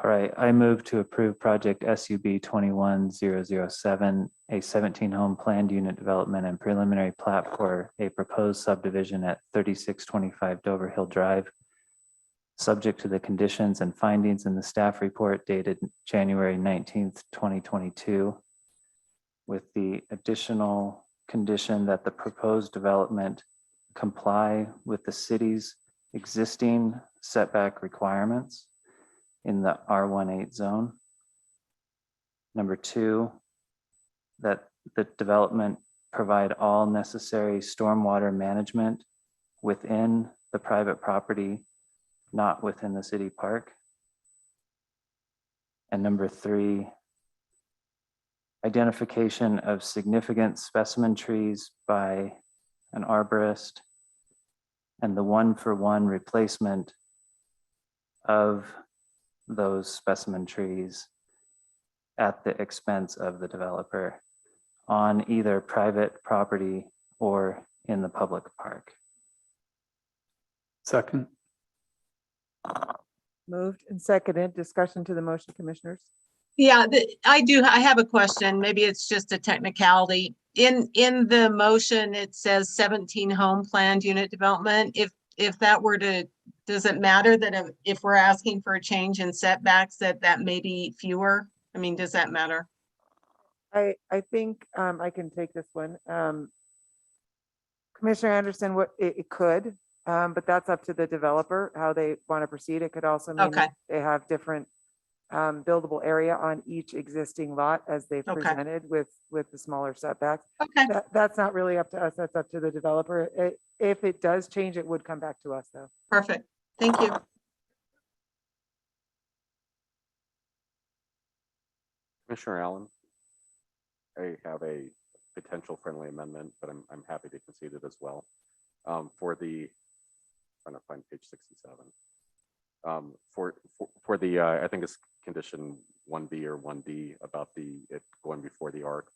All right, I move to approve project SUB 21007, a 17-home planned unit development and preliminary plat for a proposed subdivision at 3625 Dover Hill Drive, subject to the conditions and findings in the staff report dated January 19th, 2022, with the additional condition that the proposed development comply with the city's existing setback requirements in the R18 zone. Number 2, that the development provide all necessary stormwater management within the private property, not within the city park. And number 3, identification of significant specimen trees by an arborist and the 1-for-1 replacement of those specimen trees at the expense of the developer on either private property or in the public park. Second. Moved and seconded. Discussion to the motion, commissioners. Yeah, I have a question. Maybe it's just a technicality. In the motion, it says 17 home planned unit development. If that were to, does it matter that if we're asking for a change in setbacks, that may be fewer? I mean, does that matter? I think I can take this one. Commissioner Anderson, what it could, but that's up to the developer, how they want to proceed. It could also mean that they have different buildable area on each existing lot as they've presented with the smaller setbacks. Okay. That's not really up to us. That's up to the developer. If it does change, it would come back to us though. Perfect. Thank you. Commissioner Allen, I have a potential friendly amendment, but I'm happy to concede it as well. For the, trying to find page 67. For the, I think it's condition 1B or 1D about it going before the ARC.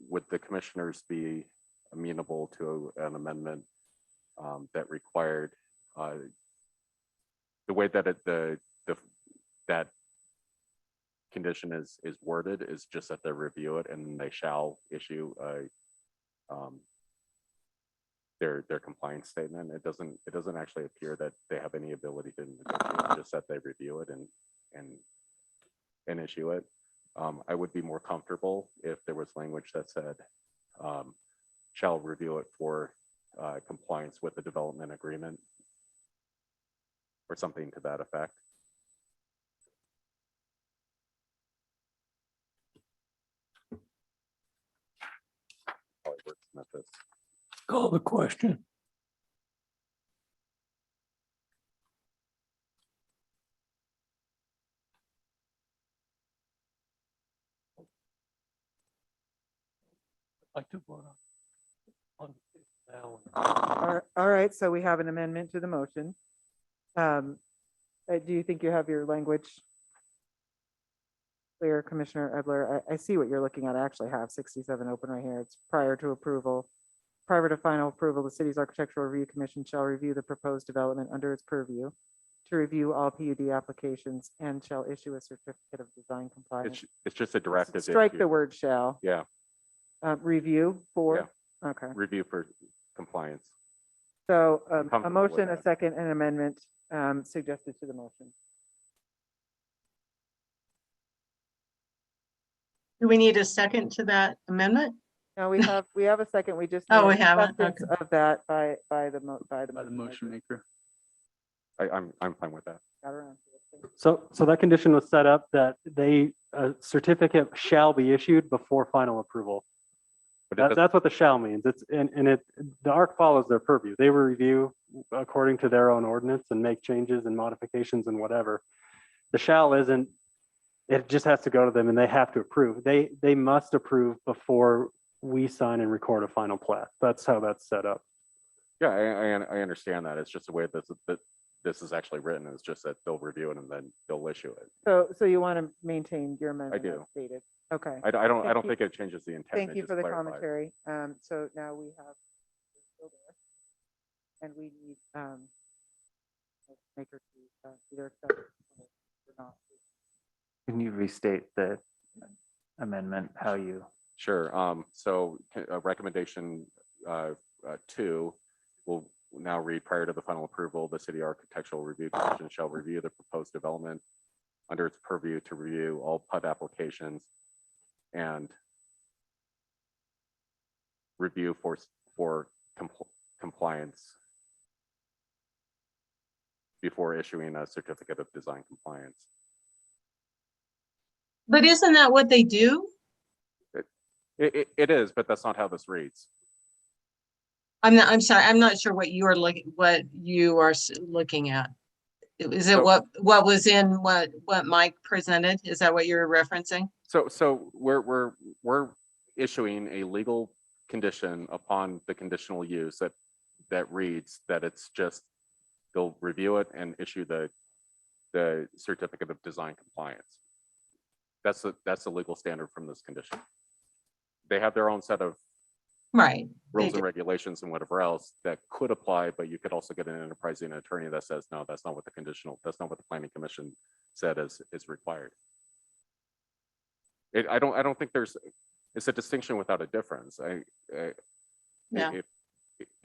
Would the commissioners be amenable to an amendment that required the way that that condition is worded is just that they review it and they shall issue their compliance statement. It doesn't actually appear that they have any ability to negotiate, just that they review it and issue it. I would be more comfortable if there was language that said shall review it for compliance with the development agreement or something to that effect. Probably wordsmith this. Call the question. Like to vote on All right, so we have an amendment to the motion. Do you think you have your language clear, Commissioner Edler? I see what you're looking at. I actually have 67 open right here. It's prior to approval. Prior to final approval, the city's Architectural Review Commission shall review the proposed development under its purview to review all PUD applications and shall issue a certificate of design compliance. It's just a directive. Strike issue. the word shall. Yeah. Review for? Okay. Review for compliance. So a comfortable with motion, a that. second, and amendment suggested to the motion. Do we need a second to that amendment? No, we have a second. We just. Oh, need we have one? acceptance of that by the motion maker. I'm fine with that. Got around to it. So that condition was set up that a certificate shall be issued before final approval. That's what the shall means. The ARC follows their purview. They will review according to their own ordinance and make changes and modifications and whatever. The shall isn't, it just has to go to them and they have to approve. They must approve before we sign and record a final plat. That's how that's set up. Yeah, I understand that. It's just the way that this is actually written. It's just that they'll review it and then they'll issue it. So you want to maintain your amendment as do. stated? Okay. I don't Thank you. think it changes the intent. Thank it you just for the clarifies. commentary. So now we have it's still there. And we need maker to either accept it or not. Can you restate the amendment, how you? Sure. So recommendation 2 will now read, prior to the final approval, the city architectural review commission shall review the proposed development under its purview to review all PUD applications and review for compliance before issuing a certificate of design compliance. But isn't that what they do? It is, but that's not how this reads. I'm sorry, I'm not sure what you are looking at. Is it what was in what Mike presented? Is that what you're referencing? So we're issuing a legal condition upon the conditional use that reads that it's just, they'll review it and issue the certificate of design compliance. That's the legal standard from this condition. They have their own set of rules and regulations and whatever else that could apply, but you could also get an enterprising attorney that says, no, that's not what that's not what the planning commission said is required. I don't think it's a distinction without a difference. If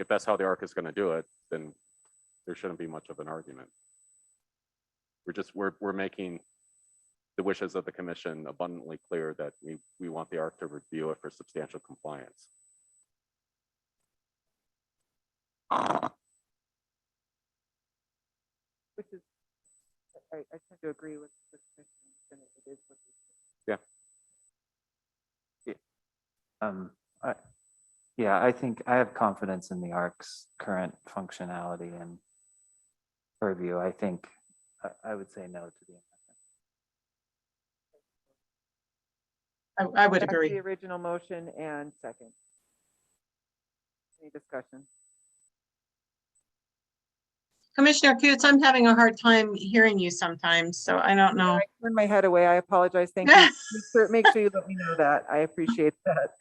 that's how the ARC is going to do it, then there shouldn't be much of an argument. We're making the wishes of the commission abundantly clear that we want the ARC to review it for substantial compliance. Which is, I tend to agree with the commission. It is what Yeah, I think I have confidence in the ARC's current functionality and purview. I think I would say no to the amendment. I would That's agree. the original motion and second. Any discussion? Commissioner Coots, I'm having a hard time hearing you sometimes, so I don't know. I turned my head away. I apologize. Thank you. Make sure you let me know that. I appreciate that.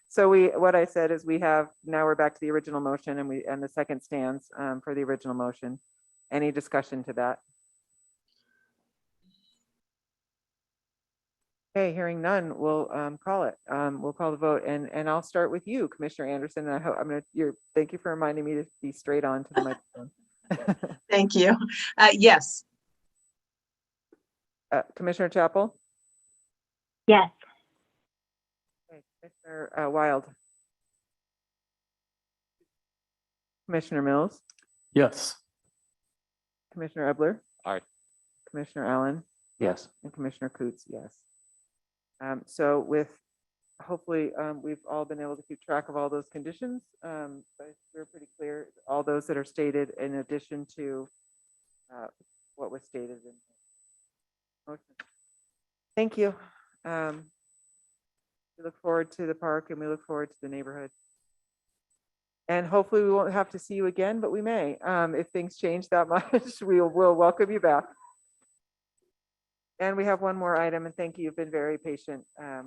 So what I said is now we're back to the original motion and the second stands for the original motion. Any discussion to that? Okay, hearing none, we'll call it. We'll call the vote, and I'll start with you, Commissioner Anderson. And I hope thank you for reminding me to be straight on to the microphone. Thank you. Yes. Commissioner Chapel? Yes. Okay, Commissioner Wild? Commissioner Mills? Yes. Commissioner Ebler? Aye. Commissioner Allen? Yes. And Commissioner Coots, yes. So hopefully we've all been able to keep track of all those conditions. But we're pretty clear, all those that are stated in addition to what was stated in the motion. Thank you. We look forward to the park and we look forward to the neighborhood. And hopefully we won't have to see you again, but we may. If things change that much, we'll welcome you back. And we have one more item, and thank you. You've been very patient. Our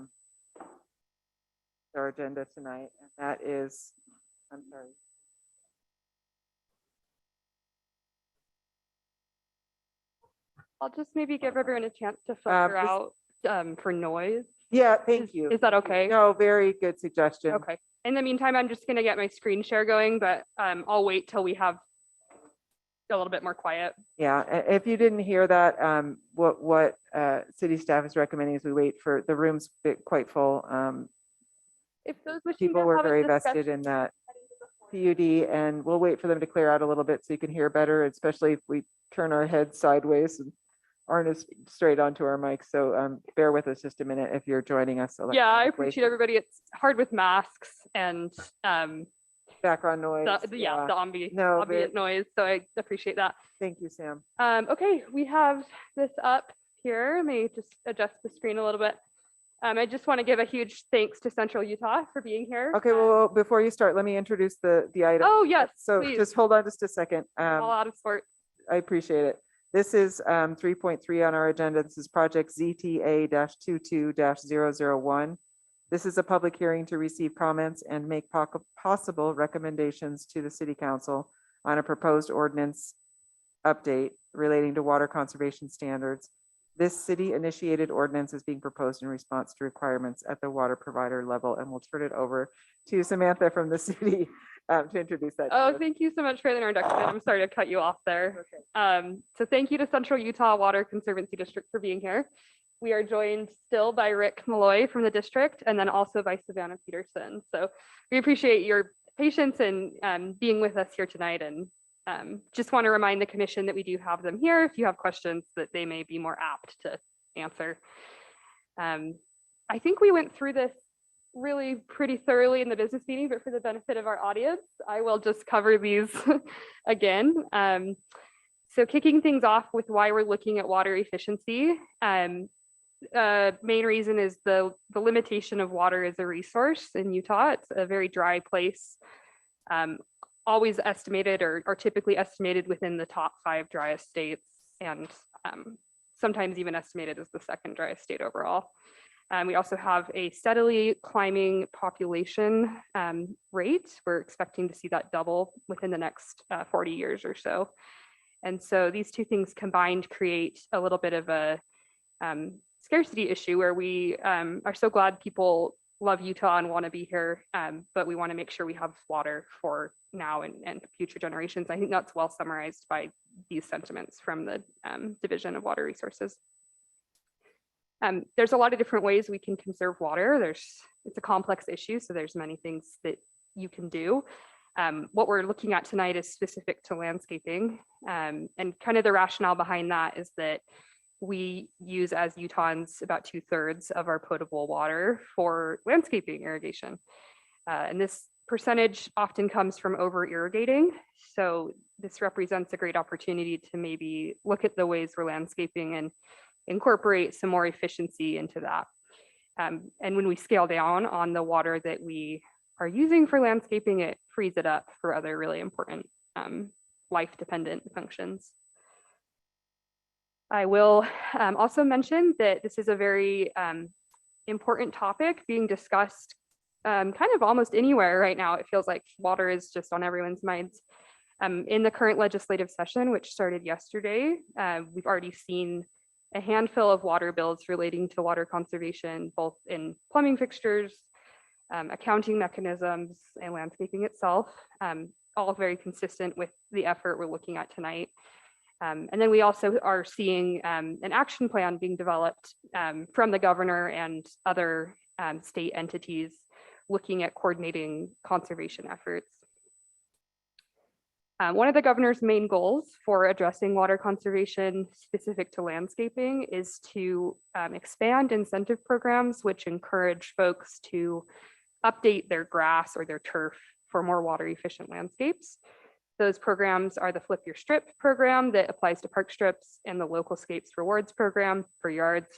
agenda tonight, and that is, I'm sorry. I'll just maybe give everyone a chance to filter out for noise. Yeah, thank you. Is that okay? No, very good suggestion. Okay. In the meantime, I'm just gonna get my screen share going, but I'll wait till we have a little bit more quiet. Yeah, if you didn't hear that, what city staff is recommending is we wait for the room's quite full. If those wishing People to were have a very discussion- vested in that PUD, and we'll wait for them to clear out a little bit so you can hear better, especially if we turn our heads sideways and aren't as straight onto our mics. So bear with us just a minute if you're joining us. Yeah, I electronically. appreciate everybody. It's hard with masks and background noise. the ambient No, ambient noise. So I appreciate that. Thank you, Sam. Okay, we have this up here. Let me just adjust the screen a little bit. I just want to give a huge thanks to Central Utah for being here. Okay, well, before you start, let me introduce the item. Oh, yes, So please. just hold on just a second. All out of sorts. I appreciate it. This is 3.3 on our agenda. This is project ZTA-22-001. This is a public hearing to receive comments and make possible recommendations to the city council on a proposed ordinance update relating to water conservation standards. This city-initiated ordinance is being proposed in response to requirements at the water provider level, and we'll turn it over to Samantha from the city to introduce that. Oh, thank you so much for the introduction. I'm sorry to cut you off there. So thank you to Central Utah Water Conservancy District for being here. We are joined still by Rick Malloy from the district, and then also by Savannah Peterson. So we appreciate your patience and being with us here tonight, and just want to remind the commission that we do have them here if you have questions that they may be more apt to answer. I think we went through this really pretty thoroughly in the business meeting, but for the benefit of our audience, I will just cover these again. So kicking things off with why we're looking at water efficiency. Main reason is the limitation of water as a resource in Utah. It's a very dry place. Always estimated or typically estimated within the top 5 driest states, and sometimes even estimated as the 2nd driest state overall. We also have a steadily climbing population rate. We're expecting to see that double within the next 40 years or so. And so these two things combined create a little bit of a scarcity issue where we are so glad people love Utah and want to be here, but we want to make sure we have water for now and future generations. I think that's well summarized by these sentiments from the Division of Water Resources. There's a lot of different ways we can conserve water. It's a complex issue, so there's many things that you can do. What we're looking at tonight is specific to landscaping, and kind of the rationale behind that is that we use as Utahns about 2/3 of our potable water for landscaping irrigation. And this percentage often comes from over irrigating. So this represents a great opportunity to maybe look at the ways we're landscaping and incorporate some more efficiency into that. And when we scale down on the water that we are using for landscaping, it frees it up for other really important life-dependent functions. I will also mention that this is a very important topic being discussed kind of almost anywhere right now. It feels like water is just on everyone's minds. In the current legislative session, which started yesterday, we've already seen a handful of water bills relating to water conservation, both in plumbing fixtures, accounting mechanisms, and landscaping itself, all very consistent with the effort we're looking at tonight. And then we also are seeing an action plan being developed from the governor and other state entities looking at coordinating conservation efforts. One of the governor's main goals for addressing water conservation specific to landscaping is to expand incentive programs which encourage folks to update their grass or their turf for more water efficient landscapes. Those programs are the Flip Your Strip program that applies to park strips and the Local Scapes Rewards program for yards.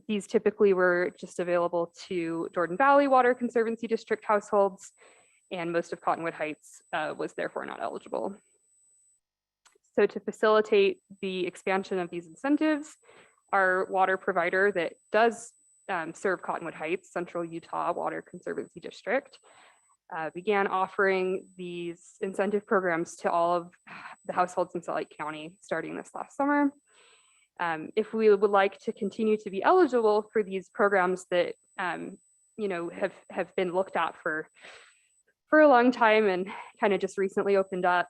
These typically were just available to Jordan Valley Water Conservancy District households, and most of Cottonwood Heights was therefore not eligible. So to facilitate the expansion of these incentives, our water provider that does serve Cottonwood Heights, Central Utah Water Conservancy District, began offering these incentive programs to all of the households in Salt Lake County starting this last summer. If we would like to continue to be eligible for these programs that have been looked at for a long time and kind of just recently opened up,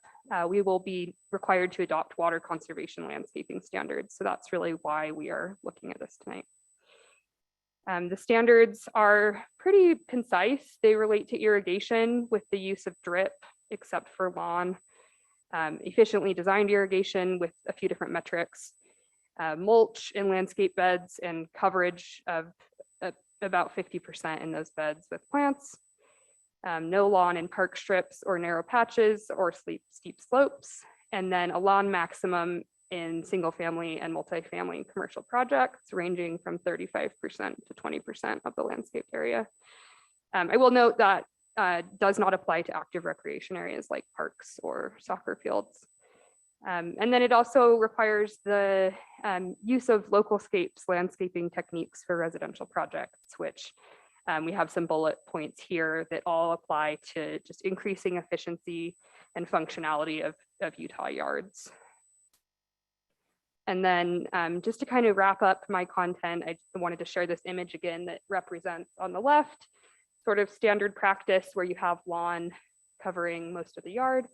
we will be required to adopt water conservation landscaping standards. So that's really why we are looking at this tonight. The standards are pretty concise. They relate to irrigation with the use of drip, except for lawn, efficiently designed irrigation with a few different metrics, mulch in landscape beds and coverage of about 50% in those beds with plants, no lawn in park strips or narrow patches or steep slopes, and then a lawn maximum in single family and multifamily and commercial projects ranging from 35% to 20% of the landscape area. I will note that does not apply to active recreation areas like parks or soccer fields. And then it also requires the use of local scapes landscaping techniques for residential projects, which we have some bullet points here that all apply to just increasing efficiency and functionality of Utah yards. And then just to kind of wrap up my content, I wanted to share this image again that represents on the left, sort of standard practice where you have lawn covering most of the yard.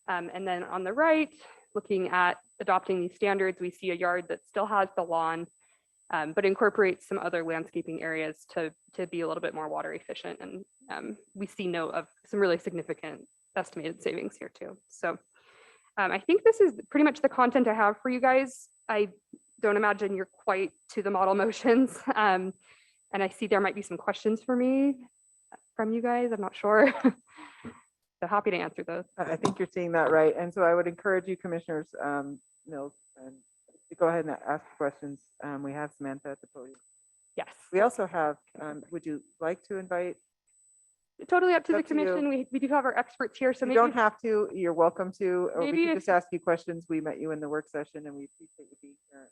And then on the right, looking at adopting these standards, we see a yard that still has the lawn, but incorporates some other landscaping areas to be a little bit more water efficient. And we see note of some really significant estimated savings here too. So I think this is pretty much the content I have for you guys. I don't imagine you're quite to the model motions. And I see there might be some questions for me from you guys. I'm not sure. So happy to answer those. I think you're seeing that right. And so I would encourage you, Commissioners Mills, and to go ahead and ask questions. We have Samantha at the podium. Yes. We also have, would you like to invite? Totally up to the Up to you. commission. We do have our experts here. So You maybe don't have to, you're welcome to, or we maybe can if- just ask you questions. We met you in the work session and we appreciate you being here.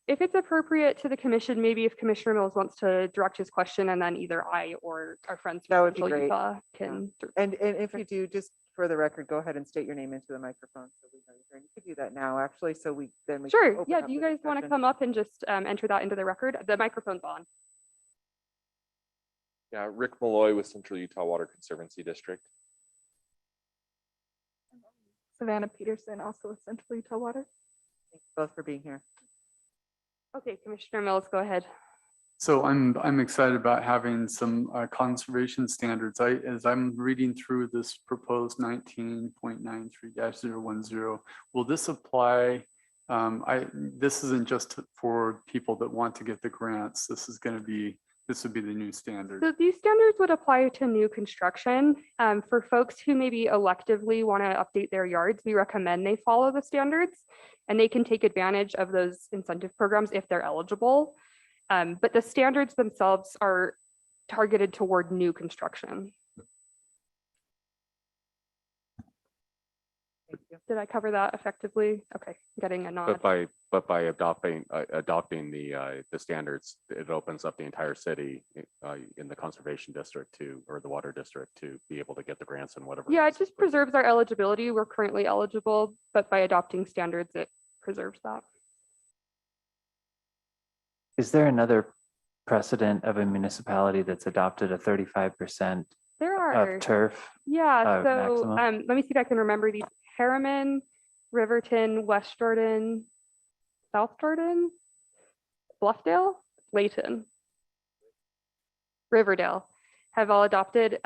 if it's appropriate to the commission, maybe if Commissioner Mills wants to direct his question and then either I or our friends That from would be Central great. Utah can. And if you do, just for the record, go ahead and state your name into the microphone so we know you're here. And you could do that now, actually, so we then we can Sure. open Yeah. up Do you the guys want to discussion. come up and just enter that into the record? The microphone's on. Yeah, Rick Malloy with Central Utah Water Conservancy District. Savannah Peterson, also with Central Utah Water. Thanks both for being here. Okay, Commissioner Mills, go ahead. So I'm excited about having some conservation standards. As I'm reading through this proposed 19.93-010, will this apply? This isn't just for people that want to get the grants. This would be the new standard. So these standards would apply to new construction. For folks who maybe electively want to update their yards, we recommend they follow the standards and they can take advantage of those incentive programs if they're eligible. But the standards themselves are targeted toward new construction. Did I cover that effectively? Okay, getting a nod. But by adopting the standards, it opens up the entire city in the conservation district or the water district to be able to get the grants and whatever. Yeah, it just preserves our eligibility. We're currently eligible, but by adopting standards, it preserves that. Is there another precedent of a municipality that's adopted a 35% There are. of turf? Yeah, so maximum? let me see if I can remember these. Harriman, Riverton, West Jordan, South Jordan, Bluffdale, Layton, Riverdale have all adopted.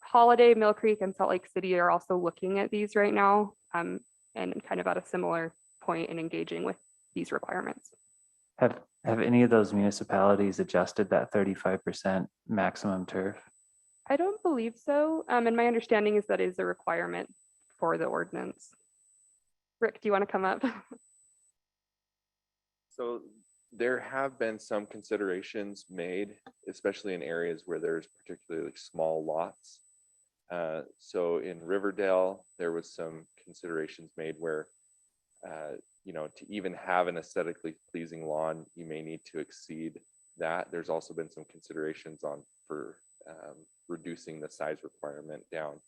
Holiday, Mill Creek, and Salt Lake City are also looking at these right now and kind of at a similar point in engaging with these requirements. Have any of those municipalities adjusted that 35% maximum turf? I don't believe so. And my understanding is that is a requirement for the ordinance. Rick, do you want to come up? So there have been some considerations made, especially in areas where there's particularly small lots. So in Riverdale, there was some considerations made where, to even have an aesthetically pleasing lawn, you may need to exceed that. There's also been some considerations for reducing the size requirement down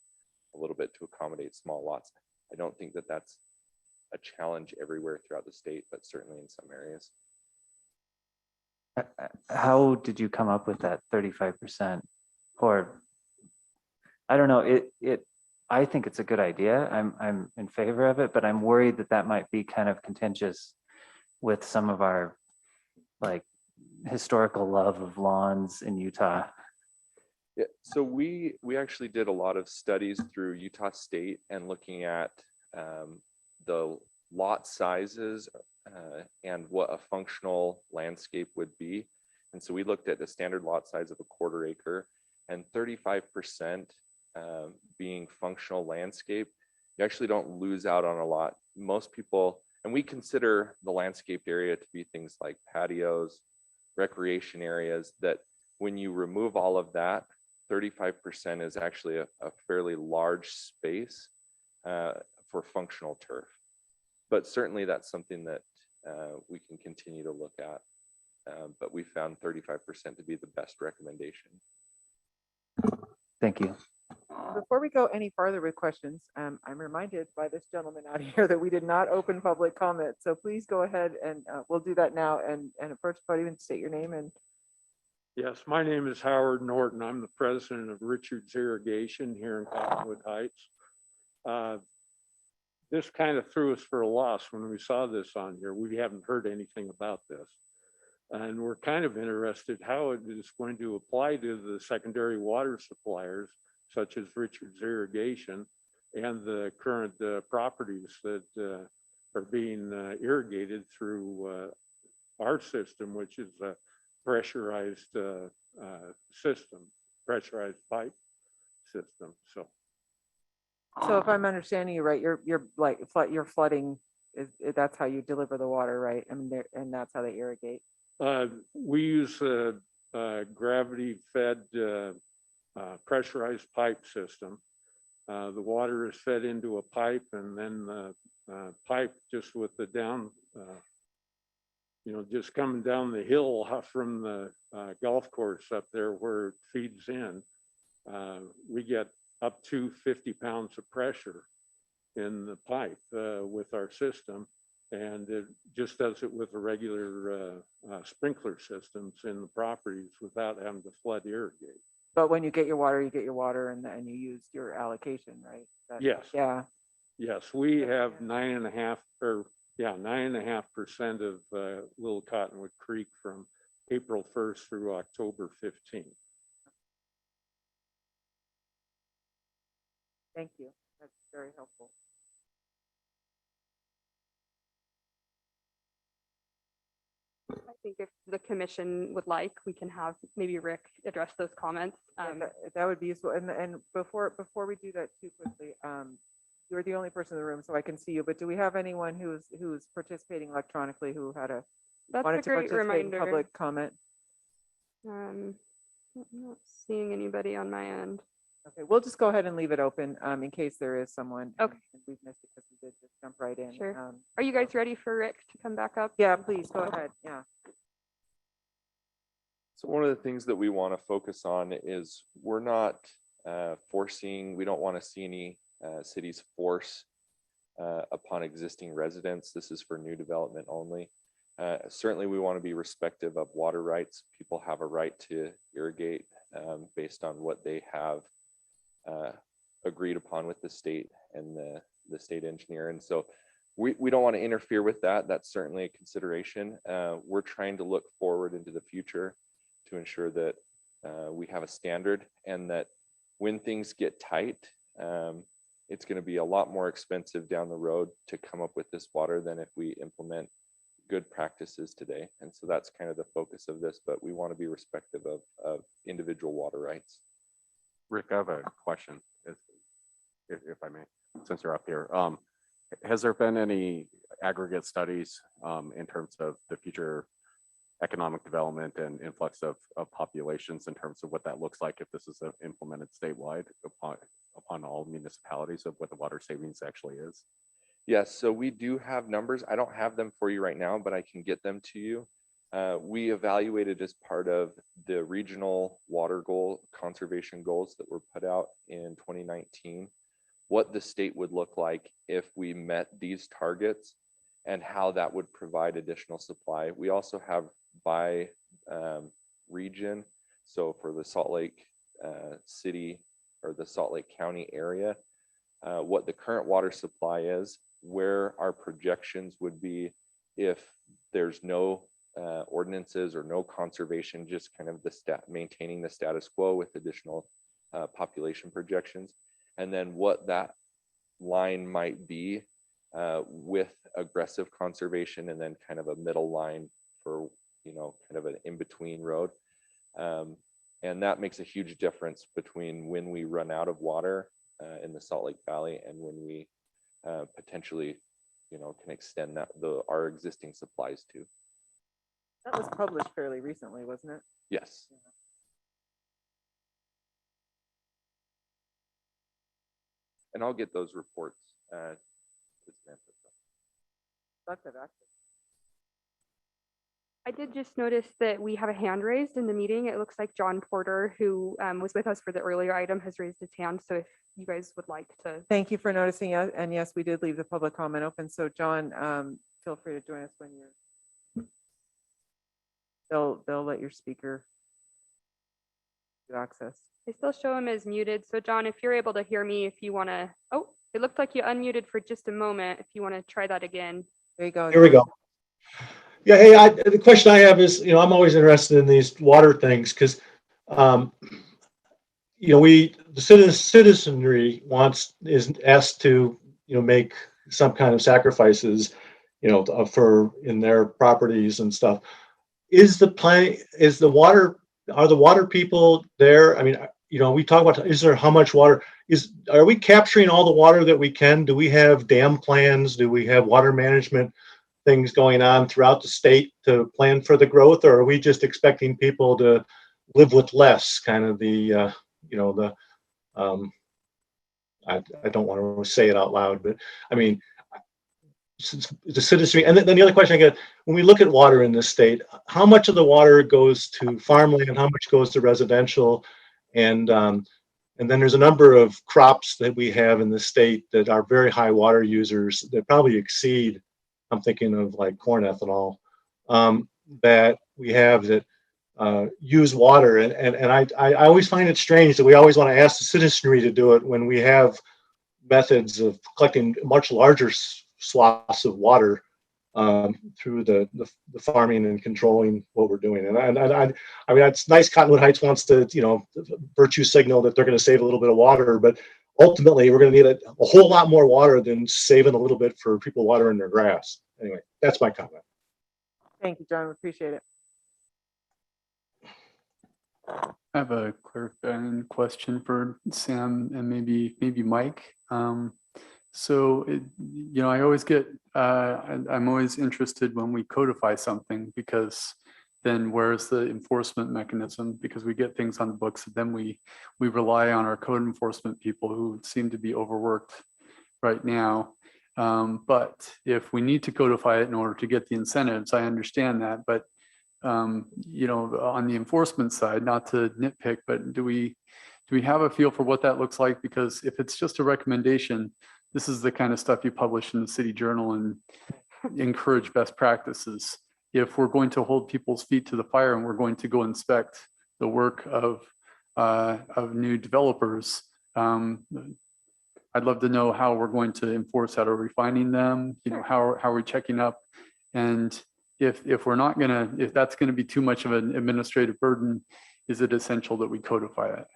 a little bit to accommodate small lots. I don't think that that's a challenge everywhere throughout the state, but certainly in some areas. How did you come up with that 35%? Or I don't know, I think it's a good idea. I'm in favor of it, but I'm worried that might be kind of contentious with some of our historical love of lawns in Utah. Yeah, so we actually did a lot of studies through Utah State and looking at the lot sizes and what a functional landscape would be. And so we looked at the standard lot size of a 1/4 acre, and 35% being functional landscape, you actually don't lose out on a lot. Most people And we consider the landscaped area to be things like patios, recreation areas, that when you remove all of that, 35% is actually a fairly large space for functional turf. But certainly that's something that we can continue to look at. But we found 35% to be the best recommendation. Thank you. Before we go any farther with questions, I'm reminded by this gentleman out here that we did not open public comment. So please go ahead and we'll do that now. And first, buddy, state your name and. Yes, my name is Howard Norton. I'm the president of Richards Irrigation here in Cottonwood Heights. This kind of threw us for a loss when we saw this on here. We haven't heard anything about this. And we're kind of interested how it is going to apply to the secondary water suppliers, such as Richards Irrigation and the current properties that are being irrigated through our system, which is a pressurized system, pressurized pipe system. So if I'm understanding you right, you're flooding. That's how you deliver the water, right? I mean, and that's how they irrigate. We use a gravity-fed pressurized pipe system. The water is fed into a pipe, and then the pipe, just with the down, just coming down the hill from the golf course up there where it feeds in, we get up to 50 pounds of pressure in the pipe with our system. And it just does it with the regular sprinkler systems in the properties without having to flood irrigate. But when you get your water, and you use your allocation, right? Yes. Yeah. Yes, we have 9.5% of Little Cottonwood Creek from April 1st through October 15th. Thank you. That's very helpful. I think if the commission would like, we can have maybe Rick address those comments. That would be useful. And before we do that too quickly, you're the only person in the room, so I can see you. But do we have anyone who's participating electronically who wanted to participate in public comment? I'm not seeing anybody on my end. Okay, we'll just go ahead and leave it open in case there is someone. Okay. And we've missed it because we did just jump right in. Sure. Are you guys ready for Rick to come back up? Yeah, please go ahead. Yeah. So one of the things that we want to focus on is we're not we don't want to see any cities force upon existing residents. This is for new development only. Certainly we want to be respectful of water rights. People have a right to irrigate based on what they have agreed upon with the state and the state engineer. And so we don't want to interfere with that. That's certainly a consideration. We're trying to look forward into the future to ensure that we have a standard, and that when things get tight, it's going to be a lot more expensive down the road to come up with this water than if we implement good practices today. And so that's kind of the focus of this, but we want to be respectful of individual water rights. Rick, I have a question, if I may, since you're up here. Has there been any aggregate studies in terms of the future economic development and influx of populations, in terms of what that looks like if this is implemented statewide upon all municipalities, of what the water savings actually is? Yes, so we do have numbers. I don't have them for you right now, but I can get them to you. We evaluated as part of the regional water conservation goals that were put out in 2019, what the state would look like if we met these targets and how that would provide additional supply. We also have by region. So for the Salt Lake City or the Salt Lake County area, what the current water supply is, where our projections would be if there's no ordinances or no conservation, just kind of maintaining the status quo with additional population projections, and then what that line might be with aggressive conservation, and then kind of a middle line for kind of an in-between road. And that makes a huge difference between when we run out of water in the Salt Lake Valley and when we potentially can extend our existing supplies to. That was published fairly recently, wasn't it? Yes. And I'll get those reports. To Samantha. I did just notice that we have a hand raised in the meeting. It looks like John Porter, who was with us for the earlier item, has raised his hand. So if you guys would like to. Thank you for noticing. And yes, we did leave the public comment open. So John, feel free to join us when you're. They'll let your speaker get access. I still show him as muted. So John, if you're able to hear me, if you want to, oh, it looked like you unmuted for just a moment. If you want to try that again. There you go. Here we go. Yeah, hey, the question I have is, I'm always interested in these water things because, the citizenry is asked to, make some kind of sacrifices, in their properties and stuff. Are the water people there? I mean, we talk about, how much water are we capturing all the water that we can? Do we have dam plans? Do we have water management things going on throughout the state to plan for the growth, or are we just expecting people to live with less? Kind of I don't want to say it out loud, but I mean, the citizenry. And then the other question I get, when we look at water in this state, how much of the water goes to farmland, how much goes to residential, and then there's a number of crops that we have in the state that are very high water users that probably exceed. I'm thinking of like corn ethanol that we have that use water. And I always find it strange that we always want to ask the citizenry to do it when we have methods of collecting much larger swaths of water through the farming and controlling what we're doing. And I mean, it's nice Cottonwood Heights wants to, virtue signal that they're going to save a little bit of water, but ultimately we're going to need a whole lot more water than saving a little bit for people watering their grass. Anyway, that's my comment. Thank you, John. We appreciate it. I have a clarifying question for Sam and maybe Mike. So, I always get, I'm always interested when we codify something, because then where's the enforcement mechanism? Because we get things on the books and then we rely on our code enforcement people who seem to be overworked right now. But if we need to codify it in order to get the incentives, I understand that. But, on the enforcement side, not to nitpick, but do we have a feel for what that looks like? Because if it's just a recommendation, this is the kind of stuff you publish in the city journal and encourage best practices. If we're going to hold people's feet to the fire and we're going to go inspect the work of new developers, I'd love to know how we're going to enforce that. Are we finding them? How are we checking up? And if we're not gonna, if that's gonna be too much of an administrative burden, is it essential that we codify it?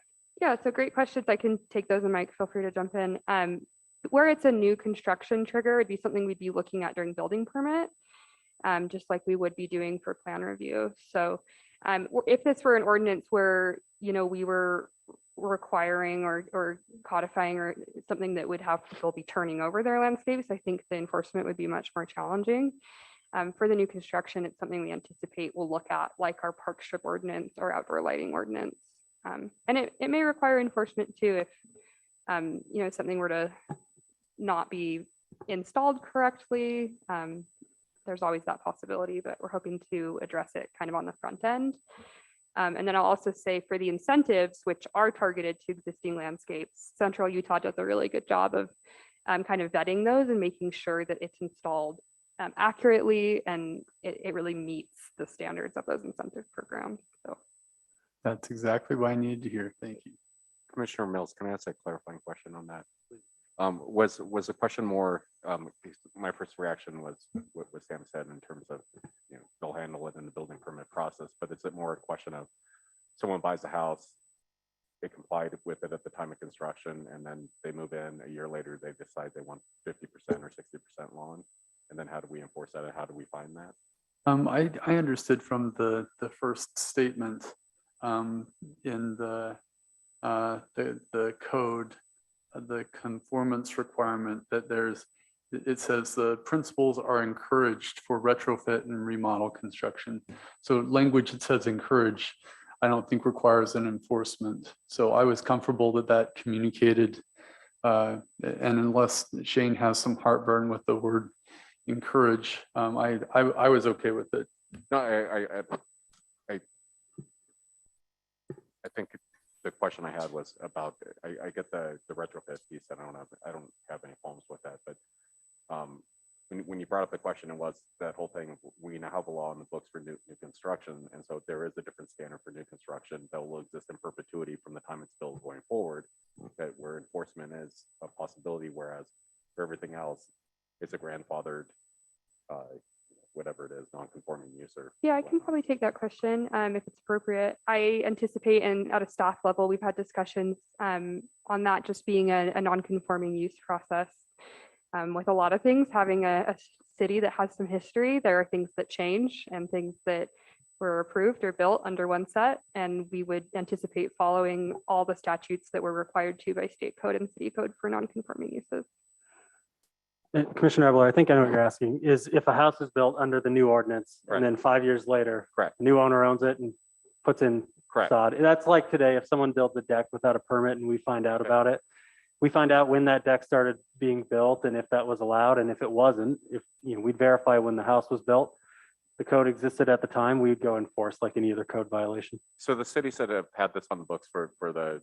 Yeah, so great questions. I can take those, and Mike, feel free to jump in. Where it's a new construction trigger, it'd be something we'd be looking at during building permit, just like we would be doing for plan review. So if this were an ordinance where, we were requiring or codifying or something that would have people be turning over their landscapes, I think the enforcement would be much more challenging. For the new construction, it's something we anticipate we'll look at, like our park strip ordinance or outdoor lighting ordinance. And it may require enforcement too if something were to not be installed correctly. There's always that possibility, but we're hoping to address it kind of on the front end. And then I'll also say for the incentives, which are targeted to existing landscapes, Central Utah does a really good job of kind of vetting those and making sure that it's installed accurately and it really meets the standards of those incentive programs. So That's exactly what I needed to hear. Thank you. Commissioner Mills, can I ask a clarifying question on that? Was the question more, my first reaction was what Sam said in terms of, they'll handle it in the building permit process, but is it more a question of someone buys a house, they complied with it at the time of construction, and then they move in a year later, they decide they want 50% or 60% lawn, and then how do we enforce that, and how do we find that? I understood from the first statement in the code, the conformance requirement, that there's it says the principals are encouraged for retrofit and remodel construction. So language that says encourage, I don't think requires an enforcement. So I was comfortable that that communicated, and unless Shane has some heartburn with the word encourage, I was okay with it. No, I think the question I had was about, I get the retrofit piece, and I don't have any problems with that, but when you brought up the question, it was that whole thing, we now have a law in the books for new construction, and so there is a different standard for new construction that will exist in perpetuity from the time it's built going forward, that where enforcement is a possibility, whereas for everything else, it's a grandfathered, whatever it is, non-conforming use or. Yeah, I can probably take that question if it's appropriate. I anticipate, and at a staff level, we've had discussions on that just being a non-conforming use process. With a lot of things, having a city that has some history, there are things that change and things that were approved or built under one set, and we would anticipate following all the statutes that were required to by state code and city code for non-conforming uses. Commissioner Ebeler, I think I know what you're asking, is if a house is built under the new ordinance and then 5 years later, Correct. new owner owns it and puts in Correct. sod. That's like today, if someone builds a deck without a permit and we find out about it, we find out when that deck started being built and if that was allowed, and if it wasn't, if, we'd verify when the house was built, the code existed at the time, we'd go enforce like any other code violation. So the city said have had this on the books for the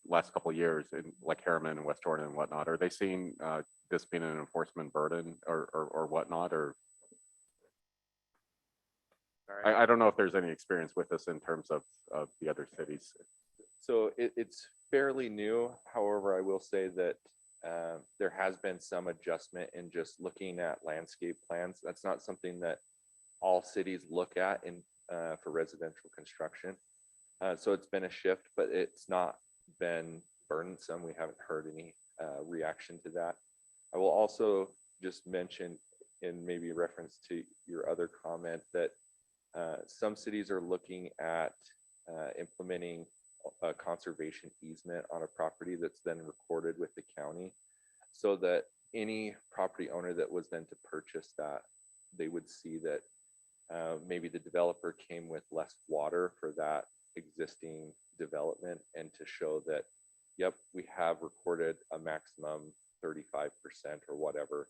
last couple of years in like Harriman and West Jordan and whatnot. Are they seeing this being an enforcement burden or whatnot, or? I don't know if there's any experience with this in terms of the other cities. So it's fairly new. However, I will say that there has been some adjustment in just looking at landscape plans. That's not something that all cities look at in for residential construction. So it's been a shift, but it's not been burdensome. We haven't heard any reaction to that. I will also just mention, in maybe reference to your other comment, that some cities are looking at implementing a conservation easement on a property that's then recorded with the county, so that any property owner that was then to purchase that, they would see that maybe the developer came with less water for that existing development, and to show that, yep, we have recorded a maximum 35% or whatever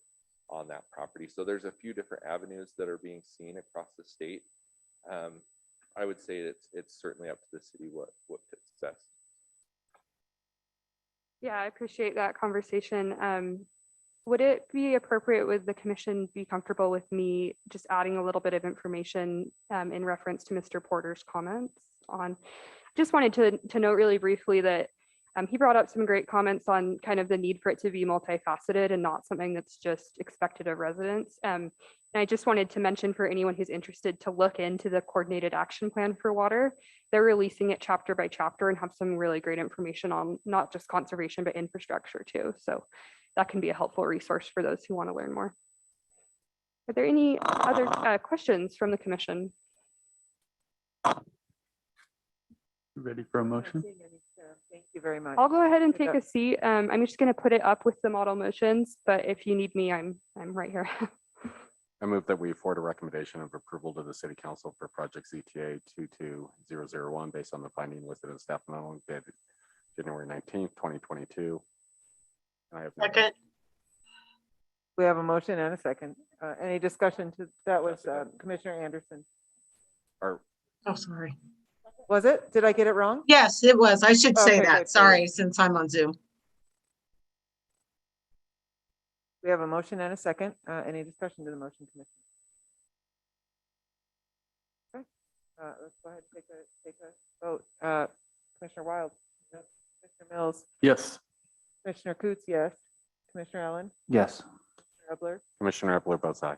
on that property. So there's a few different avenues that are being seen across the state. I would say it's certainly up to the city what fits best. Yeah, I appreciate that conversation. Would it be appropriate, would the commission be comfortable with me just adding a little bit of information in reference to Mr. Porter's comments on, just wanted to note really briefly that he brought up some great comments on kind of the need for it to be multifaceted and not something that's just expected of residents. And I just wanted to mention for anyone who's interested to look into the coordinated action plan for water. They're releasing it chapter by chapter and have some really great information on not just conservation, but infrastructure too. So that can be a helpful resource for those who want to learn more. Are there any other questions from the commission? Ready for a motion? Thank you very much. I'll go ahead and take a seat. I'm just going to put it up with the model motions, but if you need me, I'm right here. I move that we forward a recommendation of approval to the city council for project ZTA 22001 based on the finding listed in staff memo dated January 19th, 2022. I have Second. We have a motion and a second. Any discussion to that? Was Commissioner Anderson? Or, oh, sorry. Was it? Did I get it wrong? Yes, it was. I should say Okay, that. good. Sorry, since I'm on Zoom. We have a motion and a second. Any discussion to the motion, Commission? Okay, let's go ahead and take a vote. Commissioner Wild? Yes. Commissioner Mills? Yes. Commissioner Coots, yes. Commissioner Allen? Yes. Commissioner Commissioner Epler votes aye.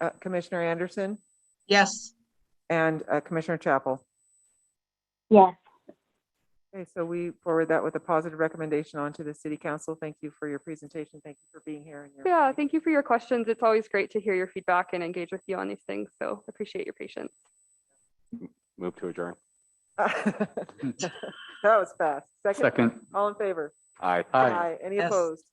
Ebler? Commissioner Anderson? Yes. And Commissioner Chapel? Yes. Okay, so we forward that with a positive recommendation on to the City Council. Thank you for your presentation. Thank you for being here. And your Yeah, thank you for your questions. It's always great to hear your feedback and engage with you on these things. So appreciate your patience. Move to adjourn. That was fast. Second? Second. All in favor? Aye. Aye. Any Yes. opposed?